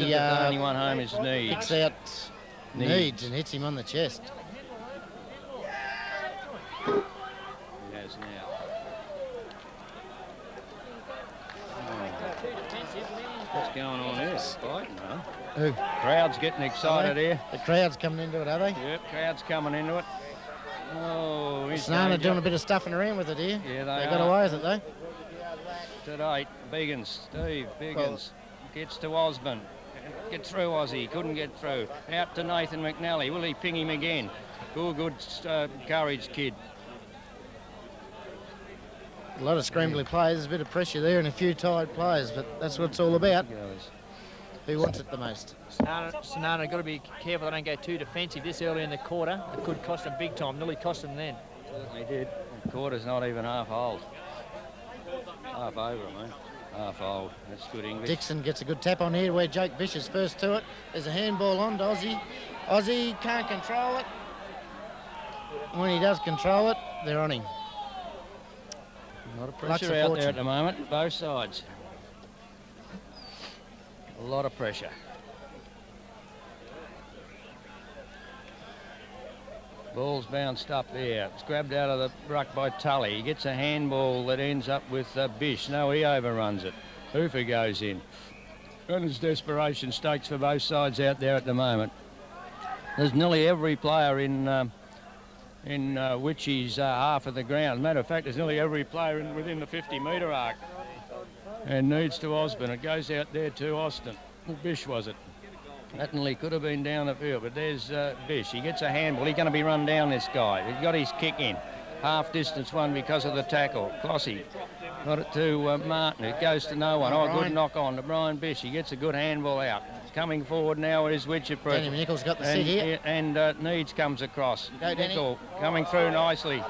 it, the only one home is Needs. Picks out Needs and hits him on the chest. He has now. What's going on here? Fighting, huh? Who? Crowd's getting excited here. The crowd's coming into it, are they? Yep, crowd's coming into it. Oh, he's St.Arnaud doing a bit of stuffing around with it here. Yeah, They they got are. away with it though. Today, Biggins, Steve Biggins gets to Osborne. Get through, Aussie. Couldn't get through. Out to Nathan McNally. Will he ping him again? Good courage, kid. A lot of scrambly players, there's a bit of pressure there and a few tired players, but that's what it's all about. Goes. Who wants it the most? St.Arnaud got to be careful they don't go too defensive this early in the quarter. It could cost them big time. Nearly cost them then. Certainly did. The quarter's not even half old. Half over, I mean. Half old. That's good English. Dixon gets a good tap on here where Jake Bish is first to it. There's a handball on to Aussie. Aussie can't control it. When he does control it, they're on him. A lot of pressure out there at the moment, both sides. A lot of pressure. Ball's bounced up there. It's grabbed out of the ruck by Tully. He gets a handball that ends up with Bish. No, he overruns it. Hoofer goes in. And there's desperation stakes for both sides out there at the moment. There's nearly every player in Witchy's half of the ground. As a matter of fact, there's nearly every player within the 50-metre arc. And needs to Osborne. It goes out there to Austin. Bish was it? Attenley could have been down the field, but there's Bish. He gets a handball. He's going to be run down, this guy. He's got his kick in. Half-distance one because of the tackle. Clossy got it to Martin. It goes to no one. Oh, good knock on to Brian Bish. He gets a good handball out. Coming forward now is Wycheproof. Danny Nichols got the seat here. And Needs comes across. Go, Nickel coming through nicely.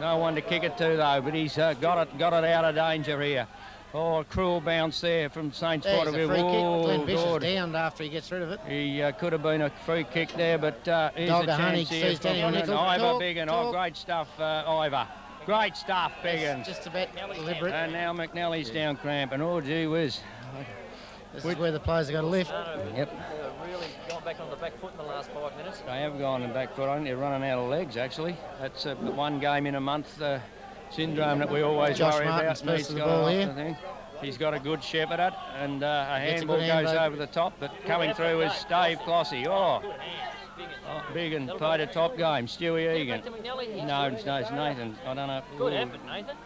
No one to kick it to, though, but he's got it out of danger here. Oh, a cruel bounce there from Saint's point of view. Free kick. Glenn Bish is down after he gets rid of it. He could have been a free kick there, but here's a chance here. Ivor Biggin. Oh, great stuff, Ivor. Great stuff, Biggins. Just about deliberate. And now McNally's down cramping. Oh, gee whiz. This is where the players have got to lift. Yep. Really gone back on the back foot in the last 5 minutes. They have gone on the back foot. I think they're running out of legs, actually. That's the one game in a month syndrome that we always Josh worry Martin's about. first to the ball here. He's got a good shepherd at, and a handball goes over the top, but coming through is Dave Clossy. Oh, Biggin played a top game. Stewie Egan. No, it's Nathan. I don't know. Good effort, Nathan.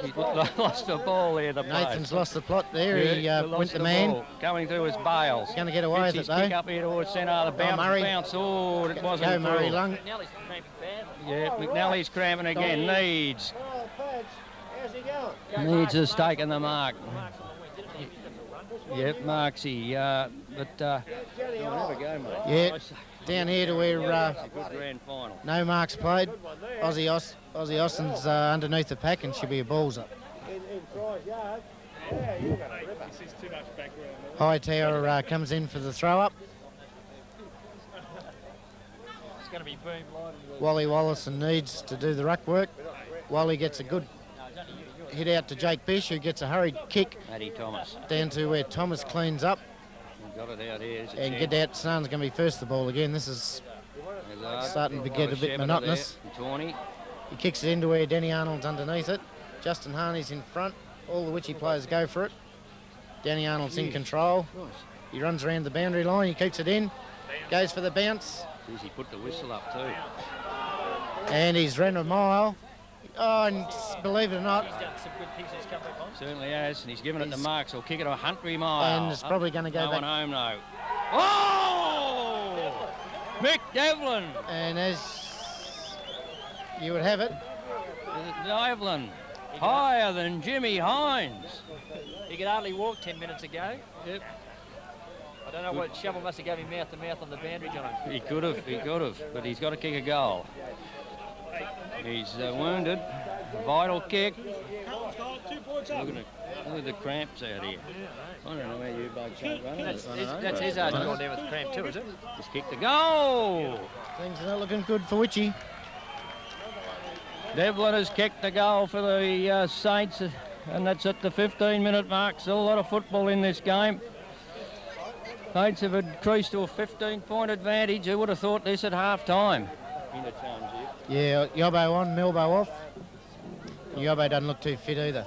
He lost the ball there, the Nathan's lost the plot there. He went the man. Ball. Coming through is Bales. He's going to get away with it, though. Kick up here towards centre. The bounce. Oh, it wasn't Go, Murray cool. Lung. Yeah, McNally's cramping again. Needs. How's he going? Needs has taken the mark. Yep, Marksy. But you'll never go, mate. Yeah, down here to where Good grand final. no marks played. Aussie Austin's underneath the pack and should be a balls up. In Fry's yard. Yeah, you're going to rip it. This is too much background. Hightower comes in for the throw up. It's going to be boom live. Wally Wallace and Needs to do the ruck work. Wally gets a good hit out to Jake Bish, who gets a hurried kick Matty Thomas. down to where Thomas cleans up. Got it out here. And get out. San's going to be first the ball again. This is starting to get a bit monotonous. Tawny. He kicks it into where Danny Arnold's underneath it. Justin Harney's in front. All the Witchy players go for it. Danny Arnold's in control. He runs around the boundary line. He keeps it in. Goes for the bounce. Jeez, he put the whistle up too. And he's run a mile. Oh, and believe it or not, He's done some good pieces coming on. Certainly has, and he's given it to Marks. He'll kick it a Huntry mile. and it's probably going to go No back. one home, no. Oh! Mick Devlin. And as you would have it, Devlin. Higher than Jimmy Hines. He could hardly walk 10 minutes ago. Yep. I don't know what Shovel must have gave him mouth to mouth on the boundary, John. He could have, but he's got to kick a goal. He's wounded. Vital kick. Look at the cramps out here. I don't know where you blokes are running. That's his argument going down with cramp too, is it? Just kick the goal. things are not looking good for Witchy. Devlin has kicked the goal for the Saints, and that's at the 15-minute mark. Still a lot of football in this game. Saints have increased to a 15-point advantage. Who would have thought this at half-time? Yeah, Yobbo on, Milbo off. Yobbo doesn't look too fit either.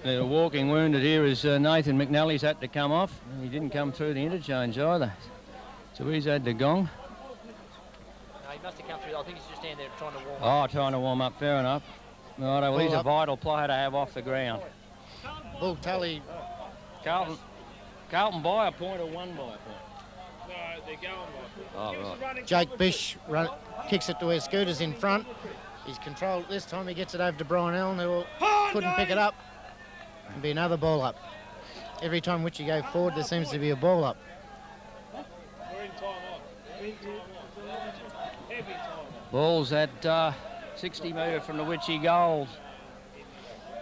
The walking wounded here is Nathan McNally's had to come off. He didn't come through the interchange either. So he's had the gong. No, he must have come through. I think he's just standing there trying to warm up. Oh, trying to warm up, fair enough. Right, well, he's a vital player to have off the ground. Bull Tully. Carlton by a point or one by a point? No, they're going by. Oh, right. Jake Bish kicks it to where Scooter's in front. He's controlled this time. He gets it over to Brian Allen, who couldn't pick it up. And be another ball up. Every time Witchy go forward, there seems to be a ball up. We're in time off. Heavy time off. Ball's at 60 metre from the Witchy goals.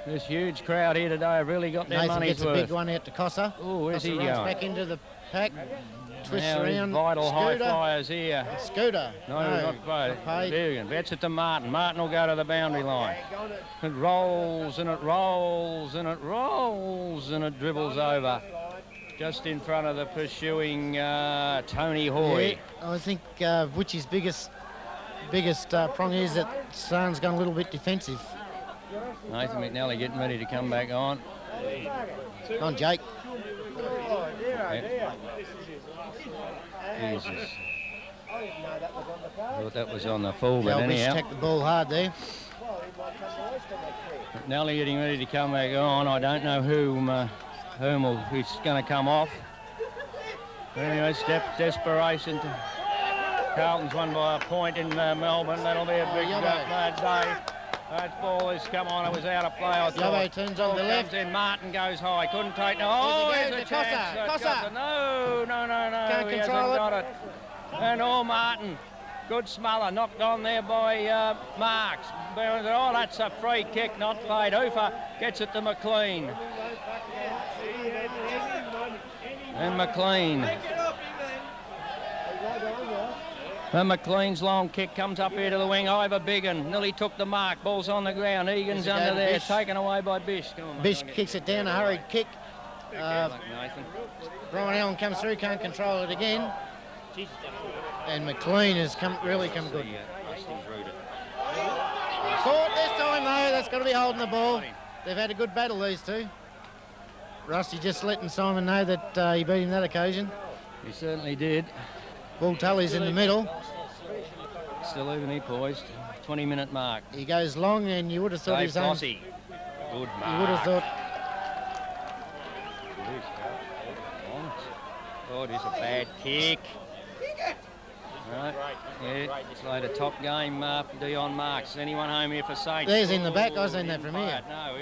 This huge crowd here today have really got their Nathan money's gets a worth. big one out to Cossa. Oh, where's he Cossa runs going? back into the pack. Twists Now his around. vital high Scooter. flyers here. Scooter. No, not paid. There you go. That's it to Martin. Martin will go to the boundary line. It rolls and it rolls and it rolls and it dribbles over. Just in front of the pursuing Tony Hoy. Yeah, I think Witchy's biggest prong is that Sarn's gone a little bit defensive. Nathan McNally getting ready to come back on. Come on, Jake. Yeah. Jesus. I thought that was on the full, but Galbish anyhow. attacked the ball hard there. McNally getting ready to come back on. I don't know whom is going to come off. Anyway, desperation. Carlton's won by a point in Melbourne. That'll be a big bad day. That ball has come on. It was out of play, I thought. Yabo turns on the left. In. Martin goes high. Couldn't take no. Oh, There's here's a a go chance. to Cossa. No. Can't He control hasn't it. got it. And Martin. Good smuller. Knocked on there by Marks. Oh, that's a free kick. Not played. Hoofer gets it to McLean. And McLean. And McLean's long kick comes up here to the wing. Ivor Biggin nearly took the mark. Ball's on the ground. Egan's under there. Bish. Taken away by Bish. Come on, Bish kicks it down, a hurried kick. Nathan. Brian Allen comes through, can't control it again. And McLean has really come good. Caught this time though, that's got to be holding the ball. They've had a good battle, these two. Rusty just letting Simon know that he beat him that occasion. He certainly did. Bull Tully's in the middle. Still evenly poised. 20-minute mark. He goes long and you would have thought he was on. Good mark. You would have thought. Oh, it is a bad kick. Right. Yeah, it's like a top game for Dion Marks. Anyone home here for Saints? There's in the back. I seen that from here. No,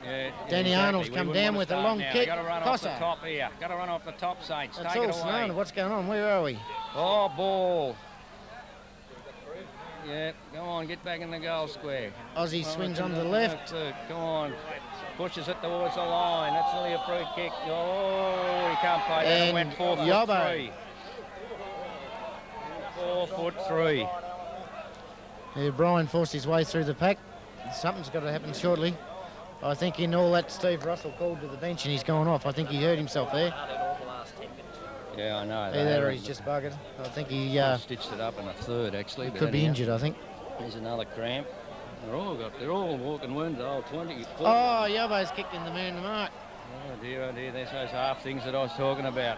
yeah, Danny Arnold's We come wouldn't down wanna with a start long now. kick. Got to run off the Cossa. top here. Got to run off the top, Saints. That's Take all it away. Snarn. What's going on? Where are we? Oh, ball. Yeah, go on, get back in the goal square. Aussie swings on the left. Come on. Pushes it towards the line. That's nearly a free kick. Oh, he can't play that. It And went 4 foot Yobbo. 3. 4 foot 3. Yeah, Brian forced his way through the pack. Something's got to happen shortly. I think in all that, Steve Russell called to the bench and he's gone off. I think he hurt himself there. Yeah, I know. There he's just buggered. I think he stitched it up in a third, actually. But could be anyhow, injured, I think. There's another cramp. They're all walking wounds. Oh, 20. 40. Oh, Yobo's kicked in the man to mark. Oh dear. There's those half things that I was talking about.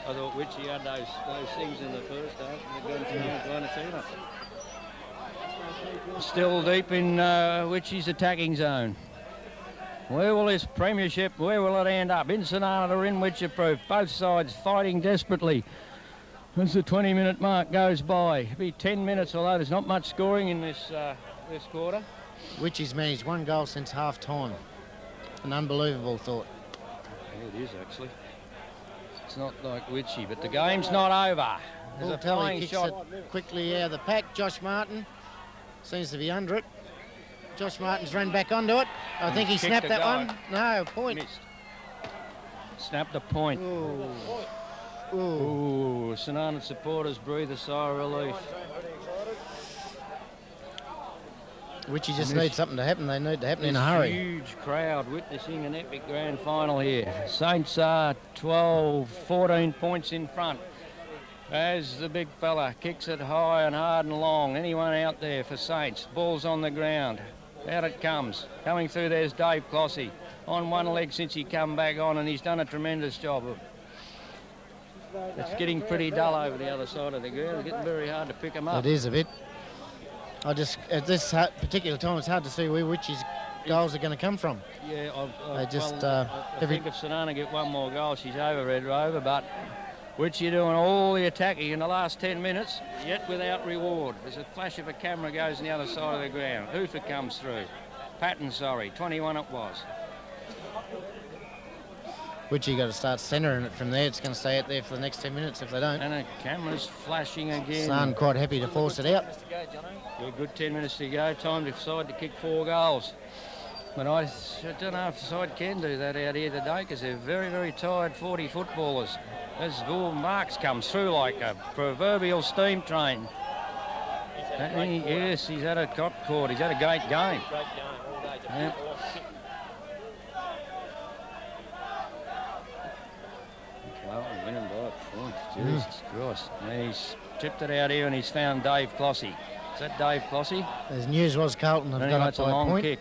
I thought Witchy had those things in the first half. They're going to see them. Still deep in Witchy's attacking zone. Where will this premiership, where will it end up? In St.Arnaud or in Wycheproof? Both sides fighting desperately as the 20-minute mark goes by. It'll be 10 minutes, although there's not much scoring in this quarter. Witchy's managed one goal since half-time. An unbelievable thought. Yeah, it is, actually. It's not like Witchy, but the game's not over. There's Bull a Tully flying kicks shot. it quickly out of the pack. Josh Martin seems to be under it. Josh Martin's run back onto it. I think he Kicked snapped a that guy. one. No, point. Missed. Snapped a point. Ooh. Ooh, St.Arnaud supporters breathe a sigh of relief. Witchy just needs something to happen. They need to happen in a hurry. Huge crowd witnessing an epic grand final here. Saints are 12, 14 points in front. As the big fella kicks it high and hard and long. Anyone out there for Saints? Ball's on the ground. Out it comes. Coming through, there's Dave Clossy. On one leg since he come back on, and he's done a tremendous job. It's getting pretty dull over the other side of the ground. It's getting very hard to pick them up. It is a bit. At this particular time, it's hard to see where Witchy's goals are going to come from. Yeah, They just, I think if St.Arnaud get one more goal, she's over, Red Rover, but Witchy doing all the attacking in the last 10 minutes, yet without reward. There's a flash of a camera goes on the other side of the ground. Hoofer comes through. Patton, sorry, 21 it was. Which you got to start centering it from there. It's going to stay out there for the next 10 minutes if they don't. And the camera's flashing again. Sun quite happy to force it out. A good 10 minutes to go. Time to decide to kick 4 goals. But I don't know if the side can do that out here today because they're very, very tired 40 footballers. As Marks comes through like a proverbial steam train. Yes, he's had a top court. He's had a great game. Yep. Well, winning by a point. Jesus Christ. And he's tipped it out here and he's found Dave Clossy. Is that Dave Clossy? As news was, Carlton have Anyway, got up it's a by a long point. kick.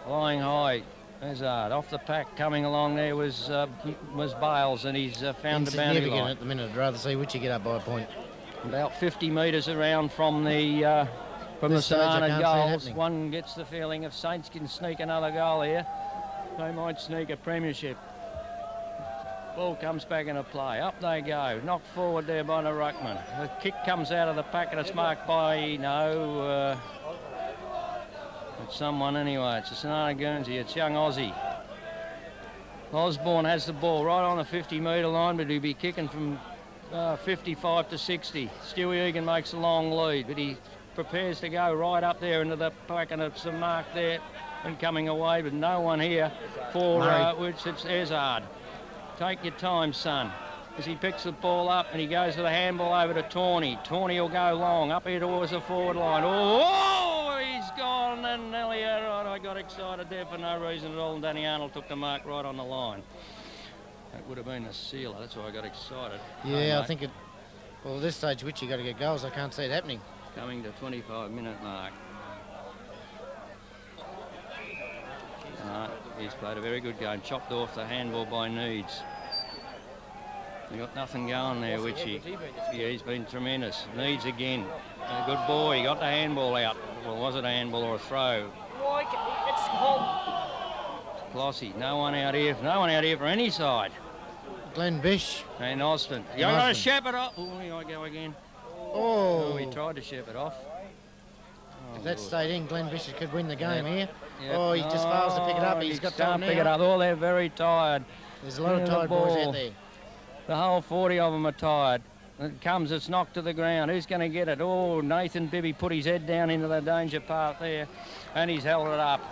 Flying high. Hazard off the pack, coming along there was Bales, and he's found the boundary Insignificant line. at the minute. I'd rather see Witchy get up by a point. About 50 metres around from the This stage, I St.Arnaud can't see it goals. happening. One gets the feeling if Saints can sneak another goal here, they might sneak a premiership. Ball comes back into play. Up they go. Knocked forward there by the ruckman. The kick comes out of the pack and it's marked by it's someone anyway. It's a St.Arnaud Guernsey. It's young Aussie. Osborne has the ball right on the 50-metre line, but he'll be kicking from 55 to 60. Stewie Egan makes a long lead, but he prepares to go right up there into the pack, and it's a mark there and coming away, but no one here for which it's Hazard. Take your time, son. As he picks the ball up and he goes with the handball over to Tawney. Tawney will go long up here towards the forward line. Oh, he's gone, and Elliot, right, I got excited there for no reason at all, and Danny Arnold took the mark right on the line. That would have been a sealer, that's why I got excited. Yeah, I think it... Well, at this stage, Witchy got to get goals. I can't see it happening. Coming to 25-minute mark. He's played a very good game. Chopped off the handball by Needs. He got nothing going there, Witchy. Yeah, he's been tremendous. Needs again. A good boy. He got the handball out. Well, was it a handball or a throw? Glossy. No one out here. No one out here for any side. Glenn Bish. And Austin. You got to shep it off. Oh, here I go again. Oh, he tried to shep it off. If that stayed in, Glenn Bish could win the game here. Yep. Oh, he just fails to pick it up. He's got time to pick it now. up. Oh, they're very tired. There's a lot of tired boys out there. The whole 40 of them are tired. It comes, it's knocked to the ground. Who's going to get it? Oh, Nathan Bibby put his head down into the danger path there, and he's held it up.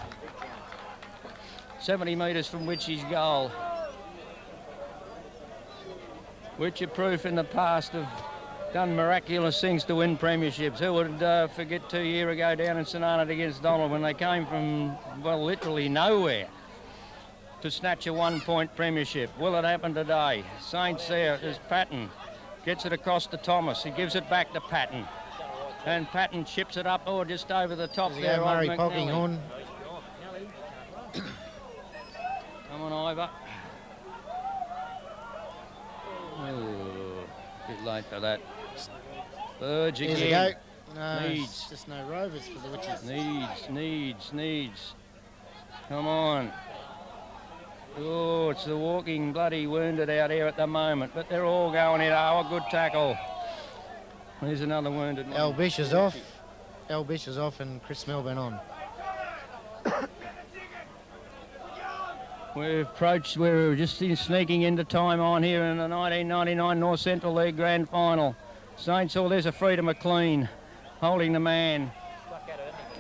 70 metres from Witchy's goal. Wycheproof in the past have done miraculous things to win premierships. Who would forget 2 years ago down in St.Arnaud against Donald when they came from, well, literally nowhere to snatch a one-point premiership? Will it happen today? Saints there is Patton. Gets it across to Thomas. He gives it back to Patton. And Patton chips it up, just over the top there. Murray Polkinghorn. Come on, Ivor. Oh, bit late for that. Burge again. Here's a go. No, Needs. just no Rovers for the Witches. Needs. Come on. Oh, it's the walking bloody wounded out here at the moment, but they're all going in. Oh, a good tackle. There's another wounded one. Al Bish is off. Al Bish is off and Chris Melbourne on. We're just sneaking into time on here in the 1999 North Central League Grand Final. Saints, there's a Freedom McLean holding the man.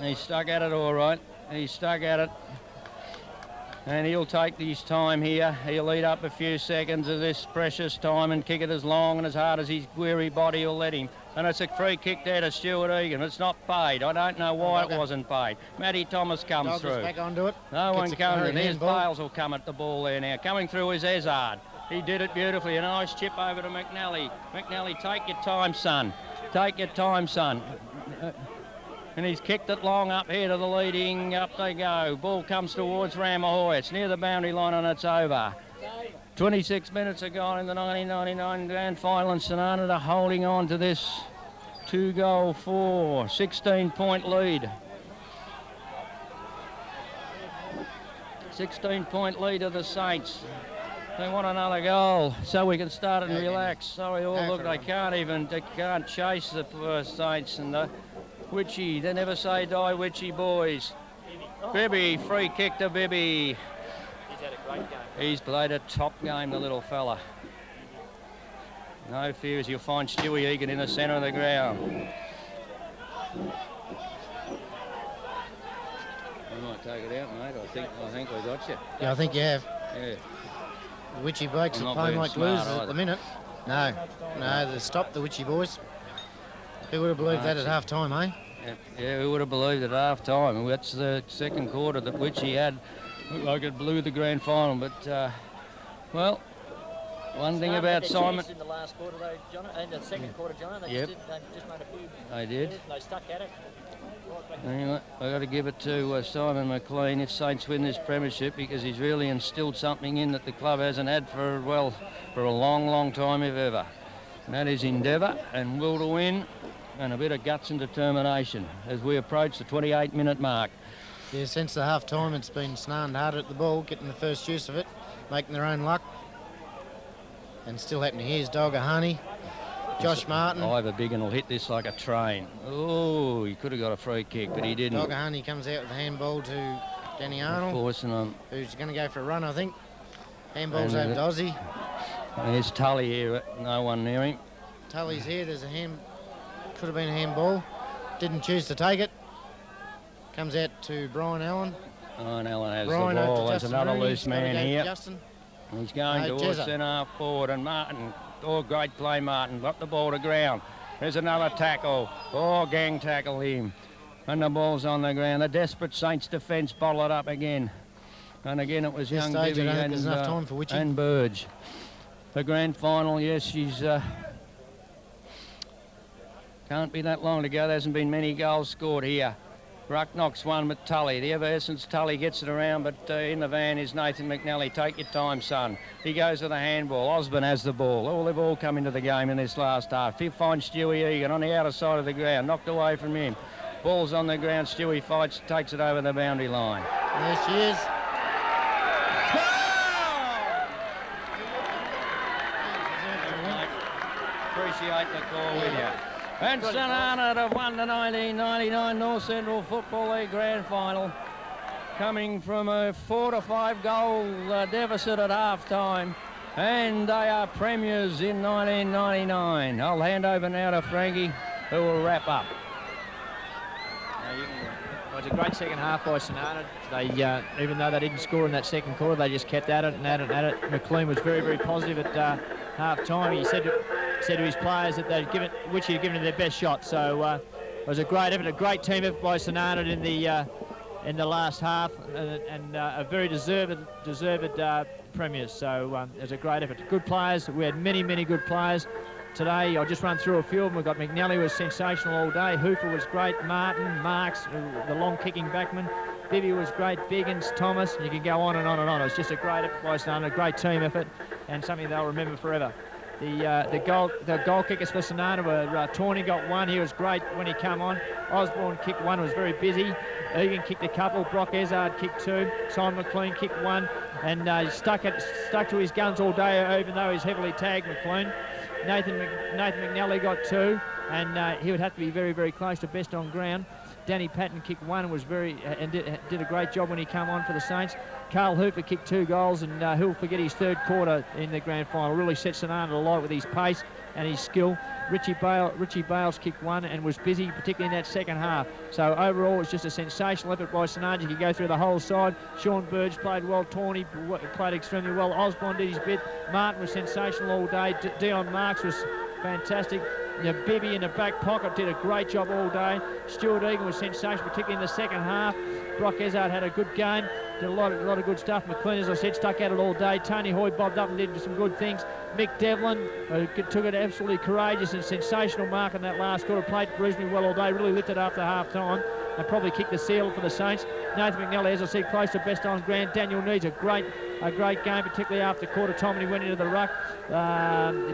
He's stuck at it all right. He's stuck at it. And he'll take his time here. He'll lead up a few seconds of this precious time and kick it as long and as hard as his weary body will let him. And it's a free kick there to Stuart Egan. It's not paid. I don't know why it wasn't paid. Matty Thomas comes through. Back onto it. No one comes in. There's ball. Bales will come at the ball there now. Coming through is Hazard. He did it beautifully. A nice chip over to McNally. McNally, take your time, son. Take your time, son. And he's kicked it long up here to the leading. Up they go. Ball comes towards Ramahoy. It's near the boundary line and it's over. 26 minutes are gone in the 1999 Grand Final, and St.Arnaud are holding on to this 2-goal, 16-point lead. 16-point lead of the Saints. They want another goal so we can start and relax. Sorry, look, they can't chase the Saints and the Witchy. They never say die, Witchy boys. Bibby, free kick to Bibby. had a great game. He's played a top game, the little fella. No fears, you'll find Stewie Egan in the centre of the ground. You might take it out, mate. I think we got you. Yeah, I think you have. Yeah. The Witchy blokes I'm are not playing being like smart losers either. at the minute. No, they stopped the Witchy boys. Who would have believed that at half time, eh? Yeah, who would have believed at half time? That's the second quarter that Witchy had. Looked like it blew the grand final, but, well, one thing about Simon... In the last quarter, though, John, in the second quarter, John, they Yep. just made a few. They did. They stuck at it. Anyway, I've got to give it to Simon McLean if Saints win this premiership, because he's really instilled something in that the club hasn't had for a long, long time, if ever. And that is endeavour and will to win and a bit of guts and determination as we approach the 28-minute mark. Yeah, since the half time, it's been St.Arnaud hard at the ball, getting the first use of it, making their own luck. And still happening. Here's Dolgahani, Josh Martin. Ivor Biggin will hit this like a train. Oh, he could have got a free kick, but he didn't. Dolgahani comes out with a handball to Danny Arnold, Forcing him. who's going to go for a run, I think. Handball's And, over to Ozzy. There's Tully here, no one near him. Tully's here, there's a hand, could have been a handball. Didn't choose to take it. Comes out to Brian Allen. Oh, and Allen has Brian the out to ball. There's Justin another Rooney. loose Gotta man go to here. Justin. He's going No, towards Jezza. centre half forward, and Martin, oh, great play, Martin, got the ball to ground. There's another tackle. Oh, gang tackle him. And the ball's on the ground. The desperate Saints defence bottle it up again. And again, it was This young stage, I Bibby don't think there's enough time for Witchy. and Burge. The grand final, yes, she's... can't be that long to go. There hasn't been many goals scored here. Ruck knocks one with Tully. The ever-essence Tully gets it around, but in the van is Nathan McNally. Take your time, son. He goes with the handball. Osborne has the ball. Oh, they've all come into the game in this last half. He finds Stewie Egan on the outer side of the ground. Knocked away from him. Ball's on the ground. Stewie fights, takes it over the boundary line. There she is. Appreciate the call with you. And St.Arnaud have won the 1999 North Central Football League Grand Final, coming from a 4-5 goal deficit at half time, and they are premiers in 1999. I'll hand over now to Frankie, who will wrap up. Well, it was a great second half by St.Arnaud. They, even though they didn't score in that second quarter, they just kept at it and at it and at it. McLean was very, very positive at half time. He said to his players that they'd given it their best shot. So it was a great effort, a great team effort by St.Arnaud in the last half, and a very deserved premiers. So it was a great effort. Good players. We had many, many good players today. I'll just run through a few of them. We've got McNally, was sensational all day. Hooper was great. Martin, Marks, the long kicking backman. Bibby was great. Biggins, Thomas. You can go on and on and on. It was just a great effort by St.Arnaud, a great team effort, and something they'll remember forever. The goal kickers for St.Arnaud were Tawney got one. He was great when he came on. Osborne kicked one, was very busy. Egan kicked a couple. Brock Ezard kicked two. Simon McLean kicked one, and stuck to his guns all day, even though he's heavily tagged, McLean. Nathan McNally got two, and he would have to be very, very close to best on ground. Danny Patton kicked one and did a great job when he came on for the Saints. Carl Hooper kicked 2 goals, and he'll forget his third quarter in the grand final. Really set St.Arnaud alight with his pace and his skill. Richie Bales kicked one and was busy, particularly in that second half. So overall, it's just a sensational effort by St.Arnaud. You could go through the whole side. Sean Burge played well. Tawney played extremely well. Osborne did his bit. Martin was sensational all day. Dion Marks was fantastic. Bibby in the back pocket did a great job all day. Stuart Egan was sensational, particularly in the second half. Brock Ezard had a good game, did a lot of good stuff. McLean, as I said, stuck at it all day. Tony Hoy bobbed up and did some good things. Mick Devlin took it absolutely courageous and sensational mark in that last quarter. Played reasonably well all day, really lifted after half time, and probably kicked the seal for the Saints. Nathan McNally, as I said, close to best on ground. Daniel Needs a great game, particularly after quarter time when he went into the ruck.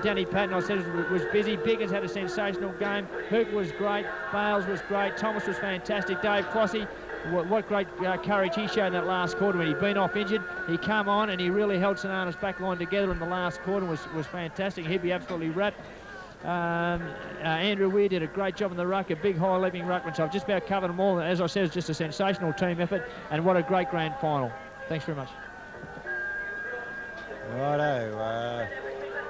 Danny Patton, I said, was busy. Biggins had a sensational game. Hooper was great. Bales was great. Thomas was fantastic. Dave Clossy, what great courage he showed in that last quarter when he'd been off injured. He came on and he really held St.Arnaud's back line together in the last quarter. Was fantastic. He'd be absolutely wrapped. Andrew Weir did a great job in the ruck, a big high leaping ruckman. So I've just about covered them all. As I said, it's just a sensational team effort, and what a great grand final. Thanks very much. Righto.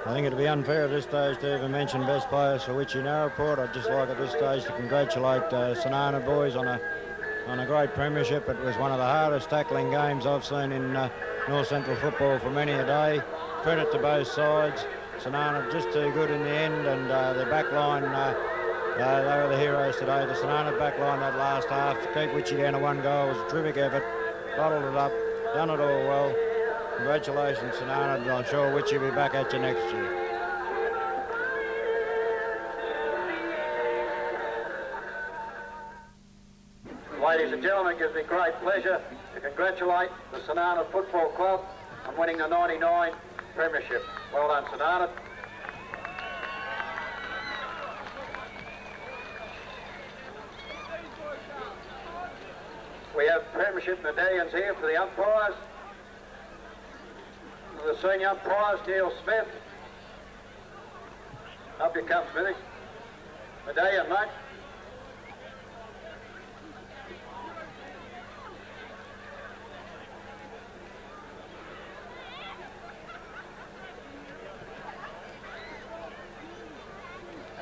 I think it'd be unfair at this stage to even mention best players for Wycheproof-Narraport. I'd just like at this stage to congratulate St.Arnaud boys on a great premiership. It was one of the hardest tackling games I've seen in North Central football for many a day. Credit to both sides. St.Arnaud just too good in the end, and the back line, they were the heroes today. The St.Arnaud back line that last half to keep Wyche down to 1 goal was a terrific effort. Bottled it up, done it all well. Congratulations, St.Arnaud, and I'm sure Wyche will be back at you next year. Ladies and gentlemen, it gives me great pleasure to congratulate the St.Arnaud Football Club on winning the 99 premiership. Well done, St.Arnaud. We have premiership medallions here for the umpires. The senior umpires, Neil Smith. Up you come, Smithy. Medallion, mate.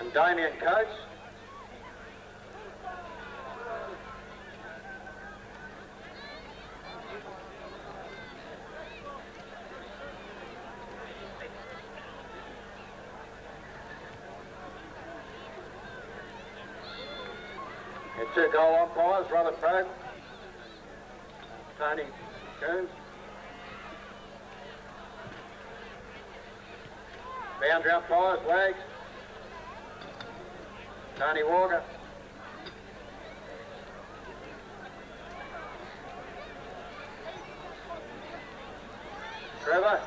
And Damien Coates. And 2 goal umpires, Robert Pope, Tony Coons. Boundary umpires, Wags, Tony Walker. Trevor.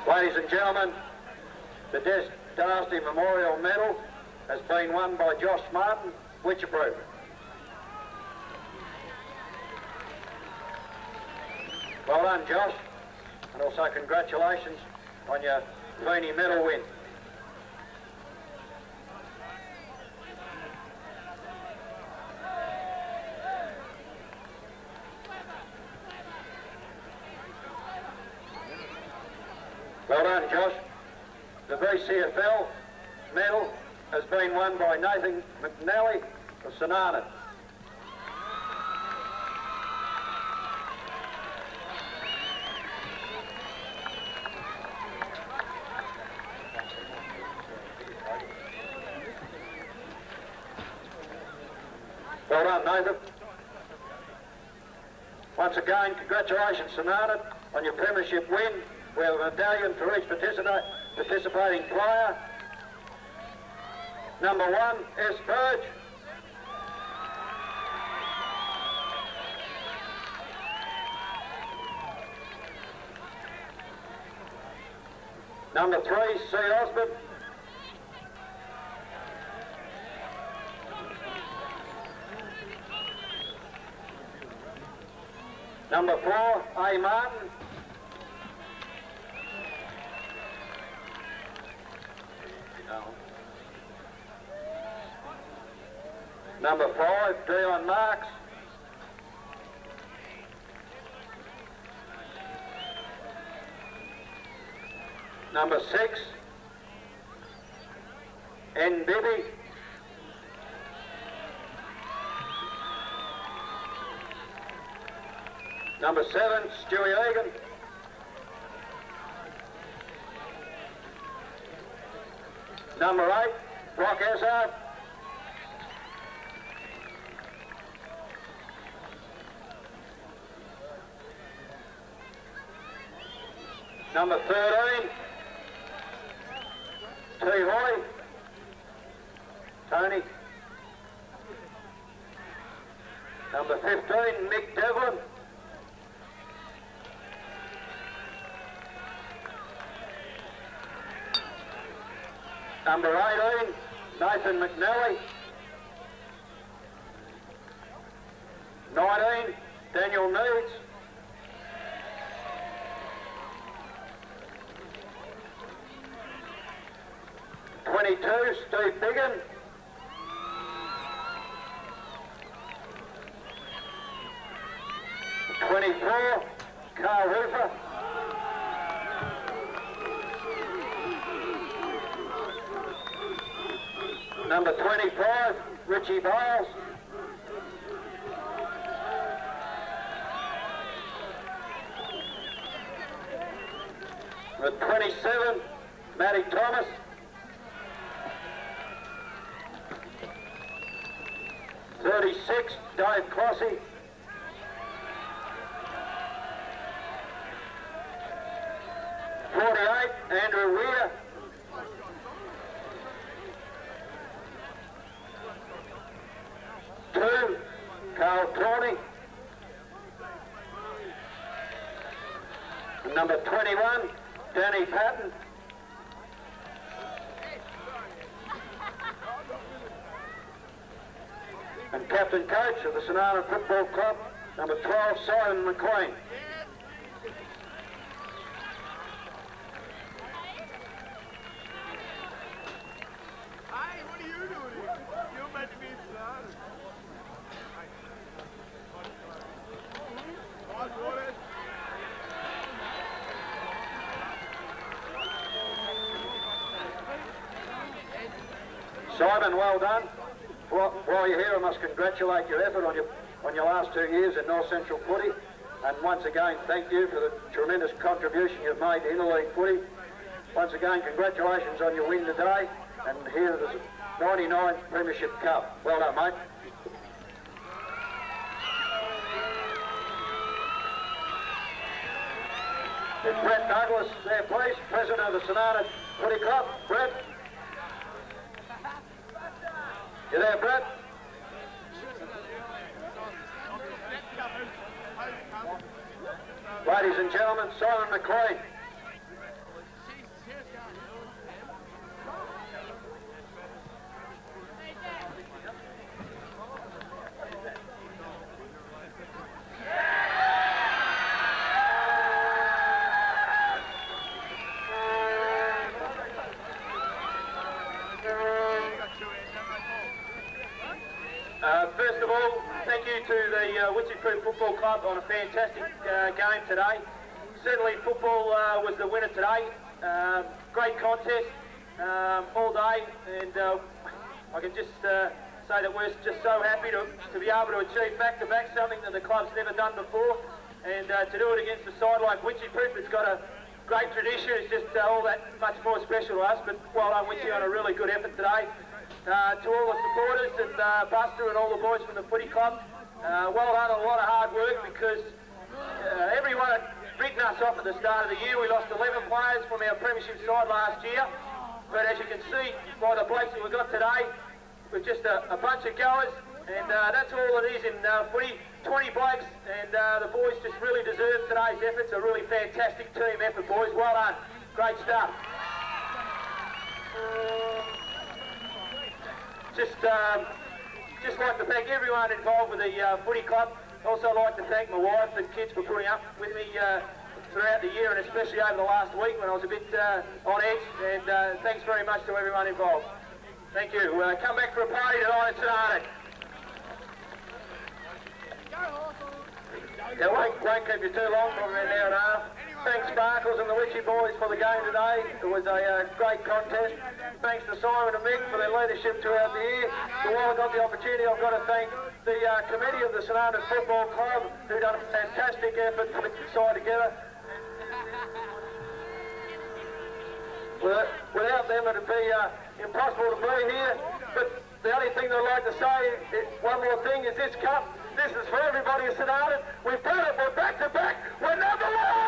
Ladies and gentlemen, the Darcy Memorial Medal has been won by Josh Martin, Wycheproof. Well done, Josh, and also congratulations on your Feeny medal win. Well done, Josh. The NCFL medal has been won by Nathan McNally of St.Arnaud. Well done, Nathan. Once again, congratulations, St.Arnaud, on your premiership win. We have a medallion for each participating player. Number 1, S. Burge. Number 3, C. Osborne. Number 4, A. Martin. Number 5, Dion Marks. Number 6, N. Bibby. Number 7, Stewie Egan. Number 8, Brock Hazard. Number 13, T. Hoy, Tony. Number 15, Mick Devlin. Number 18, Nathan McNally. 19, Daniel Needs. 22, Steve Biggin. 24, Carl Hooper. 25, Richie Bales. With 27, Matty Thomas. 36, Dave Clossy. 48, Andrew Weir. 2, Carl Tawney. And number 21, Danny Patton. And captain coach of the St.Arnaud Football Club, number 12, Simon McLean. Hey, what are you doing here? You're meant to be in St.Arnaud. Simon, well done. While you're here, I must congratulate your effort on your last 2 years at North Central Footy, and once again thank you for the tremendous contribution you've made to interleague footy. Once again, congratulations on your win today, and here is the 99 Premiership Cup. Well done, mate. Is Brett Douglas there, please, President of the St.Arnaud Footy Club. Brett? You there, Brett? Ladies and gentlemen, Simon McLean. First of all, thank you to the Wycheproof-Football Club on a fantastic game today. Certainly football was the winner today. Great contest all day, and I can just say that we're just so happy to be able to achieve back-to-back, something that the club's never done before, and to do it against a side like Wycheproof. It's got a great tradition. It's just all that much more special to us, but well done Wyche on a really good effort today. To all the supporters and Buster and all the boys from the footy club, well done, a lot of hard work, because everyone had written us off at the start of the year. We lost 11 players from our premiership side last year, but as you can see by the blokes that we've got today, we're just a bunch of goers, and that's all it is in footy. 20 blokes, and the boys just really deserve today's efforts. A really fantastic team effort, boys. Well done. Great stuff. Just like to thank everyone involved with the footy club. Also like to thank my wife and kids for putting up with me throughout the year, and especially over the last week when I was a bit on edge. And thanks very much to everyone involved. Thank you. Come back for a party tonight at St.Arnaud. Yeah, won't keep you too long, probably an hour and a half. Thanks Sparkles and the Wyche boys for the game today. It was a great contest. Thanks to Simon and Mick for their leadership throughout the year. So while I got the opportunity, I've got to thank the committee of the St.Arnaud Football Club, who done a fantastic effort to put the side together. Without them, it'd be impossible to be here. But the only thing I'd like to say, one more thing, is this cup. This is for everybody at St.Arnaud. We've done it. We're back to back. We're number one.